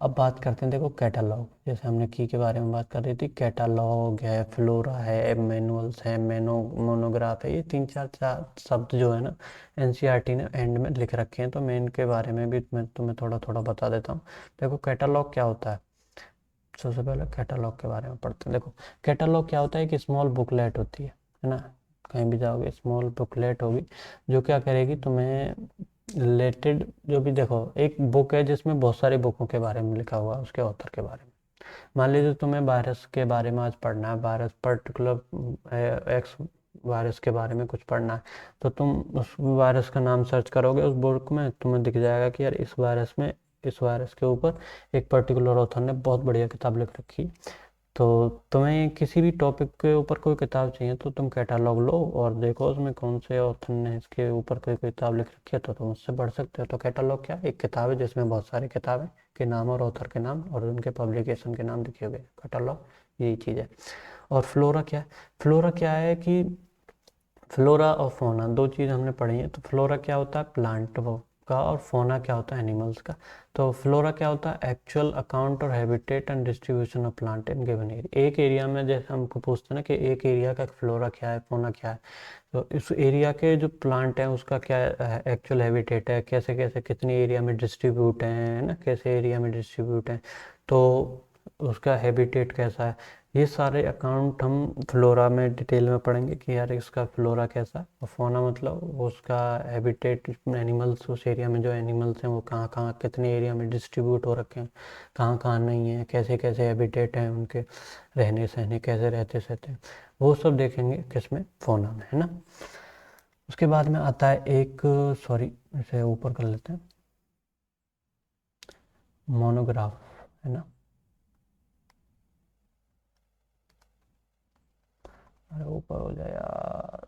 अब बात करते हैं, देखो कैटालॉग, जैसे हमने की के बारे में बात कर रही थी, कैटालॉग है, फ्लोरा है, मैनुअल्स है, मोनोग्राफ है, ये तीन चार चार शब्द जो है ना एनसीईआरटी ने एंड में लिख रखे हैं, तो मैं इनके बारे में भी मैं तुम्हें थोड़ा थोड़ा बता देता हूँ। देखो कैटालॉग क्या होता है, सबसे पहले कैटालॉग के बारे में पढ़ते हैं। देखो कैटालॉग क्या होता है, कि स्मॉल बुकलेट होती है ना। कहीं भी जाओगे स्मॉल बुकलेट होगी, जो क्या करेगी तुम्हें रिलेटेड जो भी, देखो एक बुक है जिसमें बहुत सारी बुकों के बारे में लिखा हुआ है, उसके ऑथर के बारे में। मान लीजिए तुम्हें वायरस के बारे में आज पढ़ना है, वायरस पर्टिकुलर एक्स वायरस के बारे में कुछ पढ़ना है, तो तुम उस वायरस का नाम सर्च करोगे उस बुक में, तुम्हें दिख जाएगा कि यार इस वायरस के ऊपर एक पर्टिकुलर ऑथर ने बहुत बढ़िया किताब लिख रखी। तो तुम्हें किसी भी टॉपिक के ऊपर कोई किताब चाहिए तो तुम कैटालॉग लो और देखो उसमें कौन से ऑथर ने इसके ऊपर कोई किताब लिख रखी है, तो तुम उससे पढ़ सकते हो। तो कैटालॉग क्या है, एक किताब है जिसमें बहुत सारी किताबें के नाम और ऑथर के नाम और उनके पब्लिकेशन के नाम लिखे हुए हैं। कैटालॉग यही चीज़ है। और फ्लोरा क्या है, फ्लोरा क्या है कि फ्लोरा और फोना दो चीज़ हमने पढ़ी है। तो फ्लोरा क्या होता है प्लांट का, और फोना क्या होता है एनिमल्स का। तो फ्लोरा क्या होता है एक्चुअल अकाउंट और habitat and distribution of plant in given area. एक एरिया में जैसे हमको पूछते हैं ना कि एक एरिया का फ्लोरा क्या है, फोना क्या है, तो इस एरिया के जो प्लांट हैं उसका क्या एक्चुअल हैबिटेट है, कैसे कैसे कितनी एरिया में डिस्ट्रीब्यूट है ना, कैसे एरिया में डिस्ट्रीब्यूट है, तो उसका हैबिटेट कैसा है। ये सारे अकाउंट हम फ्लोरा में डिटेल में पढ़ेंगे कि यार इसका फ्लोरा कैसा है, और फोना मतलब उसका हैबिटेट, एनिमल्स उस एरिया में जो एनिमल्स हैं वो कहाँ कहाँ कितने एरिया में डिस्ट्रीब्यूट हो रखे हैं, कहाँ कहाँ नहीं है, कैसे कैसे हैबिटेट हैं उनके, रहने सहने कैसे रहते सहते हैं, वो सब देखेंगे किसमें, फोना में, है ना। उसके बाद में आता है एक, सॉरी इसे ऊपर कर लेते हैं, मोनोग्राफ, है ना। अरे ऊपर हो जाए यार।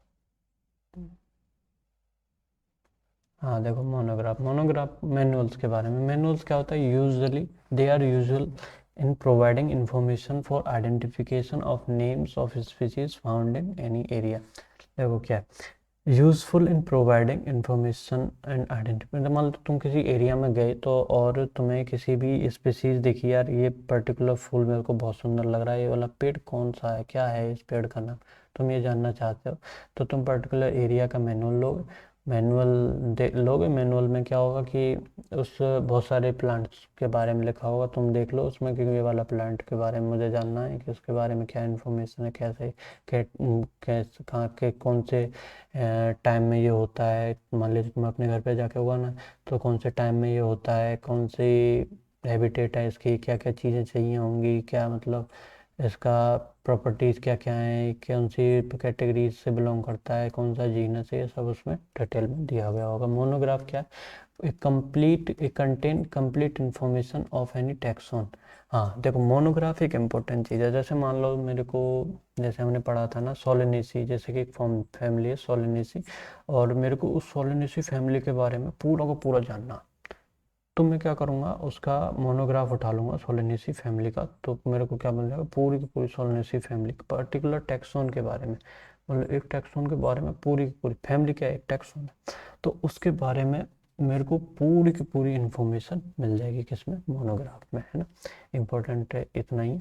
हाँ देखो मोनोग्राफ, मोनोग्राफ मैनुअल्स के बारे में। मैनुअल्स क्या होता है, usually they are usual in providing information for identification of names of species found in any area. देखो क्या है, useful in providing information and identification, मान लो तुम किसी एरिया में गए तो और तुम्हें किसी भी स्पीसीज दिखी, यार ये पर्टिकुलर फूल मेरे को बहुत सुंदर लग रहा है, ये वाला पेड़ कौन सा है, क्या है इस पेड़ का नाम, तुम ये जानना चाहते हो, तो तुम पर्टिकुलर एरिया का मैनुअल लोगे। मैनुअल देख लोगे, मैनुअल में क्या होगा कि उस बहुत सारे प्लांट्स के बारे में लिखा होगा, तुम देख लो उसमें कि ये वाला प्लांट के बारे में मुझे जानना है कि उसके बारे में क्या इन्फॉर्मेशन है, कैसे कैसे कहाँ के कौन से टाइम में ये होता है। मान लीजिए तुम अपने घर पे जाके हुआ ना, तो कौन से टाइम में ये होता है, कौन सी हैबिटेट है इसकी, क्या क्या चीज़ें चाहिए होंगी, क्या मतलब इसका प्रॉपर्टीज़ क्या क्या हैं, कौन सी कैटेगरी से बिलोंग करता है, कौन सा जीनस है, ये सब उसमें डिटेल में दिया गया होगा। मोनोग्राफ क्या है, a contain complete information of any taxon. हाँ देखो मोनोग्राफ एक इम्पोर्टेंट चीज़ है, जैसे मान लो मेरे को, जैसे हमने पढ़ा था ना सोलेनेसी, जैसे कि एक फॉर्म फैमिली है सोलेनेसी, और मेरे को उस सोलेनेसी फैमिली के बारे में पूरा को पूरा जानना, तो मैं क्या करूँगा उसका मोनोग्राफ उठा लूँगा सोलेनेसी फैमिली का, तो मेरे को क्या मिल जाएगा, पूरी की पूरी सोलेनेसी फैमिली पर्टिकुलर टैक्सॉन के बारे में मतलब एक टैक्सोन के बारे में पूरी की पूरी फैमिली क्या है, एक टैक्सोन है, तो उसके बारे में मेरे को पूरी की पूरी इन्फॉर्मेशन मिल जाएगी किसमें, मोनोग्राफ में, है ना। इम्पोर्टेंट है इतना ही।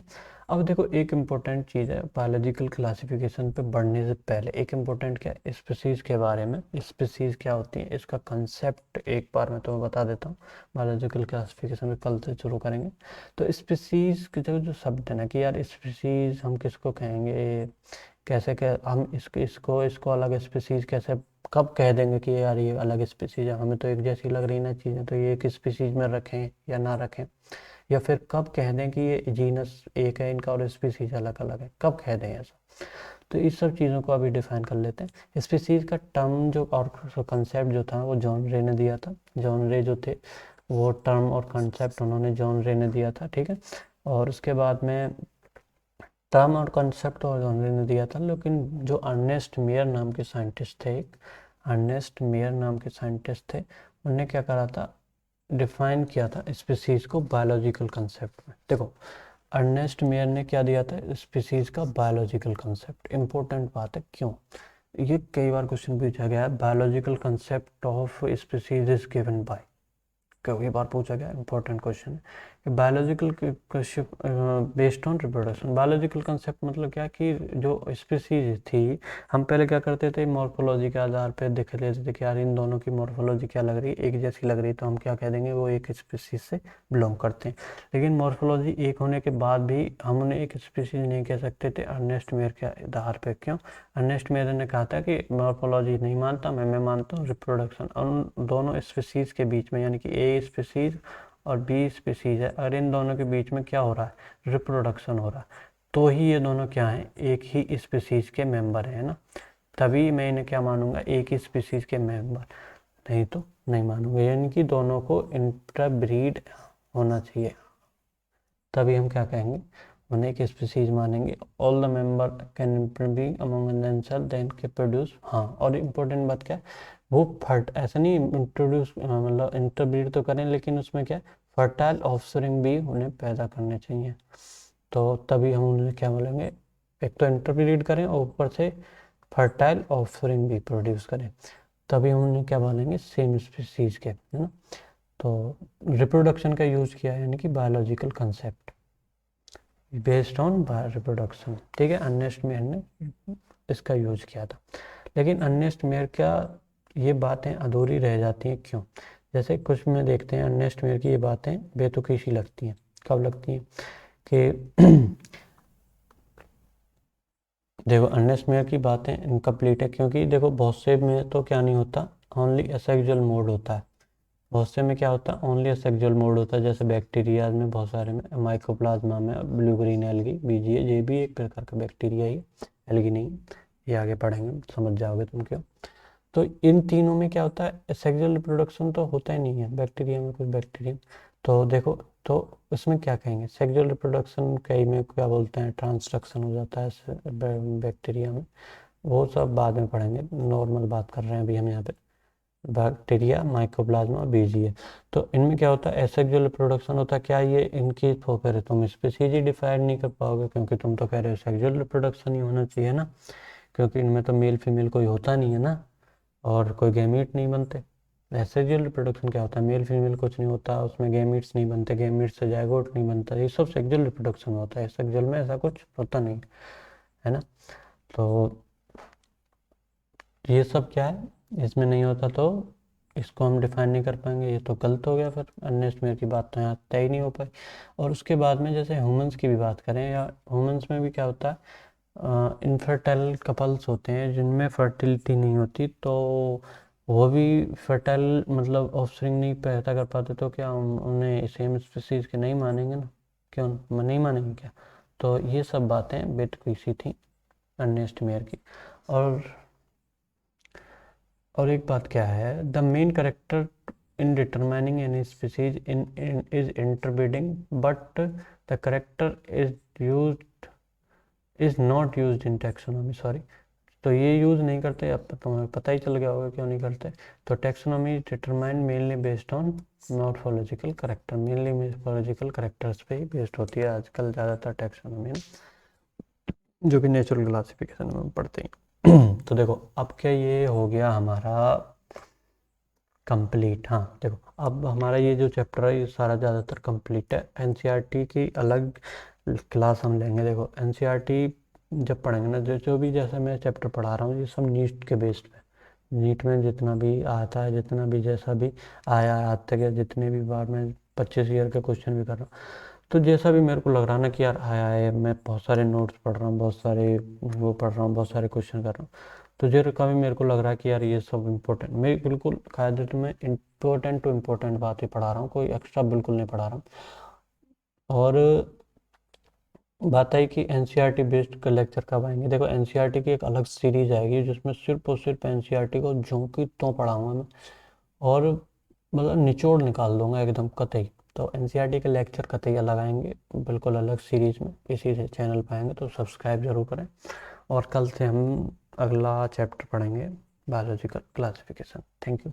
अब देखो एक इम्पोर्टेंट चीज़ है बायोलॉजिकल क्लासिफिकेशन पे बढ़ने से पहले, एक इम्पोर्टेंट क्या है, स्पीसीज के बारे में। स्पीसीज क्या होती है, इसका कंसेप्ट एक बार मैं तुम्हें बता देता हूँ। बायोलॉजिकल क्लासिफिकेशन में कल से शुरू करेंगे। तो स्पीसीज के जो जो शब्द है ना कि यार स्पीसीज हम किसको कहेंगे, कैसे क्या हम इसको अलग स्पीसीज कैसे, कब कह देंगे कि यार ये अलग स्पीसीज है, हमें तो एक जैसी लग रही ना चीज़ें, तो ये एक स्पीसीज में रखें या ना रखें। या फिर कब कह दें कि ये जीनस एक है इनका और स्पीसीज अलग अलग है, कब कह दें ऐसा। तो इस सब चीज़ों को अभी डिफाइन कर लेते हैं। स्पीसीज का टर्म जो और कंसेप्ट जो था वो जॉन रे ने दिया था। जॉन रे जो थे वो टर्म और कंसेप्ट उन्होंने जॉन रे ने दिया था, ठीक है। और उसके बाद में टर्म और कंसेप्ट और जॉन रे ने दिया था, लेकिन जो अर्नेस्ट मेयर नाम के साइंटिस्ट थे, एक अर्नेस्ट मेयर नाम के साइंटिस्ट थे, उनने क्या करा था, डिफाइन किया था स्पीसीज को बायोलॉजिकल कंसेप्ट में। देखो अर्नेस्ट मेयर ने क्या दिया था, स्पीसीज का बायोलॉजिकल कंसेप्ट। इंपॉर्टेंट बात है, क्यों, ये कई बार क्वेश्चन पूछा गया है, biological concept of species is given by, कई बार पूछा गया, इंपॉर्टेंट क्वेश्चन है कि biological based on reproduction. Biological concept मतलब क्या कि जो स्पीसीज थी, हम पहले क्या करते थे, मॉर्फोलॉजी के आधार पर देख लेते थे कि यार इन दोनों की मॉर्फोलॉजी क्या लग रही है, एक जैसी लग रही है, तो हम क्या कह देंगे वो एक स्पीसीज से बिलोंग करते हैं। लेकिन मॉर्फोलॉजी एक होने के बाद भी हम उन्हें एक स्पीसीज नहीं कह सकते थे अर्नेस्ट मेयर के आधार पर। क्यों, अर्नेस्ट मेयर ने कहा था कि मॉर्फोलॉजी नहीं मानता मैं मानता हूँ रिप्रोडक्शन। उन दोनों स्पीसीज के बीच में, यानी कि ए स्पीसीज और बी स्पीसीज है, और इन दोनों के बीच में क्या हो रहा है, रिप्रोडक्शन हो रहा है, तो ही ये दोनों क्या हैं, एक ही स्पीसीज के मेंबर हैं ना, तभी मैं इन्हें क्या मानूंगा, एक ही स्पीसीज के मेंबर, नहीं तो नहीं मानूंगा। यानी कि दोनों को इंटरब्रीड होना चाहिए, तभी हम क्या कहेंगे, उन्हें एक स्पीसीज मानेंगे। All the member can interbreed among themselves then के प्रोड्यूस। हाँ, और इम्पोर्टेंट बात क्या है, वो फर्ट ऐसा नहीं इंट्रोड्यूस मतलब इंटरब्रीड तो करें, लेकिन उसमें क्या है, फर्टाइल ऑफस्प्रिंग भी उन्हें पैदा करने चाहिए, तो तभी हम उन्हें क्या बोलेंगे, एक तो इंटरब्रीड करें और ऊपर से फर्टाइल ऑफस्प्रिंग भी प्रोड्यूस करें, तभी हम उन्हें क्या बोलेंगे, सेम स्पीसीज के, है ना। तो रिप्रोडक्शन का यूज किया है, यानी कि biological concept based on reproduction, ठीक है। अर्नेस्ट मेयर ने इसका यूज किया था, लेकिन अर्नेस्ट मेयर क्या, ये बातें अधूरी रह जाती हैं, क्यों, जैसे कुछ में देखते हैं अर्नेस्ट मेयर की ये बातें बेतुकी सी लगती हैं। कब लगती हैं कि देखो अर्नेस्ट मेयर की बातें इनकम्प्लीट है, क्योंकि देखो बहुत से में तो क्या नहीं होता, ओनली असेक्सुअल मोड होता है, बहुत से में क्या होता है, ओनली सेक्सुअल मोड होता है, जैसे बैक्टीरिया में बहुत सारे में, माइकोप्लाज्मा में, ब्लू ग्रीन एल्गी बीजीए, ये भी एक प्रकार का बैक्टीरिया ही, एल्गी नहीं, ये आगे पढ़ेंगे समझ जाओगे तुम क्यों। तो इन तीनों में क्या होता है, सेक्सुअल रिप्रोडक्शन तो होता ही नहीं है बैक्टीरिया में, कुछ बैक्टीरिया, तो देखो तो इसमें क्या कहेंगे, सेक्सुअल रिप्रोडक्शन कई में क्या बोलते हैं, ट्रांसडक्शन हो जाता है बैक्टीरिया में, वो सब बाद में पढ़ेंगे, नॉर्मल बात कर रहे हैं अभी हम यहाँ पे, बैक्टीरिया, माइकोप्लाज्मा, बीजीए। तो इनमें क्या होता है, एसेक्सुअल रिप्रोडक्शन होता है, क्या ये इनकी तो फिर तुम स्पीसीज ही डिफाइन नहीं कर पाओगे, क्योंकि तुम तो कह रहे हो सेक्सुअल रिप्रोडक्शन ही होना चाहिए ना, क्योंकि इनमें तो मेल फीमेल कोई होता नहीं है ना, और कोई गैमीट नहीं बनते। एसेक्सुअल रिप्रोडक्शन क्या होता है, मेल फीमेल कुछ नहीं होता, उसमें गैमीट्स नहीं बनते, गैमीट्स से जायगोट नहीं बनता, ये सब सेक्सुअल रिप्रोडक्शन होता है, सेक्सुअल में ऐसा कुछ होता नहीं है ना। तो ये सब क्या है, इसमें नहीं होता, तो इसको हम डिफाइन नहीं कर पाएंगे, ये तो गलत हो गया, फिर अर्नेस्ट मेयर की बात तो यहाँ तय ही नहीं हो पाई। और उसके बाद में जैसे ह्यूमंस की भी बात करें, या ह्यूमंस में भी क्या होता है, इनफर्टाइल कपल्स होते हैं जिनमें फर्टिलिटी नहीं होती, तो वो भी फर्टाइल मतलब ऑफस्प्रिंग नहीं पैदा कर पाते, तो क्या हम उन्हें सेम स्पीसीज के नहीं मानेंगे ना, क्यों नहीं मानेंगे क्या। तो ये सब बातें बेतुकी थी अर्नेस्ट मेयर की। और एक बात क्या है, the main character in determining any species in is interbreeding, but the character is not used in taxonomy, sorry, तो ये यूज़ नहीं करते, अब तो तुम्हें पता ही चल गया होगा क्यों नहीं करते। तो taxonomy determine mainly based on morphological character, mainly morphological characters पे ही बेस्ड होती है आजकल ज़्यादातर टैक्सोनॉमी, जो कि नेचुरल क्लासिफिकेशन में पढ़ते हैं। तो देखो अब क्या ये हो गया हमारा कंप्लीट। हाँ देखो अब हमारा ये जो चैप्टर है ये सारा ज़्यादातर कंप्लीट है। एनसीईआरटी की अलग क्लास हम लेंगे। देखो एनसीईआरटी जब पढ़ेंगे ना, जो जो भी जैसे मैं चैप्टर पढ़ा रहा हूँ ये सब नीट के बेस्ड पे, नीट में जितना भी आता है, जितना भी जैसा भी आया है आज तक, या जितने भी बार मैं 25 ईयर के क्वेश्चन भी कर रहा हूँ, तो जैसा भी मेरे को लग रहा है ना कि यार आया है, मैं बहुत सारे नोट्स पढ़ रहा हूँ, बहुत सारे वो पढ़ रहा हूँ, बहुत सारे क्वेश्चन कर रहा हूँ, तो जो कभी मेरे को लग रहा है कि यार ये सब इम्पोर्टेंट, मैं बिल्कुल कायदे में इम्पोर्टेंट टू इम्पोर्टेंट बात ही पढ़ा रहा हूँ, कोई एक्स्ट्रा बिल्कुल नहीं पढ़ा रहा हूँ। और बात आई कि एनसीईआरटी बेस्ड का लेक्चर कब आएंगे। देखो एनसीईआरटी की एक अलग सीरीज आएगी जिसमें सिर्फ और सिर्फ एनसीईआरटी को जो की तो पढ़ाऊंगा मैं, और मतलब निचोड़ निकाल दूंगा एकदम कतई। तो एनसीईआरटी के लेक्चर कतई अलग आएंगे, बिल्कुल अलग सीरीज में, इसी से चैनल पे आएंगे, तो सब्सक्राइब जरूर करें। और कल से हम अगला चैप्टर पढ़ेंगे, बायोलॉजिकल क्लासिफिकेशन। Thank you.